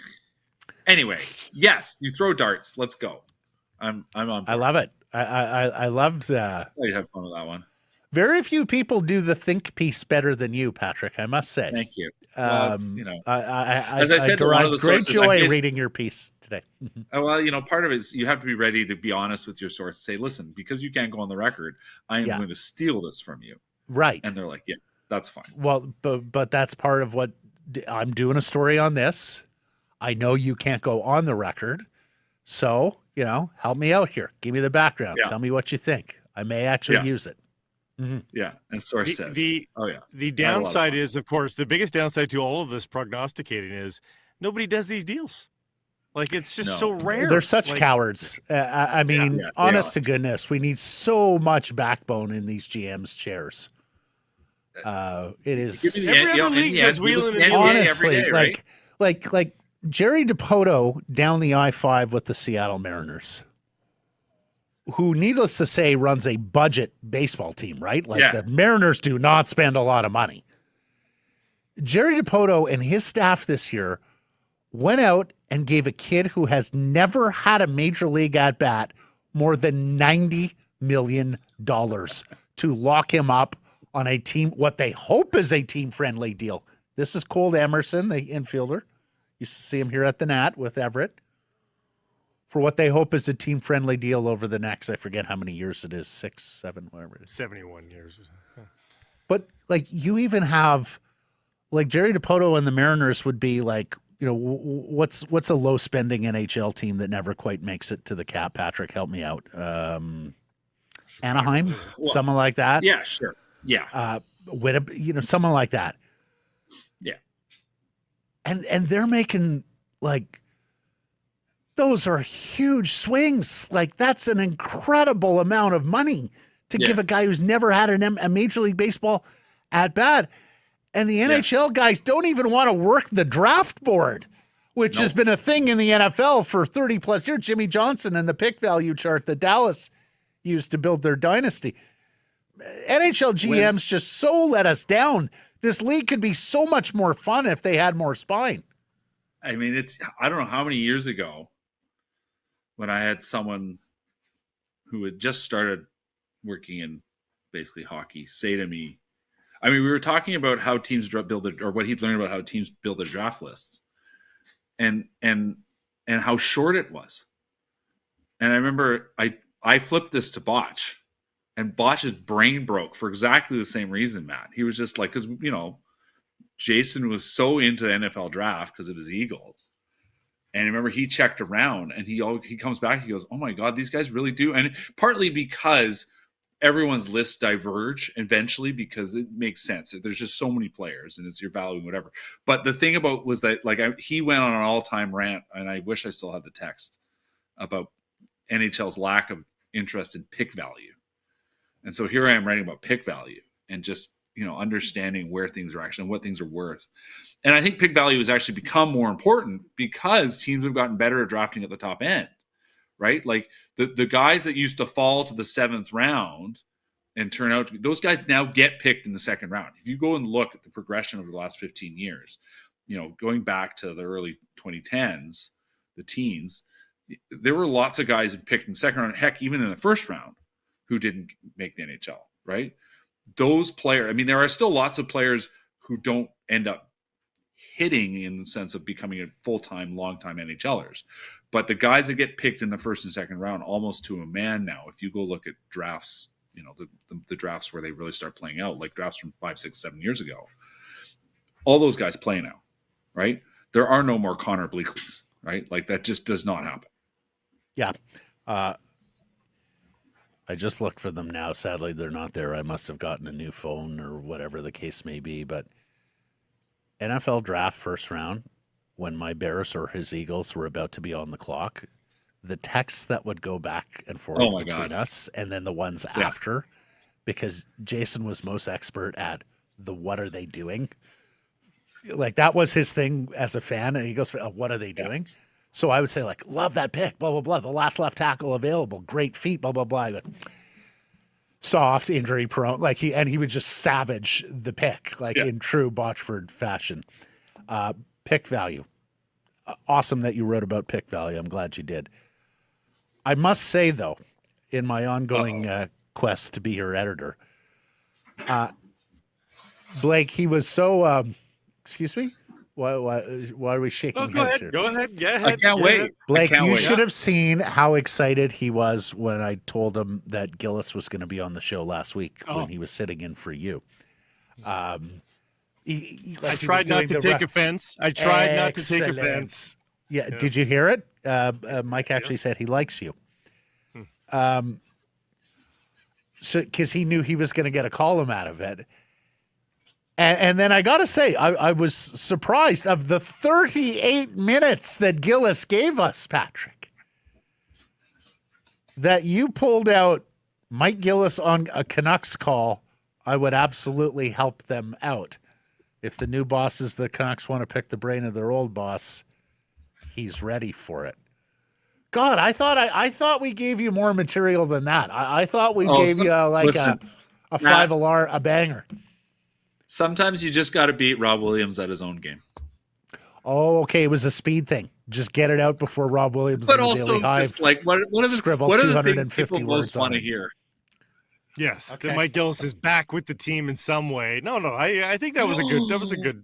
Anyway, yes, you throw darts. Let's go. I'm on. I love it. I loved You have fun with that one. very few people do the think piece better than you, Patrick, I must say. Thank you. Well, As I said to one of derived the great sources, I joy guess- reading your piece today. Well, part of it is you have to be ready to be honest with your source. Say, listen, because you can't go on the record, I am Yeah. going to steal this from you. Right. And they're like, yeah, that's fine. Well, but that's part of what I'm doing a story on this. I know you can't go on the record. So, help me out here. Give me the background. Yeah. Tell me what you think. I may actually Yeah. use it. Yeah. And source says, oh, yeah. The I love downside it. is, of course, the biggest downside to all of this prognosticating is nobody does these deals. Like, it's just No. so rare. They're such Like, cowards. I mean, yeah, they honest are. to goodness, we need so much backbone in these GM's chairs. It is Give me the Every end- other in league the does end, give us wheeling the and NBA honestly every day, right? like Jerry DiPoto down the I-5 with the Seattle Mariners, who, needless to say, runs a budget baseball team, right? Like Yeah. the Mariners do not spend a lot of money. Jerry DiPoto and his staff this year went out and gave a kid who has never had a major league at bat more than $90 million to lock him up on a team, what they hope is a team-friendly deal. This is Cole Emerson, the infielder. You see him here at the Nat with Everett. For what they hope is a team-friendly deal over the next, I forget how many years it is, 6, 7, whatever it is. 71 years. But, you even have, Jerry DiPoto and the Mariners would be what's a low-spending NHL team that never quite makes it to the cap? Patrick, help me out. Anaheim? Someone like that? Yeah, sure. Yeah. Someone like that. Yeah. And they're making, those are huge swings. That's an incredible amount of money to give a guy who's never had a Major League Baseball at bat. And the NHL guys don't even want to work the draft board, which has been a thing in the NFL for 30 plus years. Jimmy Johnson and the pick value chart that Dallas used to build their dynasty. NHL GMs just so let us down. This league could be so much more fun if they had more spine. I mean, I don't know how many years ago when I had someone who had just started working in basically hockey say to me, I mean, we were talking about how teams build their, or what he'd learned about how teams build their draft lists, and how short it was. And I remember I flipped this to Botch, and Botch's brain broke for exactly the same reason, Matt. He was just like, because Jason was so into the NFL draft because of his Eagles. And I remember he checked around, and he comes back, he goes, oh my God, these guys really do. And partly because everyone's lists diverge eventually, because it makes sense. There's just so many players, and it's your value and whatever. But the thing about was that, like, he went on an all-time rant, and I wish I still had the text, about NHL's lack of interest in pick value. And so here I am writing about pick value and just, understanding where things are actually and what things are worth. And I think pick value has actually become more important because teams have gotten better at drafting at the top end, right? Like the guys that used to fall to the 7th round and turn out to be, those guys now get picked in the 2nd round. If you go and look at the progression over the last 15 years, going back to the early 2010s, the teens, there were lots of guys picked in the 2nd round, heck, even in the 1st round, who didn't make the NHL, right? Those players, I mean, there are still lots of players who don't end up hitting in the sense of becoming a full-time, long-time NHLers. But the guys that get picked in the 1st and 2nd round, almost to a man now, if you go look at drafts, the drafts where they really start playing out, like drafts from 5, 6, 7 years ago, all those guys play now, right? There are no more Connor Bleakleys, right? Like, that just does not happen. Yeah. I just looked for them now. Sadly, they're not there. I must have gotten a new phone or whatever the case may be. But NFL draft 1st round, when my Bears or his Eagles were about to be on the clock, the texts that would go back and forth between us, and then the ones after, because Jason was most expert at the what are they doing? Like, that was his thing as a fan. And he goes, what are they doing? So I would say, like, love that pick, blah, blah, blah. The last left tackle available, great feet, blah, blah, blah. But soft, injury prone. Like, he would just savage the pick, like in true Botchford fashion. Pick value. Awesome that you wrote about pick value. I'm glad you did. I must say, though, in my ongoing quest to be your editor, Blake, he was so, excuse me? Why are we shaking heads here? Go ahead. I can't wait. Blake, you should have seen how excited he was when I told him that Gillis was going to be on the show last week when he was sitting in for you. I tried not to take offense. Yeah. Yes. Did you hear it? Mike actually said he likes you. So because he knew he was going to get a column out of it. And then I got to say, I was surprised of the 38 minutes that Gillis gave us, Patrick, that you pulled out Mike Gillis on a Canucks call. I would absolutely help them out. If the new bosses, the Canucks, want to pick the brain of their old boss, he's ready for it. God, I thought we gave you more material than that. I thought we gave you a banger. Sometimes you just got to beat Rob Williams at his own game. Oh, okay. It was a speed thing. Just get it out before Rob Williams. But also, just like what are the things people most want to hear? Yes, that Mike Gillis is back with the team in some way. No, I think that was a good.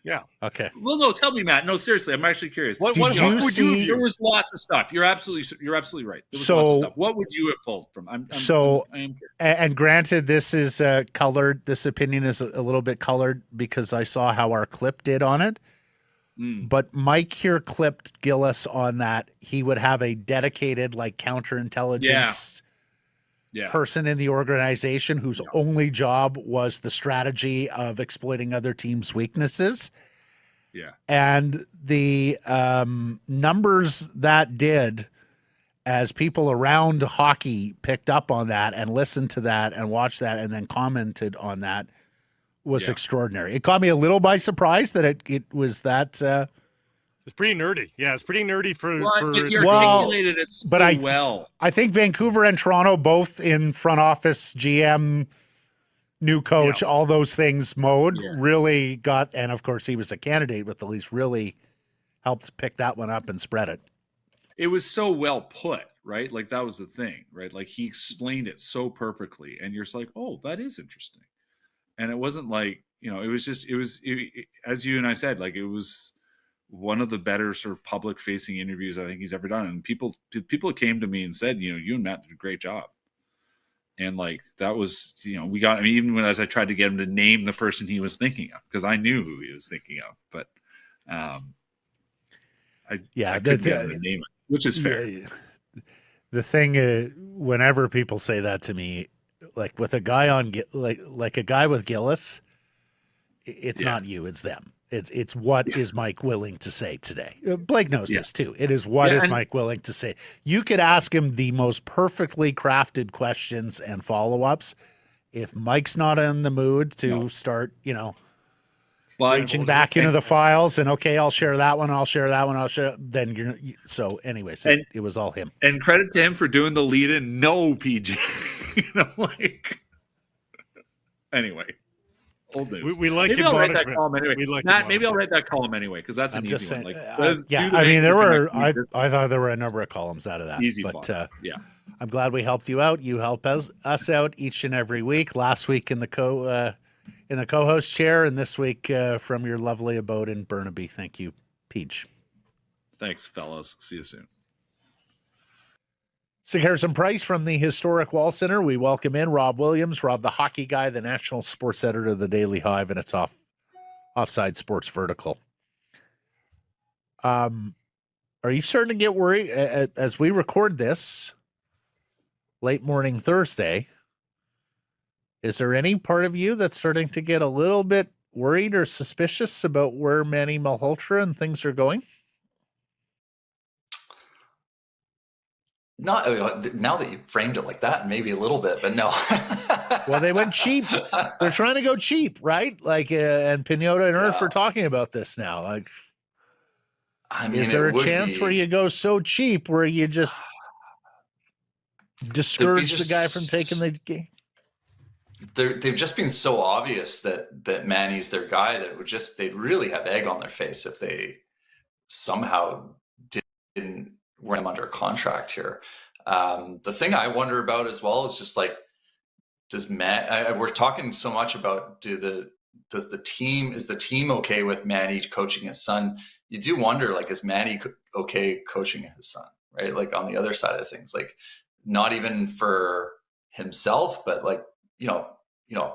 Yeah. Okay. Well, no, tell me, Matt. No, seriously, I'm actually curious. What would you do? There was lots of stuff. You're absolutely right. There was lots of stuff. What would you have pulled from? I am curious. And granted, this is colored. This opinion is a little bit colored because I saw how our clip did on it. But Mike here clipped Gillis on that. He would have a dedicated, like, counterintelligence person in the organization whose only job was the strategy of exploiting other teams' weaknesses. Yeah. And the numbers that did, as people around hockey picked up on that and listened to that and watched that and then commented on that, was extraordinary. It caught me a little by surprise that it was that. It's pretty nerdy. Yeah, it's pretty nerdy for. But he articulated it so well. I think Vancouver and Toronto, both in front office, GM, new coach, all those things mode, really got, and of course he was a candidate with the least, really helped pick that one up and spread it. it was so well put, right? Like that was the thing, right? Like he explained it so perfectly, and you're just like, oh, that is interesting. And it wasn't like, it was just, as you and I said, like it was one of the better sort of public facing interviews I think he's ever done. And people came to me and said, you and Matt did a great job. And like, that was, even as I tried to get him to name the person he was thinking of, because I knew who he was thinking of, but I couldn't get him to name it, which is fair. The thing is, whenever people say that to me, like with a guy on, like a guy with Gillis, it's not you, it's them. It's what is Mike willing to say today? Blake knows this too. It is what is Mike willing to say. You could ask him the most perfectly crafted questions and follow-ups. If Mike's not in the mood to start, reaching back into the files and I'll share that one. Then so anyways, it was all him. And credit to him for doing the lead in. No, PJ. Anyway. Old news. We like maybe it. I'll write that column anyway. Matt, maybe I'll write that column anyway because that's an easy saying, one. I thought there were a number of columns out of that. Easy, but I'm glad we helped you out. You help us out each and every week. Last week in the co-host chair, and this week from your lovely abode in Burnaby. Thank you, Peach. Thanks, fellas. See you soon. Sekeres and Price from the historic Wall Center. We welcome in Rob Williams, Rob the hockey guy, the national sports editor of the Daily Hive, and it's Offside Sports Vertical. Are you starting to get worried as we record this late morning Thursday? Is there any part of you that's starting to get a little bit worried or suspicious about where Manny Malhotra and things are going? Not now that you framed it like that, maybe a little bit, but no. Well, they went cheap. They're trying to go cheap, right? Like, and Pinota and Earth are talking about this now. Like, is there a chance where you go so cheap where you just discourage the guy from taking the game? They've just been so obvious that Manny's their guy that they'd really have egg on their face if they somehow didn't wear him under contract here. The thing I wonder about as well is just like, we're talking so much about is the team okay with Manny coaching his son? You do wonder, like, is Manny okay coaching his son, right? Like on the other side of things, like not even for himself, but like, a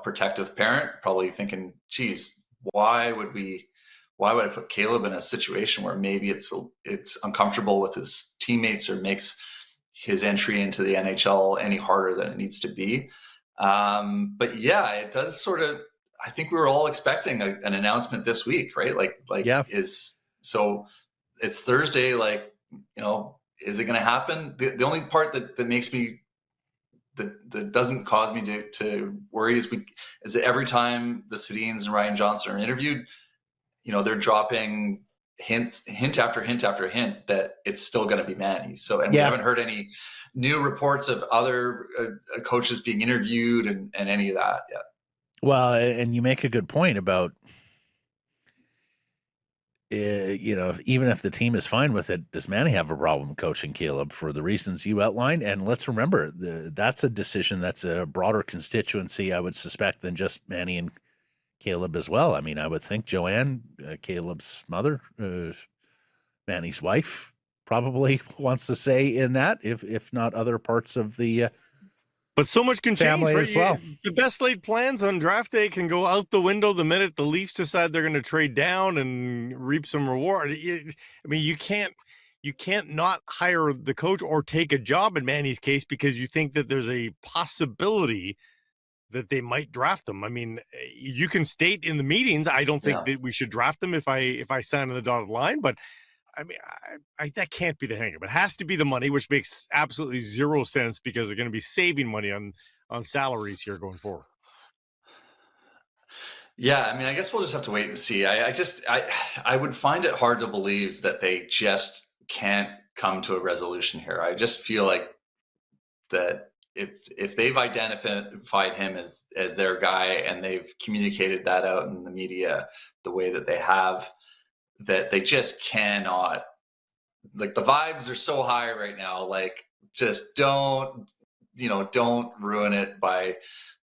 protective parent probably thinking, geez, why would I put Caleb in a situation where maybe it's uncomfortable with his teammates or makes his entry into the NHL any harder than it needs to be? But yeah, it does sort of, I think we were all expecting an announcement this week, right? So it's Thursday, like, is it going to happen? The only part that makes me, that doesn't cause me to worry is that every time the Sedins and Ryan Johnson are interviewed, they're dropping hint after hint after hint that it's still going to be Manny. So, and we haven't heard any new reports of other coaches being interviewed and any of that yet. Well, and you make a good point about, even if the team is fine with it, does Manny have a problem coaching Caleb for the reasons you outlined? And let's remember, that's a decision that's a broader constituency, I would suspect, than just Manny and Caleb as well. I mean, I would think Joanne, Caleb's mother, Manny's wife, probably wants to say in that, if not other parts of the but so much can change, family right? as well. The best laid plans on draft day can go out the window the minute the Leafs decide they're going to trade down and reap some reward. I mean, you can't not hire the coach or take a job in Manny's case because you think that there's a possibility that they might draft them. I mean, you can state in the meetings, I don't think that we should draft them if I sign on the dotted line, but I mean, I that can't be the hang-up. It has to be the money, which makes absolutely zero sense because they're going to be saving money on salaries here going forward. Yeah, I mean, I guess we'll just have to wait and see. I would find it hard to believe that they just can't come to a resolution here. I just feel like that if they've identified him as their guy and they've communicated that out in the media the way that they have, that they just cannot like the vibes are so high right now. Like, just don't ruin it by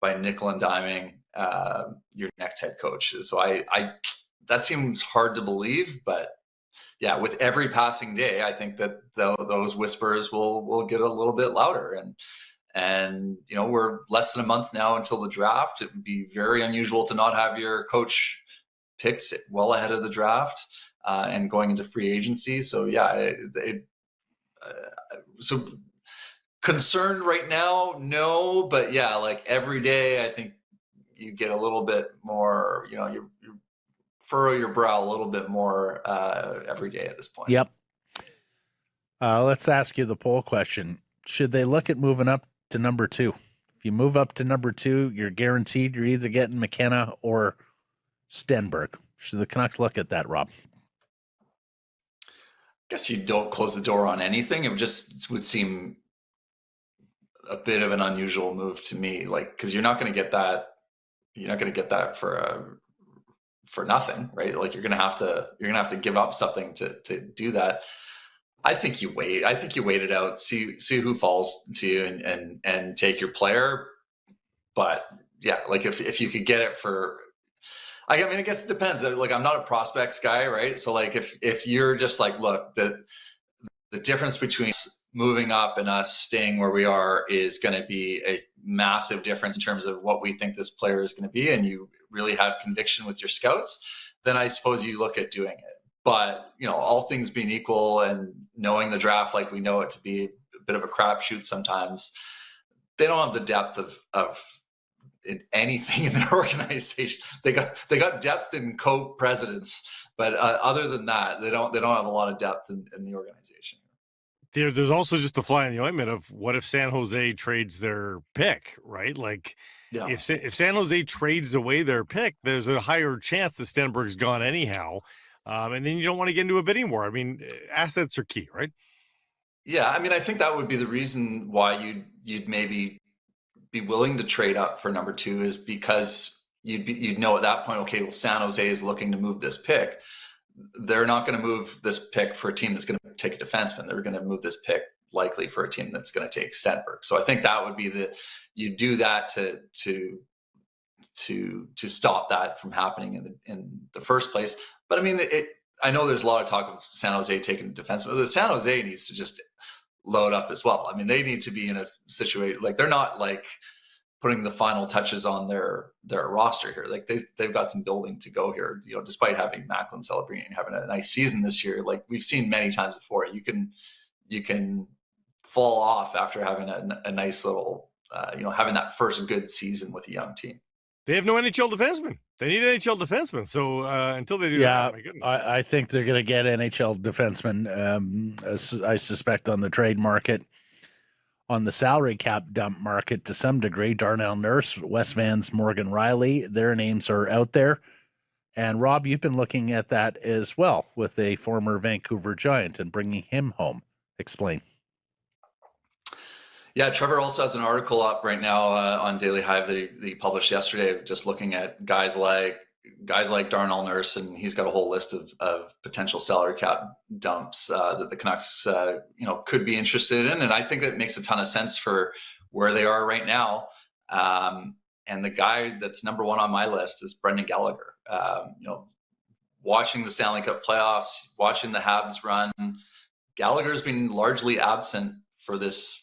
nickel and diming your next head coach. So I that seems hard to believe, but yeah, with every passing day, I think that those whispers will get a little bit louder. And we're less than a month now until the draft. It would be very unusual to not have your coach picked well ahead of the draft and going into free agency. So yeah, so concerned right now, no, but yeah, like every day, I think you get a little bit more, you furrow your brow a little bit more every day at this point. Yep. Let's ask you the poll question. Should they look at moving up to number 2? If you move up to number 2, you're guaranteed you're either getting McKenna or Stenberg. Should the Canucks look at that, Rob? I guess you don't close the door on anything. It would seem a bit of an unusual move to me, like, because you're not going to get that. You're not going to get that for nothing, right? Like, you're going to have to give up something to do that. I think you wait. I think you wait it out, see who falls to you, and take your player. But yeah, like if you could get it for, I mean, I guess it depends. Like, I'm not a prospects guy, right? So like if you're just like, look, the difference between moving up and us staying where we are is going to be a massive difference in terms of what we think this player is going to be, and you really have conviction with your scouts, then I suppose you look at doing it. But, all things being equal and knowing the draft like we know it to be a bit of a crapshoot sometimes, they don't have the depth of in anything in their organization. They got depth in co-presidents, but other than that, they don't have a lot of depth in the organization. There's also just the fly in the ointment of what if San Jose trades their pick, right? Like, Yeah. if San Jose trades away their pick, there's a higher chance that Stenberg's gone anyhow. And then you don't want to get into a bidding war. I mean, assets are key, right? Yeah, I mean, I think that would be the reason why you'd maybe be willing to trade up for number 2, is because you'd know at that point, okay, well, San Jose is looking to move this pick. They're not going to move this pick for a team that's going to take a defenseman. They're going to move this pick likely for a team that's going to take Stenberg. So I think that would be you do that to stop that from happening in the first place. But I mean, I know there's a lot of talk of San Jose taking a defenseman. The San Jose needs to just load up as well. I mean, they need to be in a situation like they're not like putting the final touches on their roster here. Like they've got some building to go here, despite having Macklin celebrating and having a nice season this year. Like we've seen many times before, you can fall off after having a nice little, having that first good season with a young team. They have no NHL defenseman. They need NHL defenseman. So until they do that, my goodness. I think they're going to get NHL defensemen, I suspect, on the trade market. On the salary cap dump market, to some degree, Darnell Nurse, Wes Vans, Morgan Riley, their names are out there. And Rob, you've been looking at that as well with a former Vancouver Giant and bringing him home. Explain. Yeah, Trevor also has an article up right now on Daily Hive that he published yesterday, just looking at guys like Darnell Nurse, and he's got a whole list of potential salary cap dumps that the Canucks could be interested in, and I think that makes a ton of sense for where they are right now. And the guy that's number 1 on my list is Brendan Gallagher. Watching the Stanley Cup playoffs, watching the Habs run, Gallagher's been largely absent for this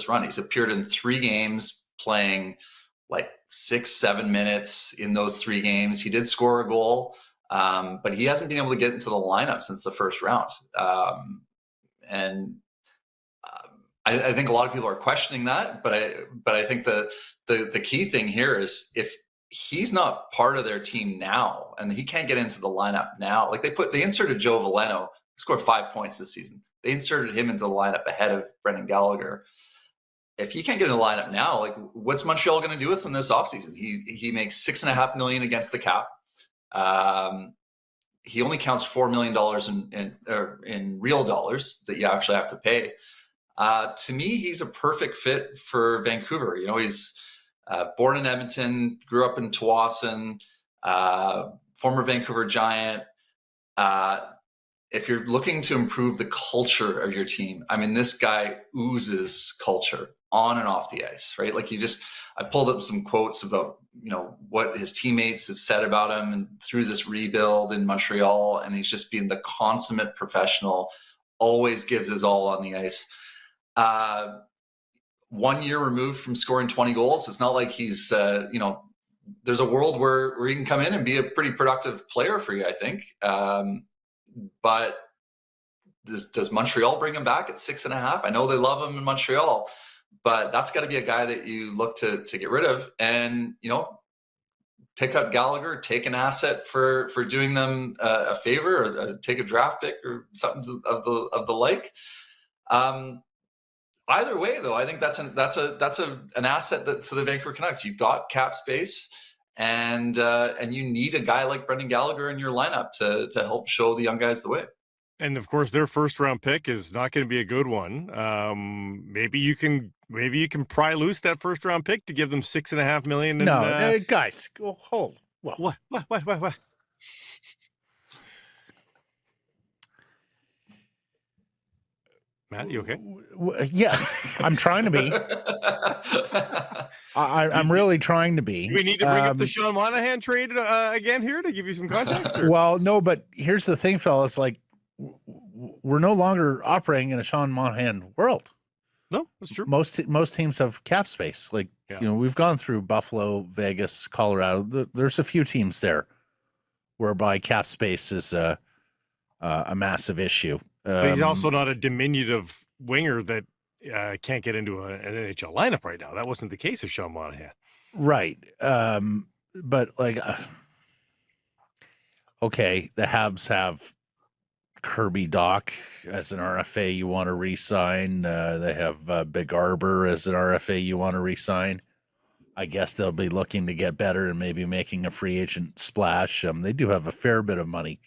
run. He's appeared in 3 games, playing like 6-7 minutes in those 3 games. He did score a goal, but he hasn't been able to get into the lineup since the first round. And I think a lot of people are questioning that, but I think the key thing here is if he's not part of their team now and he can't get into the lineup now, like they inserted Joe Veleno, he scored 5 points this season. They inserted him into the lineup ahead of Brendan Gallagher. If he can't get in the lineup now, like what's Montreal going to do with him this offseason? He makes $6.5 million against the cap. He only counts $4 million in real dollars that you actually have to pay. To me, he's a perfect fit for Vancouver. He's born in Edmonton, grew up in Tawasin, former Vancouver Giant. if you're looking to improve the culture of your team, I mean, this guy oozes culture on and off the ice, right? Like I pulled up some quotes about, what his teammates have said about him and through this rebuild in Montreal. And he's just been the consummate professional, always gives his all on the ice. 1 year removed from scoring 20 goals. It's not like he's, there's a world where he can come in and be a pretty productive player for you, I think. But does Montreal bring him back at 6.5? I know they love him in Montreal, but that's got to be a guy that you look to get rid of, and pick up Gallagher, take an asset for doing them a favor, or take a draft pick or something of the like. Either way, though, I think that's an asset to the Vancouver Canucks. You've got cap space, and you need a guy like Brendan Gallagher in your lineup to help show the young guys the way. And of course, their first round pick is not going to be a good one. Maybe you can pry loose that first round pick to give them $6.5 million. No, guys, hold. What? Matt, you okay? Yeah, I'm trying to be. I'm really trying to be. Do we need to bring up the Sean Monahan trade again here to give you some context? Or? Well, no, but here's the thing, fellas. Like, we're no longer operating in a Sean Monahan world. No, that's true. Most teams have cap space. Like, we've gone through Buffalo, Vegas, Colorado. There's a few teams there whereby cap space is a massive issue. But he's also not a diminutive winger that can't get into an NHL lineup right now. That wasn't the case of Sean Monahan. Right. But like, okay, the Habs have Kirby Doc as an RFA you want to re-sign. They have Big Arbor as an RFA you want to re-sign. I guess they'll be looking to get better and maybe making a free agent splash. They do have a fair bit of money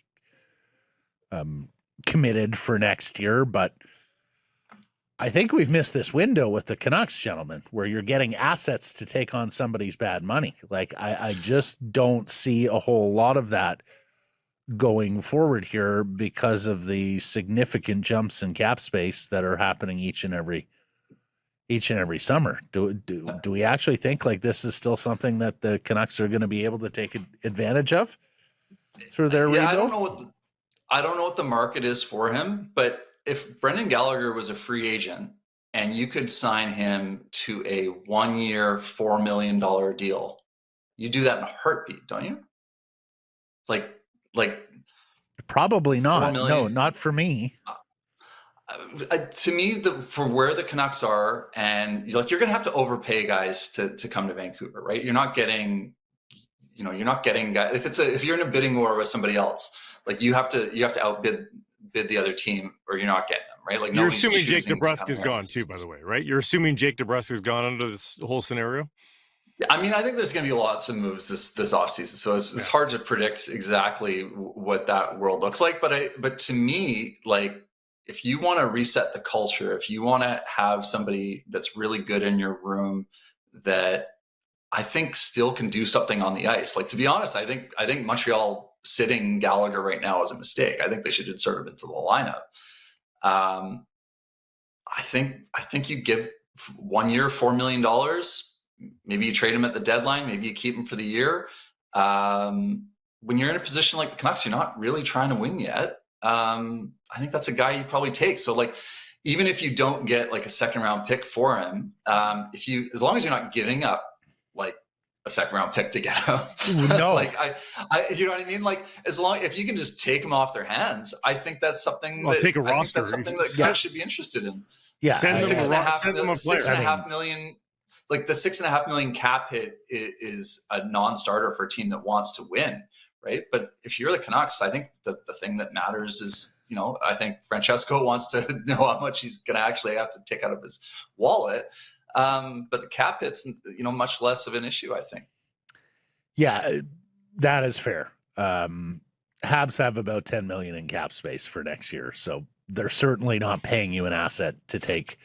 committed for next year, but I think we've missed this window with the Canucks, gentlemen, where you're getting assets to take on somebody's bad money. Like, I just don't see a whole lot of that going forward here because of the significant jumps in cap space that are happening each and every summer. Do we actually think like this is still something that the Canucks are going to be able to take advantage of through their rebuild? I don't know what the market is for him, but if Brendan Gallagher was a free agent and you could sign him to a 1 year, $4 million deal, you do that in a heartbeat, don't you? Like probably not. No, not for me. To me, for where the Canucks are, and you're going to have to overpay guys to come to Vancouver, right? You're not getting guys. If you're in a bidding war with somebody else, like you have to outbid the other team, or you're not getting them, right? Like you're assuming Jake DeBrusk is gone too, by the way, right? You're assuming Jake DeBrusk is gone under this whole scenario. I mean, I think there's going to be lots of moves this offseason, so it's hard to predict exactly what that world looks like. But to me, like, if you want to reset the culture, if you want to have somebody that's really good in your room that I think still can do something on the ice. Like, to be honest, I think Montreal sitting Gallagher right now is a mistake. I think they should insert him into the lineup. I think you give 1 year, $4 million. Maybe you trade him at the deadline. Maybe you keep him for the year. When you're in a position like the Canucks, you're not really trying to win yet. I think that's a guy you probably take. So, like, even if you don't get like a second round pick for him, as long as you're not giving up like a second round pick to get him, no, like I, you know what I mean? Like, if you can just take him off their hands, I think that's something take a roster. That's something that Canucks should be interested in. Yeah, send them a player. $6.5 million. Like, the $6.5 million cap hit is a non-starter for a team that wants to win, right? But if you're the Canucks, I think the thing that matters is, I think Francesco wants to know how much he's going to actually have to take out of his wallet. But the cap hit's, much less of an issue, I think. Yeah, that is fair. Habs have about $10 million in cap space for next year, so they're certainly not paying you an asset to take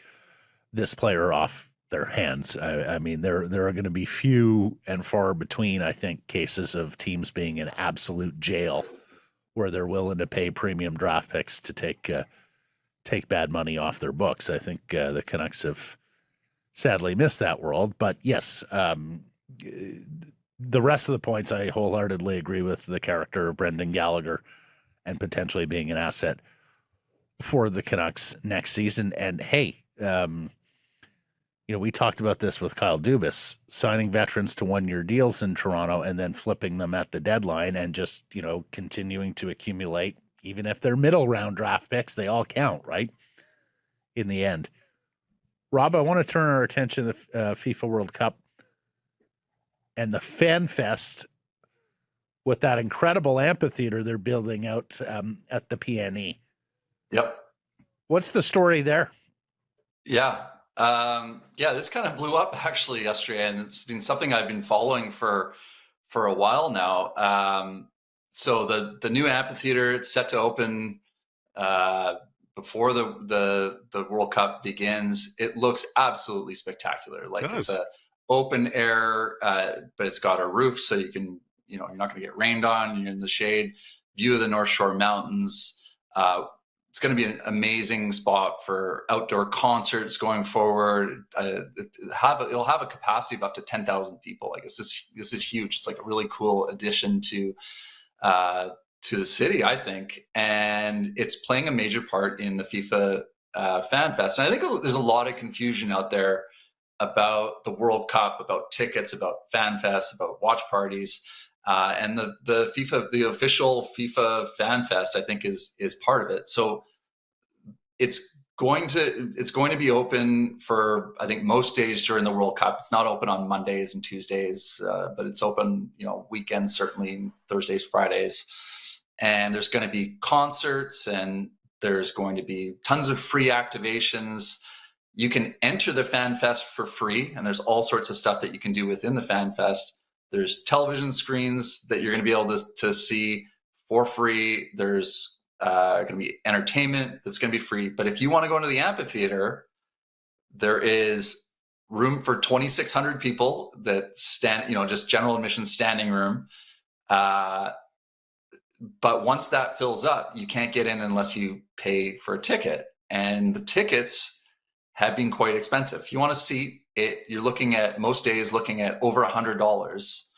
this player off their hands. I mean, there are going to be few and far between, I think, cases of teams being in absolute jail where they're willing to pay premium draft picks to take bad money off their books. I think the Canucks have sadly missed that world. But yes, the rest of the points I wholeheartedly agree with. The character of Brendan Gallagher and potentially being an asset for the Canucks next season. And hey, we talked about this with Kyle Dubas, signing veterans to one-year deals in Toronto and then flipping them at the deadline and just, continuing to accumulate. Even if they're middle round draft picks, they all count, right? In the end. Rob, I want to turn our attention to the FIFA World Cup and the Fan Fest with that incredible amphitheater they're building out at the PNE. Yep. What's the story there? Yeah. This kind of blew up actually yesterday, and it's been something I've been following for a while now. So the new amphitheater, it's set to open before the World Cup begins. It looks absolutely spectacular. Like it's a open air, but it's got a roof, so you can, you're not going to get rained on. You're in the shade, view of the North Shore Mountains. It's going to be an amazing spot for outdoor concerts going forward. It'll have a capacity of up to 10,000 people. Like this is huge. It's like a really cool addition to the city, I think, and it's playing a major part in the FIFA Fan Fest. And I think there's a lot of confusion out there about the World Cup, about tickets, about Fan Fest, about watch parties, and the official FIFA Fan Fest, I think, is part of it. So it's going to be open for, I think, most days during the World Cup. It's not open on Mondays and Tuesdays, but it's open, weekends, certainly Thursdays, Fridays. And there's going to be concerts, and there's going to be tons of free activations. You can enter the Fan Fest for free, and there's all sorts of stuff that you can do within the Fan Fest. There's television screens that you're going to be able to see for free. There's going to be entertainment that's going to be free. But if you want to go into the amphitheater, there is room for 2,600 people that stand, just general admission standing room. But once that fills up, you can't get in unless you pay for a ticket. And the tickets have been quite expensive. If you want a seat, you're looking at most days over $100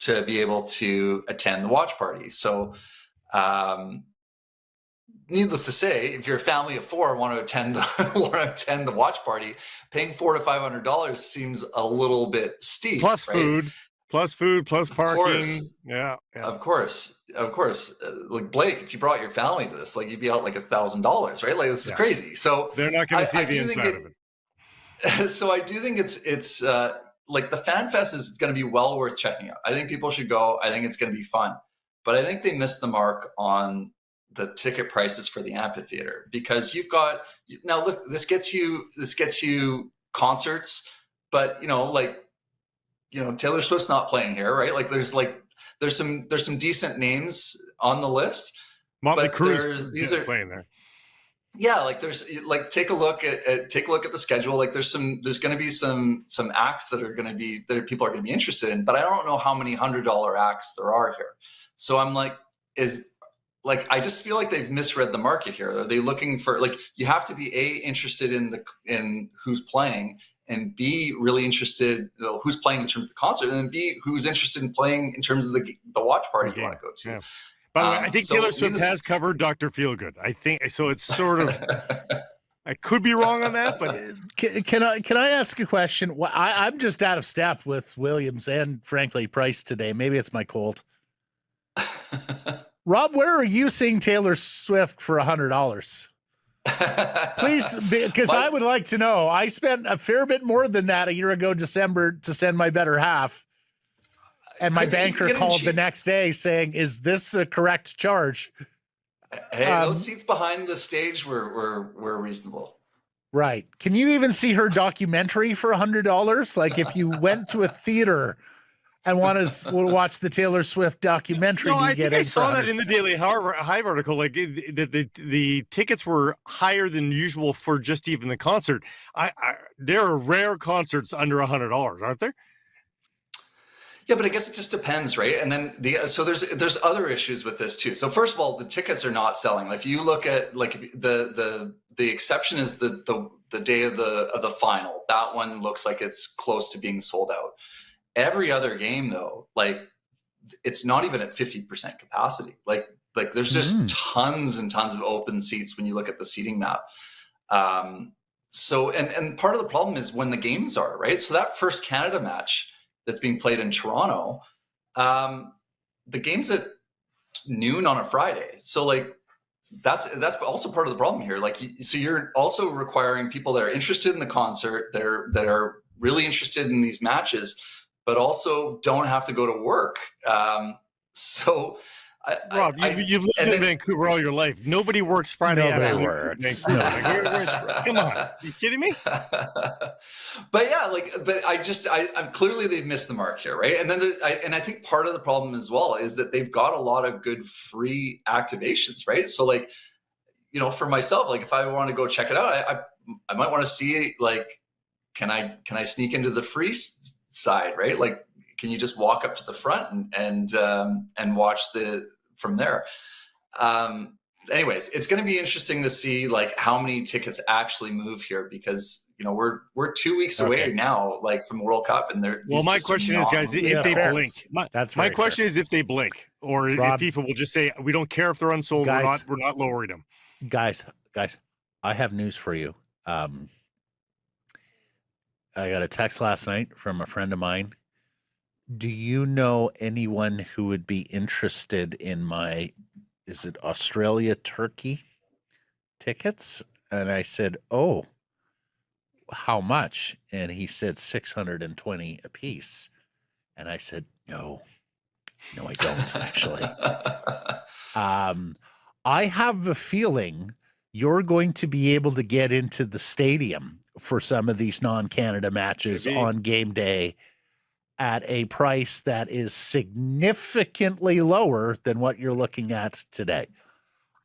to be able to attend the watch party. So, needless to say, if you're a family of four want to attend the watch party, paying $400 to $500 seems a little bit steep. Plus food, plus parking. Yeah. Of course. Like Blake, if you brought your family to this, like you'd be out like $1,000, right? Like this is crazy. So they're not going to see the inside of it. So I do think it's like the Fan Fest is going to be well worth checking out. I think people should go. I think it's going to be fun, but I think they missed the mark on the ticket prices for the amphitheater, because now look, this gets you concerts, but Taylor Swift's not playing here, right? Like there's some decent names on the list. Motley Crue is playing there. Yeah, like take a look at the schedule. Like there's going to be some acts that people are going to be interested in, but I don't know how many $100 acts there are here. So I'm like, I just feel like they've misread the market here. Are they looking for, you have to be interested in who's playing, and B, really interested who's playing in terms of the concert, and then B, who's interested in playing in terms of the watch party you want to go to. Yeah. By the way, I think Taylor Swift has covered Dr. Feelgood. I think so. It's sort of. I could be wrong on that, but can I ask a question? Well, I'm just out of step with Williams and frankly Price today. Maybe it's my cold. Rob, where are you seeing Taylor Swift for $100? Please, because I would like to know. I spent a fair bit more than that a year ago, December, to send my better half. And my banker called the next day saying, "Is this a correct charge?" Hey, those seats behind the stage were reasonable. Right. Can you even see her documentary for $100? Like if you went to a theater and want to watch the Taylor Swift documentary, I think I saw that in the Daily Hive article. Like the tickets were higher than usual for just even the concert. There are rare concerts under $100, aren't there? Yeah, but I guess it just depends, right? And then so there's other issues with this too. So first of all, the tickets are not selling. Like if you look at the exception is the day of the final. That one looks like it's close to being sold out. Every other game though, like it's not even at 50% capacity. Like there's just tons and tons of open seats when you look at the seating map. So and part of the problem is when the games are, right? So that first Canada match that's being played in Toronto, the game's at noon on a Friday. So like that's also part of the problem here. Like so you're also requiring people that are interested in the concert, that are really interested in these matches, but also don't have to go to work. So Rob, you've lived in Vancouver all your life. Nobody works Friday afternoons in Vancouver. Come on, are you kidding me? But yeah, I'm clearly they've missed the mark here, right? And then I think part of the problem as well is that they've got a lot of good free activations, right? So like, you know, for myself, like if I want to go check it out, I might want to see like, can I sneak into the free side, right? Like, can you just walk up to the front and watch from there? Anyways, it's going to be interesting to see like how many tickets actually move here, because you know we're 2 weeks away now, like from World Cup, and they're my question is, guys, if they blink. My question is if they blink, or Rob, if FIFA will just say we don't care if they're unsold, guys, we're not lowering them. Guys, I have news for you. I got a text last night from a friend of mine. Do you know anyone who would be interested in my, is it Australia-Turkey tickets? And I said, oh, how much? And he said 620 a piece. And I said, no, I don't actually. I have a feeling you're going to be able to get into the stadium for some of these non-Canada matches on game day at a price that is significantly lower than what you're looking at today.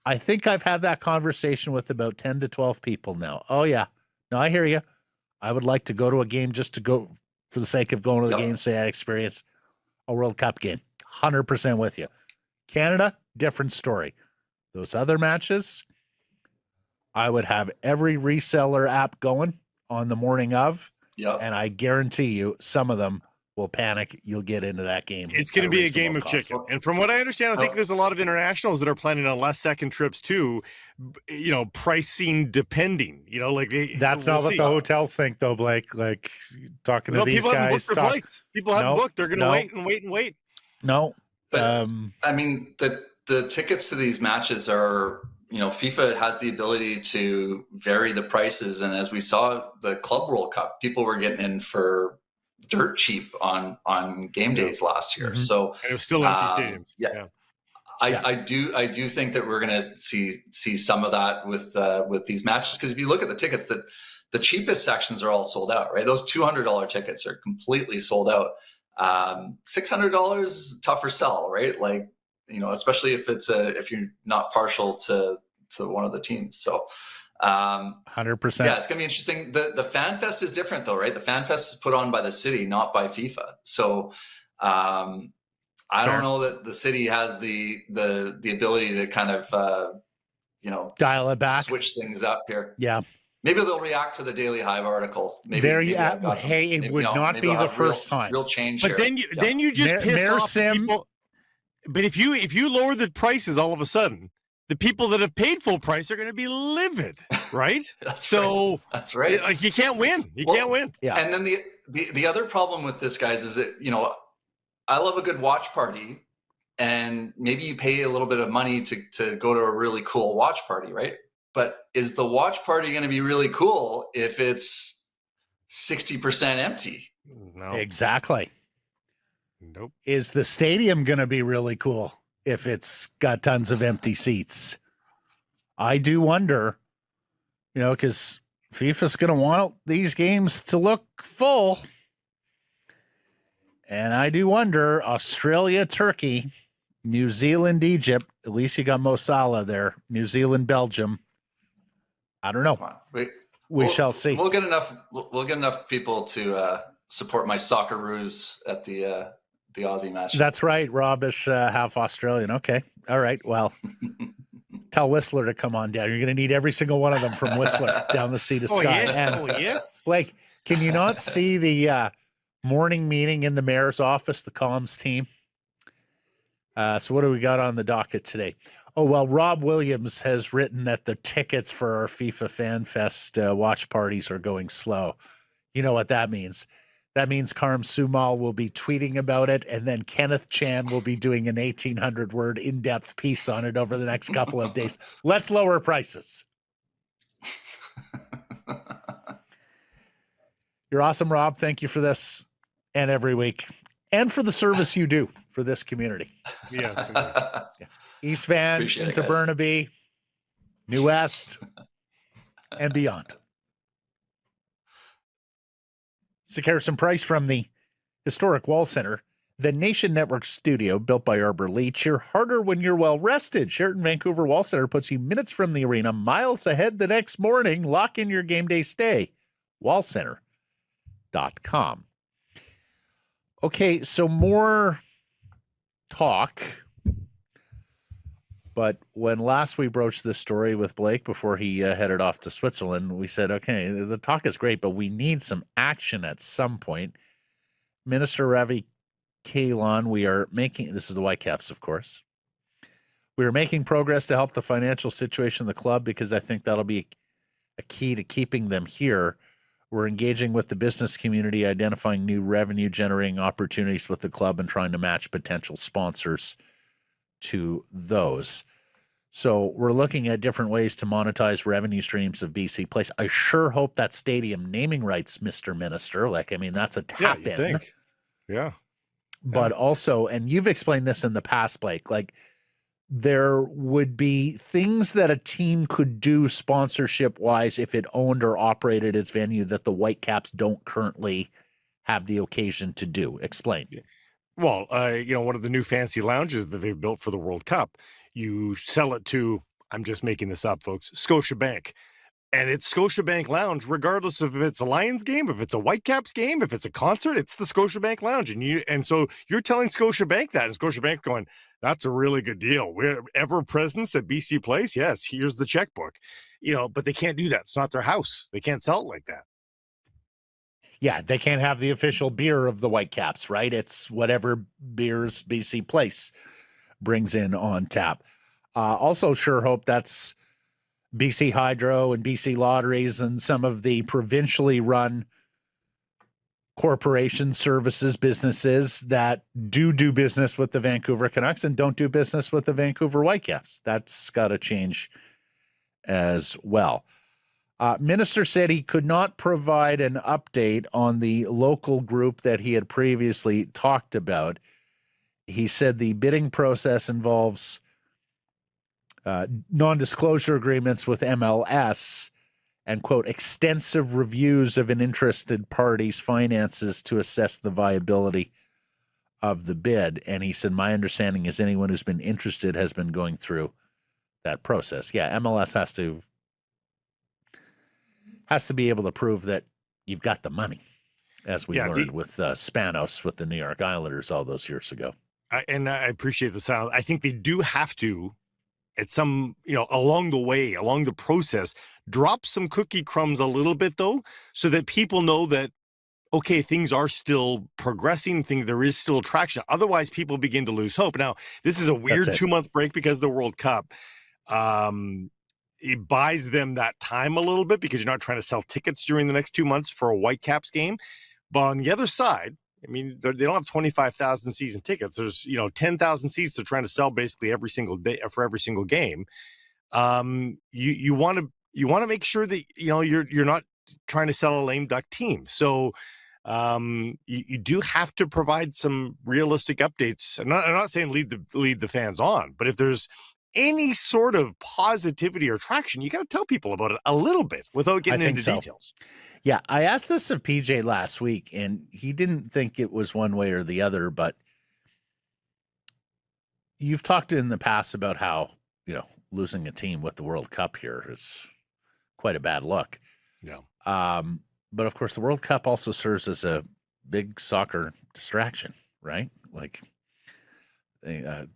I think I've had that conversation with about 10 to 12 people now. Oh, yeah. No, I hear you. I would like to go to a game just to go for the sake of going to the game, say I experienced a World Cup game. 100% with you. Canada, different story. Those other matches, I would have every reseller app going on the morning of, and I guarantee you some of them will panic. You'll get into that game. It's going to be a game of chicken. And from what I understand, I think there's a lot of internationals that are planning on last second trips too, you know, pricing depending, you know, like that's not what the hotels think though, Blake. Like talking to these guys. People haven't booked. They're going to wait. No. But I mean, the tickets to these matches are, you know, FIFA has the ability to vary the prices. And as we saw the Club World Cup, people were getting in for dirt cheap on game days last year. So and it was still empty stadiums. I do think that we're going to see some of that with these matches, because if you look at the tickets, that the cheapest sections are all sold out, right? Those $200 tickets are completely sold out. $600 is a tougher sell, right? Like, you know, especially if you're not partial to one of the teams. So 100%. Yeah, it's gonna be interesting. The Fan Fest is different though, right? The Fan Fest is put on by the city, not by FIFA. So I don't know that the city has the ability to kind of dial it back, switch things up here. Yeah. Maybe they'll react to the Daily Hive article. Maybe, there you go. Hey, it would not be the first time. Real change. But here. then you just piss off people. But if you lower the prices all of a sudden, the people that have paid full price are going to be livid, right? That's right. Like you can't win. You can't win. Yeah. And then the other problem with this, guys, is that, you know, I love a good watch party, and maybe you pay a little bit of money to go to a really cool watch party, right? But is the watch party going to be really cool if it's 60% empty? No. Exactly. Nope. Is the stadium going to be really cool if it's got tons of empty seats? I do wonder, you know, because FIFA's going to want these games to look full. And I do wonder, Australia, Turkey, New Zealand, Egypt, at least you got Mo Salah there, New Zealand, Belgium. I don't know. We shall see. We'll get enough people to support my Socceroos at the the Aussie match. That's right. Rob is half Australian. Okay. All right. Well, tell Whistler to come on down. You're going to need every single one of them from Whistler down the sea to sky. And Blake, can you not see the morning meeting in the mayor's office, the comms team? So what do we got on the docket today? Oh, well, Rob Williams has written that the tickets for our FIFA Fan Fest watch parties are going slow. You know what that means. That means Karim Sumal will be tweeting about it, and then Kenneth Chan will be doing an 1,800-word in-depth piece on it over the next couple of days. Let's lower prices. You're awesome, Rob. Thank you for this and every week, and for the service you do for this community. Yes. Yeah. East Van Appreciate into it, guys. Burnaby, New West, and beyond. Sekeres and Price from the historic Wall Center, the Nation Network studio built by Arbor Lee. Cheer harder when you're well rested. Sheraton Vancouver Wall Center puts you minutes from the arena, miles ahead the next morning. Lock in your game day stay. Wallcenter.com. Okay, so more talk. But when last we broached this story with Blake before he headed off to Switzerland, we said, okay, the talk is great, but we need some action at some point. Minister Ravi Kahlon, we are making, this is the Whitecaps, of course. We are making progress to help the financial situation of the club because I think that'll be a key to keeping them here. We're engaging with the business community, identifying new revenue-generating opportunities with the club and trying to match potential sponsors to those. So we're looking at different ways to monetize revenue streams of BC Place. I sure hope that stadium naming rights, Mr. Minister. Like, I mean, that's a tap in. Think. Yeah. But also, and you've explained this in the past, Blake, like there would be things that a team could do sponsorship-wise if it owned or operated its venue that the Whitecaps don't currently have the occasion to do. Explain. Well, one of the new fancy lounges that they've built for the World Cup, you sell it to, I'm just making this up, folks, Scotiabank. And it's Scotiabank Lounge, regardless of if it's a Lions game, if it's a Whitecaps game, if it's a concert, it's the Scotiabank Lounge. And so you're telling Scotiabank that, and Scotiabank going, that's a really good deal. We're ever presence at BC Place. Yes, here's the checkbook. But they can't do that. It's not their house. They can't sell it like that. Yeah, they can't have the official beer of the Whitecaps, right? It's whatever beers BC Place brings in on tap. Also, sure hope that's BC Hydro and BC Lotteries and some of the provincially run corporation services businesses that do business with the Vancouver Canucks and don't do business with the Vancouver Whitecaps. That's got to change as well. Minister said he could not provide an update on the local group that he had previously talked about. He said the bidding process involves non-disclosure agreements with MLS and, quote, extensive reviews of an interested party's finances to assess the viability of the bid. And he said, my understanding is anyone who's been interested has been going through that process. Yeah, MLS has to be able to prove that you've got the money, as we learned with Spanos with the New York Islanders all those years ago. I appreciate the sound. I think they do have to, at some, along the way, along the process, drop some cookie crumbs a little bit, though, so that people know that, okay, things are still progressing, there is still traction. Otherwise, people begin to lose hope. Now, this is a weird 2-month break because of the World Cup. It buys them that time a little bit because you're not trying to sell tickets during the next 2 months for a Whitecaps game. But on the other side, I mean, they don't have 25,000 season tickets. There's 10,000 seats they're trying to sell basically every single day for every single game. You want to make sure that you're not trying to sell a lame duck team. So you do have to provide some realistic updates. I'm not saying lead the fans on, but if there's any sort of positivity or traction, you got to tell people about it a little bit without getting into details. Yeah, I asked this of PJ last week, and he didn't think it was one way or the other, but you've talked in the past about how, losing a team with the World Cup here is quite a bad look. Yeah. But of course, the World Cup also serves as a big soccer distraction, right? Like, I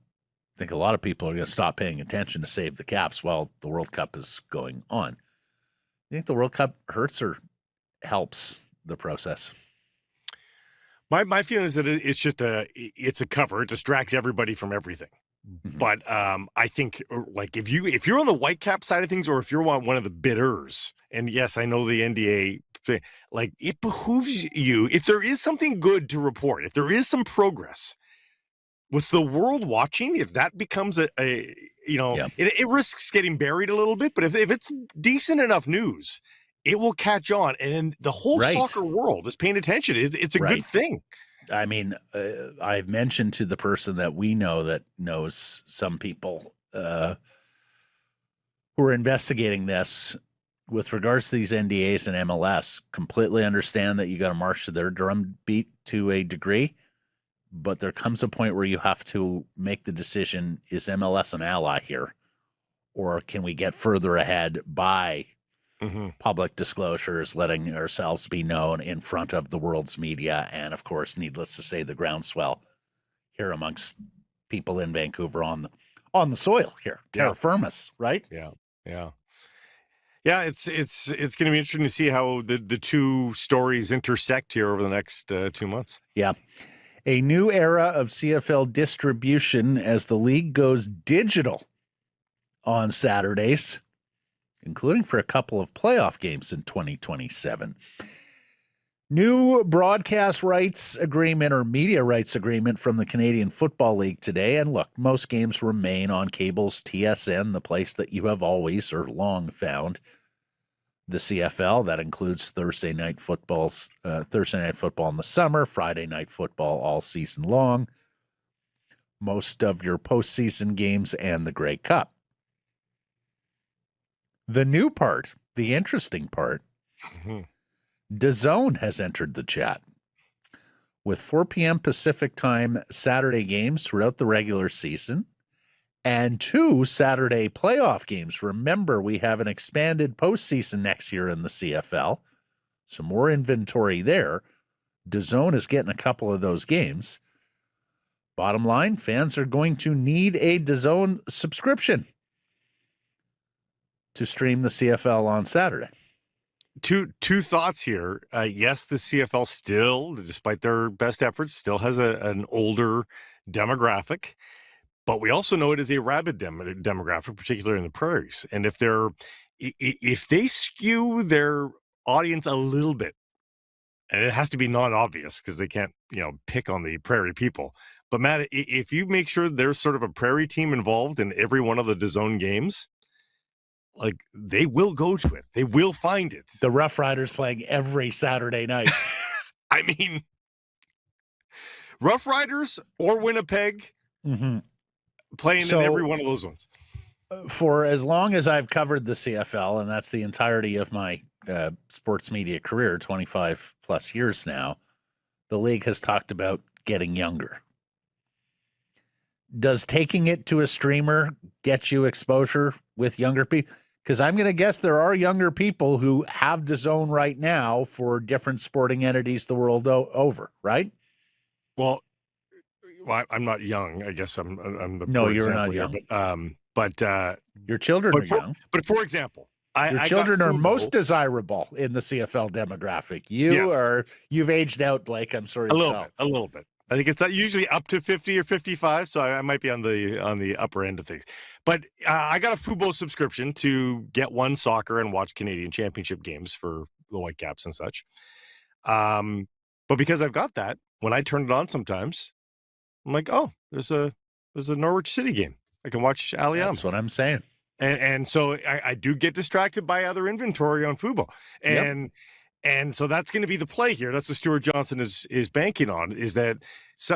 think a lot of people are going to stop paying attention to save the Caps while the World Cup is going on. You think the World Cup hurts or helps the process? My feeling is that it's just it's a cover. It distracts everybody from everything. Mm-hmm. But I think, like, if you're on the Whitecap side of things, or if you're one of the bidders, and yes, I know the NDA thing, like, it behooves you, if there is something good to report, if there is some progress with the world watching, if that becomes it risks getting buried a little bit. But if it's decent enough news, it will catch on, and the whole soccer world is paying attention. It's a good thing. I mean, I've mentioned to the person that we know that knows some people who are investigating this with regards to these NDAs and MLS, completely understand that you got to march to their drum beat to a degree, but there comes a point where you have to make the decision, is MLS an ally here? Or can we get further ahead by public disclosures, letting ourselves be known in front of the world's media, and of course, needless to say, the groundswell here amongst people in Vancouver on the soil here, terra firmus, right? Yeah. It's going to be interesting to see how the two stories intersect here over the next 2 months. Yeah, a new era of CFL distribution as the league goes digital on Saturdays, including for a couple of playoff games in 2027. New broadcast rights agreement or media rights agreement from the Canadian Football League today. And look, most games remain on cable's TSN, the place that you have always or long found the CFL. That includes Thursday night football in the summer, Friday night football all season long, most of your postseason games, and the Grey Cup. The new part, the interesting part, DAZN has entered the chat with 4 p.m. Pacific time Saturday games throughout the regular season and 2 Saturday playoff games. Remember, we have an expanded postseason next year in the CFL, so more inventory there. DAZN is getting a couple of those games. Bottom line, fans are going to need a DAZN subscription to stream the CFL on Saturday. Two thoughts here. Yes, the CFL still, despite their best efforts, still has an older demographic, but we also know it is a rabid demographic, particularly in the prairies. And if they skew their audience a little bit, and it has to be non-obvious because they can't, pick on the prairie people. But Matt, if you make sure there's sort of a prairie team involved in every one of the DAZN games, like, they will go to it. They will find it. The Rough Riders playing every Saturday night. I mean, Rough Riders or Winnipeg playing in every one of those ones. For as long as I've covered the CFL, and that's the entirety of my sports media career, 25 plus years now, the league has talked about getting younger. Does taking it to a streamer get you exposure with younger people? Because I'm going to guess there are younger people who have DAZN right now for different sporting entities the world over, right? Well, I'm not young. I guess I'm the no, you're not young. Here, but your children are young. But for example, your children are most desirable in the CFL demographic. You've aged out, Blake. I'm sorry. A little bit. I think it's usually up to 50 or 55, so I might be on the upper end of things. But I got a Fubo subscription to get one soccer and watch Canadian Championship games for the Whitecaps and such. But because I've got that, when I turn it on sometimes, I'm like, oh, there's a Norwich City game. I can watch Allianz. That's what I'm saying. And so I do get distracted by other inventory on Fubo. And so that's going to be the play here. That's what Stuart Johnston is banking on, is that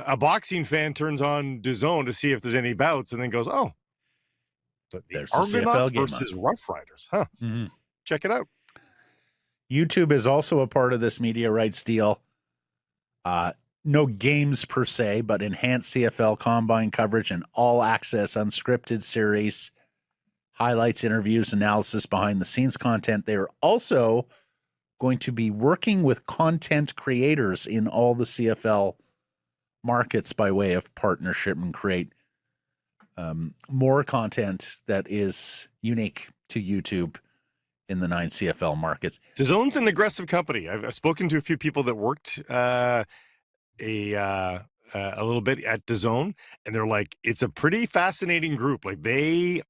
a boxing fan turns on DAZN to see if there's any bouts and then goes, oh, there's the CFL game versus Rough Riders. Huh. Mm-hmm. Check it out. YouTube is also a part of this media rights deal. No games per se, but enhanced CFL combine coverage and all access unscripted series, highlights, interviews, analysis, behind the scenes content. They are also going to be working with content creators in all the CFL markets by way of partnership and create more content that is unique to YouTube in the 9 CFL markets. DAZN's an aggressive company. I've spoken to a few people that worked a little bit at DAZN, and they're like, it's a pretty fascinating group. Like they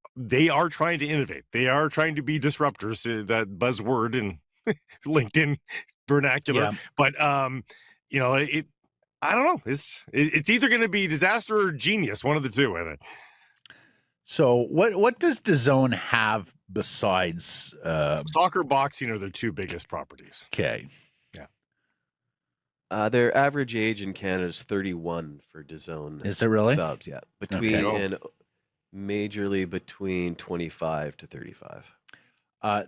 are trying to innovate. They are trying to be disruptors, that buzzword in LinkedIn vernacular. Yeah. But I don't know. It's either going to be disaster or genius, one of the two, I think. So what does DAZN have besides Soccer, boxing are their two biggest properties. Okay. Their average age in Canada is 31 for DAZN. Is it really? Subs, yeah. And majorly between 25 to 35.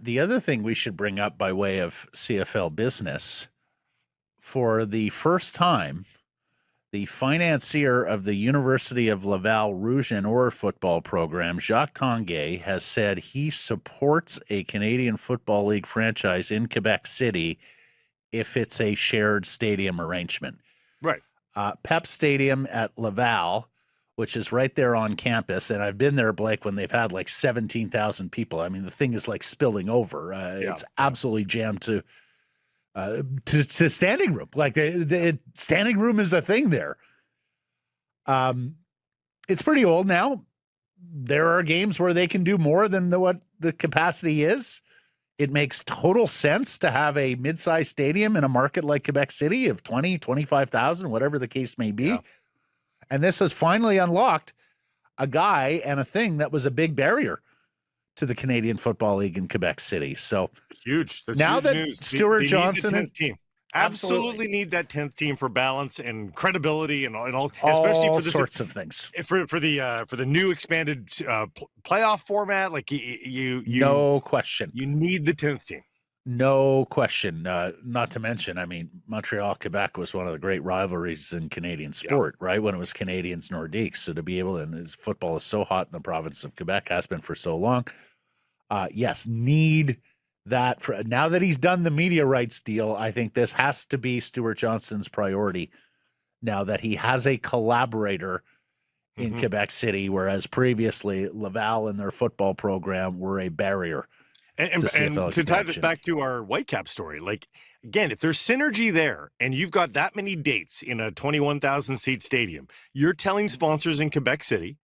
The other thing we should bring up by way of CFL business, for the first time, the financier of the University of Laval Rouge and Or football program, Jacques Tanguay, has said he supports a Canadian Football League franchise in Quebec City if it's a shared stadium arrangement. Right. Pep Stadium at Laval, which is right there on campus, and I've been there, Blake, when they've had like 17,000 people. I mean, the thing is like spilling over. It's absolutely jammed to standing room. Like the standing room is a thing there. It's pretty old now. There are games where they can do more than what the capacity is. It makes total sense to have a mid-sized stadium in a market like Quebec City of 20, 25,000, whatever the case may be. Yeah. And this has finally unlocked a guy and a thing that was a big barrier to the Canadian Football League in Quebec City. So huge. That's now huge that news. Stuart Johnson need the 10th team. Absolutely need that 10th team for balance and credibility and all especially for this sorts of things. For the new expanded playoff format, like you no question. You need the 10th team. No question. Not to mention, I mean, Montreal-Quebec was one of the great rivalries in Canadian sport, right? When it was Canadians Nordiques. So to be able to, and football is so hot in the province of Quebec, has been for so long. Yes, need that. Now that he's done the media rights deal, I think this has to be Stuart Johnston's priority now that he has a collaborator in Quebec City, whereas previously Laval and their football program were a barrier. And to tie this back to our Whitecap story, like, again, if there's synergy there and you've got that many dates in a 21,000 seat stadium, you're telling sponsors in Quebec City,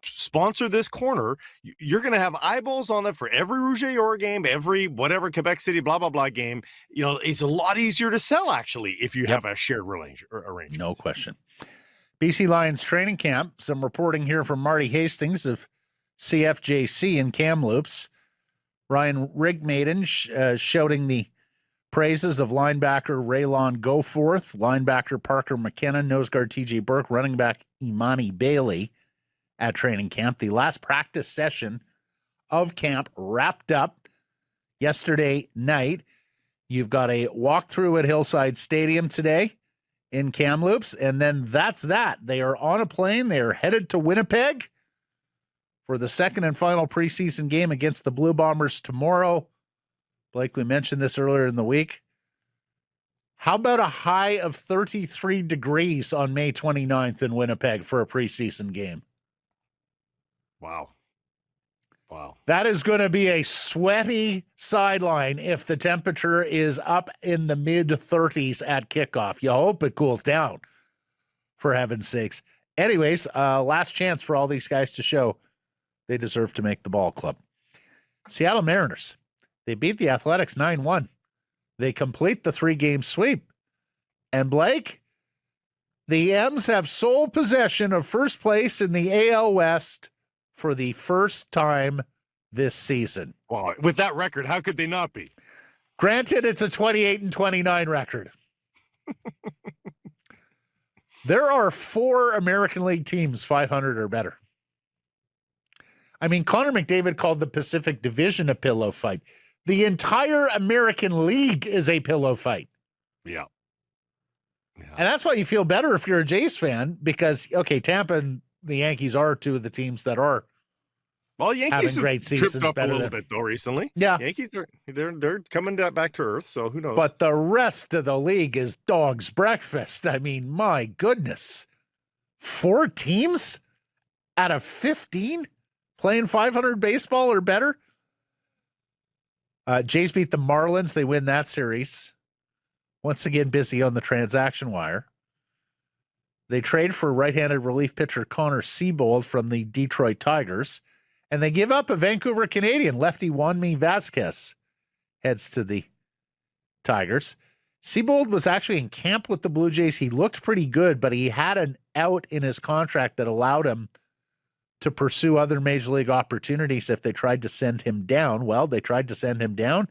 sponsor this corner, you're going to have eyeballs on it for every Rouge et Or game, every whatever Quebec City, blah, blah, blah game. You know, it's a lot easier to sell, actually, if you have a shared arrangement. No question. BC Lions training camp. Some reporting here from Marty Hastings of CFJC in Kamloops. Ryan Rigmaiden shouting the praises of linebacker Raylon Goforth, linebacker Parker McKinnon, nose guard TJ Burke, running back Imani Bailey at training camp. The last practice session of camp wrapped up yesterday night. You've got a walkthrough at Hillside Stadium today in Kamloops, and then that's that. They are on a plane. They are headed to Winnipeg for the second and final preseason game against the Blue Bombers tomorrow. Blake, we mentioned this earlier in the week. How about a high of 33 degrees on May 29th in Winnipeg for a preseason game? Wow. That is going to be a sweaty sideline if the temperature is up in the mid-30s at kickoff. You hope it cools down, for heaven's sakes. Anyways, last chance for all these guys to show they deserve to make the ball club. Seattle Mariners, they beat the Athletics 9-1. They complete the 3-game sweep. And Blake, the M's have sole possession of first place in the AL West for the first time this season. Wow, with that record, how could they not be? Granted, it's a 28-29 record. There are 4 American League teams 500 or better. I mean, Connor McDavid called the Pacific Division a pillow fight. The entire American League is a pillow fight. Yeah. And that's why you feel better if you're a Jays fan, because, okay, Tampa and the Yankees are 2 of the teams that are Well, Yankees having great have seasons. tripped up a better little than- bit though recently. Yeah. Yankees they're coming back to earth. So who knows? But the rest of the league is dog's breakfast. I mean, my goodness. 4 teams out of 15 playing 500 baseball or better. Jays beat the Marlins. They win that series. Once again, busy on the transaction wire. They trade for right-handed relief pitcher Connor Seabold from the Detroit Tigers. And they give up a Vancouver Canadian, lefty Juanmi Vasquez. Heads to the Tigers. Seabold was actually in camp with the Blue Jays. He looked pretty good, but he had an out in his contract that allowed him to pursue other major league opportunities if they tried to send him down. Well, they tried to send him down.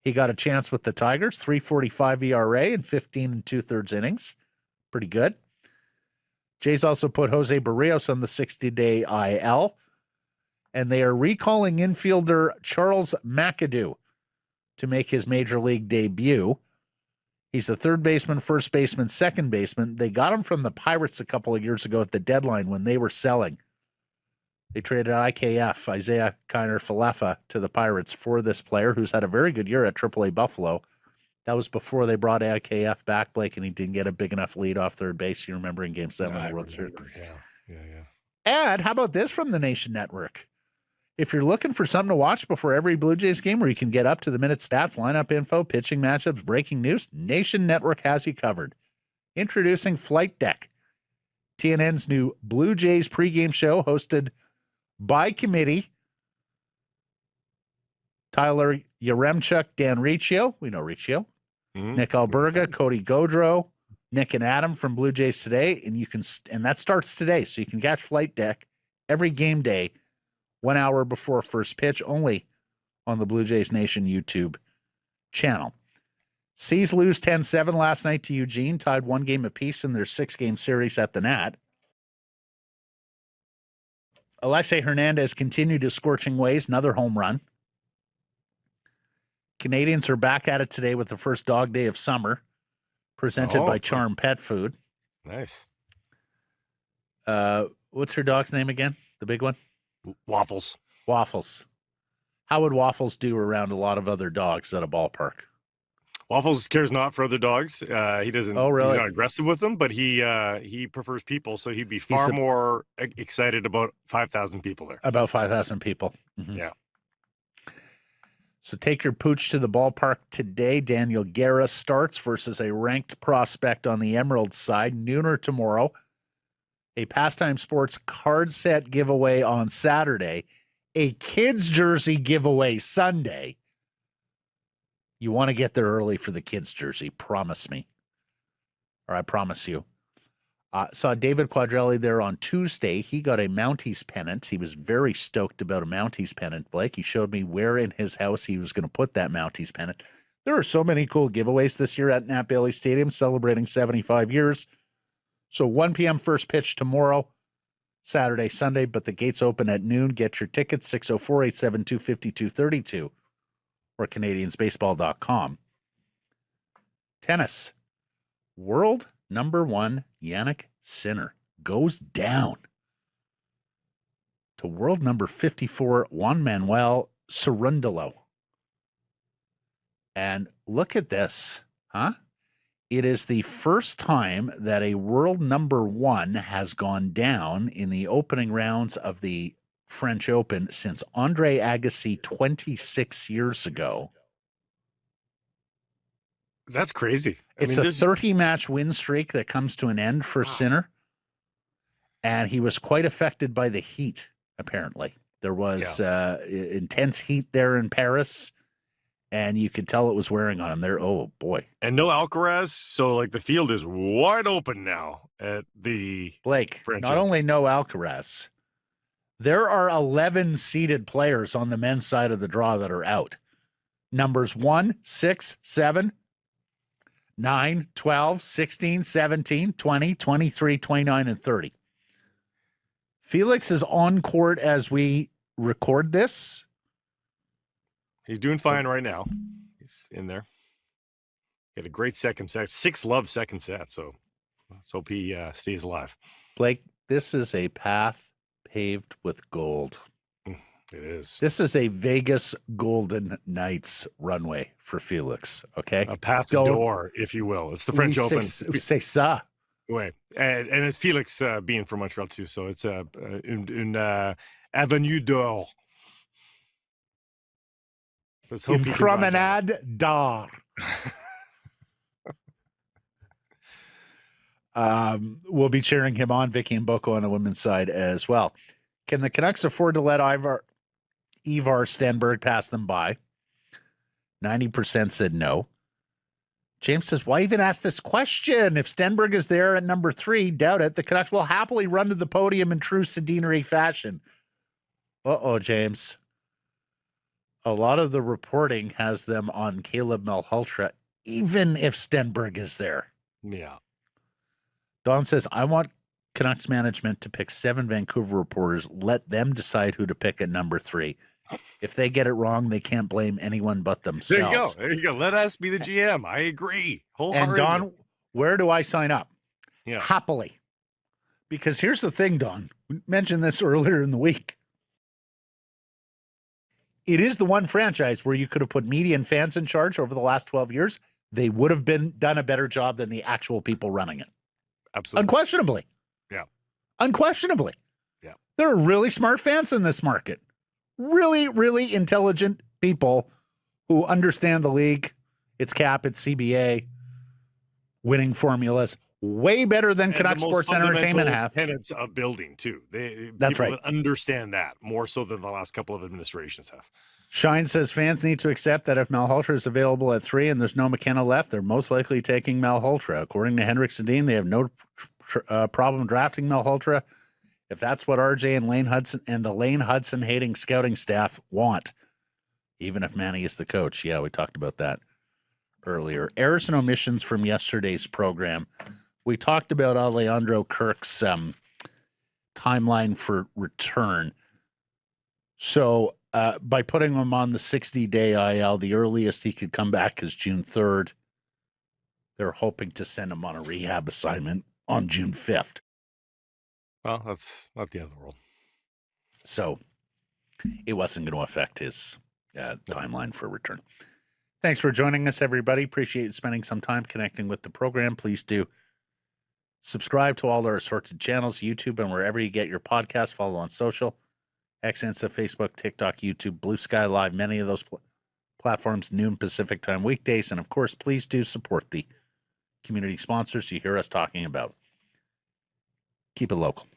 He got a chance with the Tigers, 3.45 ERA in 15 2/3 innings. Pretty good. Jays also put Jose Barrios on the 60-day IL, and they are recalling infielder Charles McAdoo to make his major league debut. He's a third baseman, first baseman, second baseman. They got him from the Pirates a couple of years ago at the deadline when they were selling. They traded IKF, Isaiah Kiner-Falefa, to the Pirates for this player who's had a very good year at AAA Buffalo. That was before they brought IKF back, Blake, and he didn't get a big enough lead off third base. You remember in Game 7 of the World Series. Yeah. And how about this from the Nation Network? If you're looking for something to watch before every Blue Jays game where you can get up to the minute stats, lineup info, pitching matchups, breaking news, Nation Network has you covered. Introducing Flight Deck, TNN's new Blue Jays pregame show hosted by committee. Tyler Yaremchuk, Dan Riccio, we know Riccio, Nick Alberga, Cody Gaudreau, Nick and Adam from Blue Jays Today, and that starts today, so you can catch Flight Deck every game day, 1 hour before first pitch, only on the Blue Jays Nation YouTube channel. Seas lose 10-7 last night to Eugene, tied 1 game apiece in their 6-game series at the Nat. Alexei Hernandez continued his scorching ways, another home run. Canadians are back at it today with the first dog day of summer, presented by Charm Pet Food. Nice. What's her dog's name again? The big one? Waffles. Waffles. How would Waffles do around a lot of other dogs at a ballpark? Waffles cares not for other dogs. He doesn't. Oh, really? He's not aggressive with them, but he prefers people. So he'd be far more excited about 5,000 people there. About 5,000 people. Mm-hmm. Yeah. So take your pooch to the ballpark today. Daniel Guerra starts versus a ranked prospect on the Emerald side. Nooner tomorrow. A Pastime Sports card set giveaway on Saturday. A kids jersey giveaway Sunday. You want to get there early for the kids jersey. Promise me. Or I promise you. Saw David Quadrelli there on Tuesday. He got a Mounties pennant. He was very stoked about a Mounties pennant, Blake. He showed me where in his house he was going to put that Mounties pennant. There are so many cool giveaways this year at Nat Bailey Stadium, celebrating 75 years. So 1 p.m. first pitch tomorrow, Saturday, Sunday, but the gates open at noon. Get your tickets, 604-872-5232 or CanadiansBaseball.com. Tennis. World number 1 Yannick Sinner goes down to world number 54 Juan Manuel Cerundolo. And look at this, huh? It is the first time that a world number 1 has gone down in the opening rounds of the French Open since Andre Agassi 26 years ago. That's crazy. It's a 30-match win streak that comes to an end for Sinner. And he was quite affected by the heat, apparently. There was intense heat there in Paris, and you could tell it was wearing on him there. Oh, boy. And no Alcaraz, so like the field is wide open now at the Blake, French not Open. only no Alcaraz, there are 11 seeded players on the men's side of the draw that are out. Numbers 1, 6, 7, 9, 12, 16, 17, 20, 23, 29, and 30. Felix is on court as we record this. He's doing fine right now. He's in there. Get a great second set. 6-love second set, so let's hope he stays alive. Blake, this is a path paved with gold. It is. This is a Vegas Golden Knights runway for Felix, okay? A path Don't- d'or, if you will. It's the French Open. C'est ça. Ouais. And it's Felix being from Montreal, too. So it's une avenue d'or. Let's hope Une he can ride that. promenade d'or. We'll be cheering him on, Vicky and Boko on the women's side as well. Can the Canucks afford to let Ivar Stenberg pass them by? 90% said no. James says, why even ask this question? If Stenberg is there at number 3, doubt it. The Canucks will happily run to the podium in true Sedinary fashion. Uh-oh, James. A lot of the reporting has them on Caleb Malhotra, even if Stenberg is there. Yeah. Don says, I want Canucks management to pick 7 Vancouver reporters. Let them decide who to pick at number 3. If they get it wrong, they can't blame anyone but themselves. There you go. Let us be the GM. I agree. Wholeheartedly. And Don, where do I sign up? Yeah. Happily. Because here's the thing, Don. We mentioned this earlier in the week. It is the one franchise where you could have put media and fans in charge over the last 12 years. They would have done a better job than the actual people running it. Absolutely. Unquestionably. Yeah. Unquestionably. Yeah. There are really smart fans in this market. Really, really intelligent people who understand the league, its cap, its CBA, winning formulas, way better than Canucks Sports Entertainment have. Tenants of building, too. That's people right. that understand that more so than the last couple of administrations have. Shine says fans need to accept that if Malhotra is available at 3 and there's no McKenna left, they're most likely taking Malhotra. According to Henrik Sedin, they have no problem drafting Malhotra if that's what RJ and Lane Hudson and the Lane Hudson hating scouting staff want, even if Manny is the coach. Yeah, we talked about that earlier. Errors and omissions from yesterday's program. We talked about Alejandro Kirk's timeline for return. So by putting him on the 60-day IL, the earliest he could come back is June 3rd. They're hoping to send him on a rehab assignment on June 5th. Well, that's not the end of the world. So it wasn't going to affect his timeline for return. Thanks for joining us, everybody. Appreciate you spending some time connecting with the program. Please do subscribe to all our assorted channels, YouTube, and wherever you get your podcasts. Follow on social, X, Insta, Facebook, TikTok, YouTube, Blue Sky Live, many of those platforms, noon Pacific time weekdays. And, of course, please do support the community sponsors you hear us talking about. Keep it local.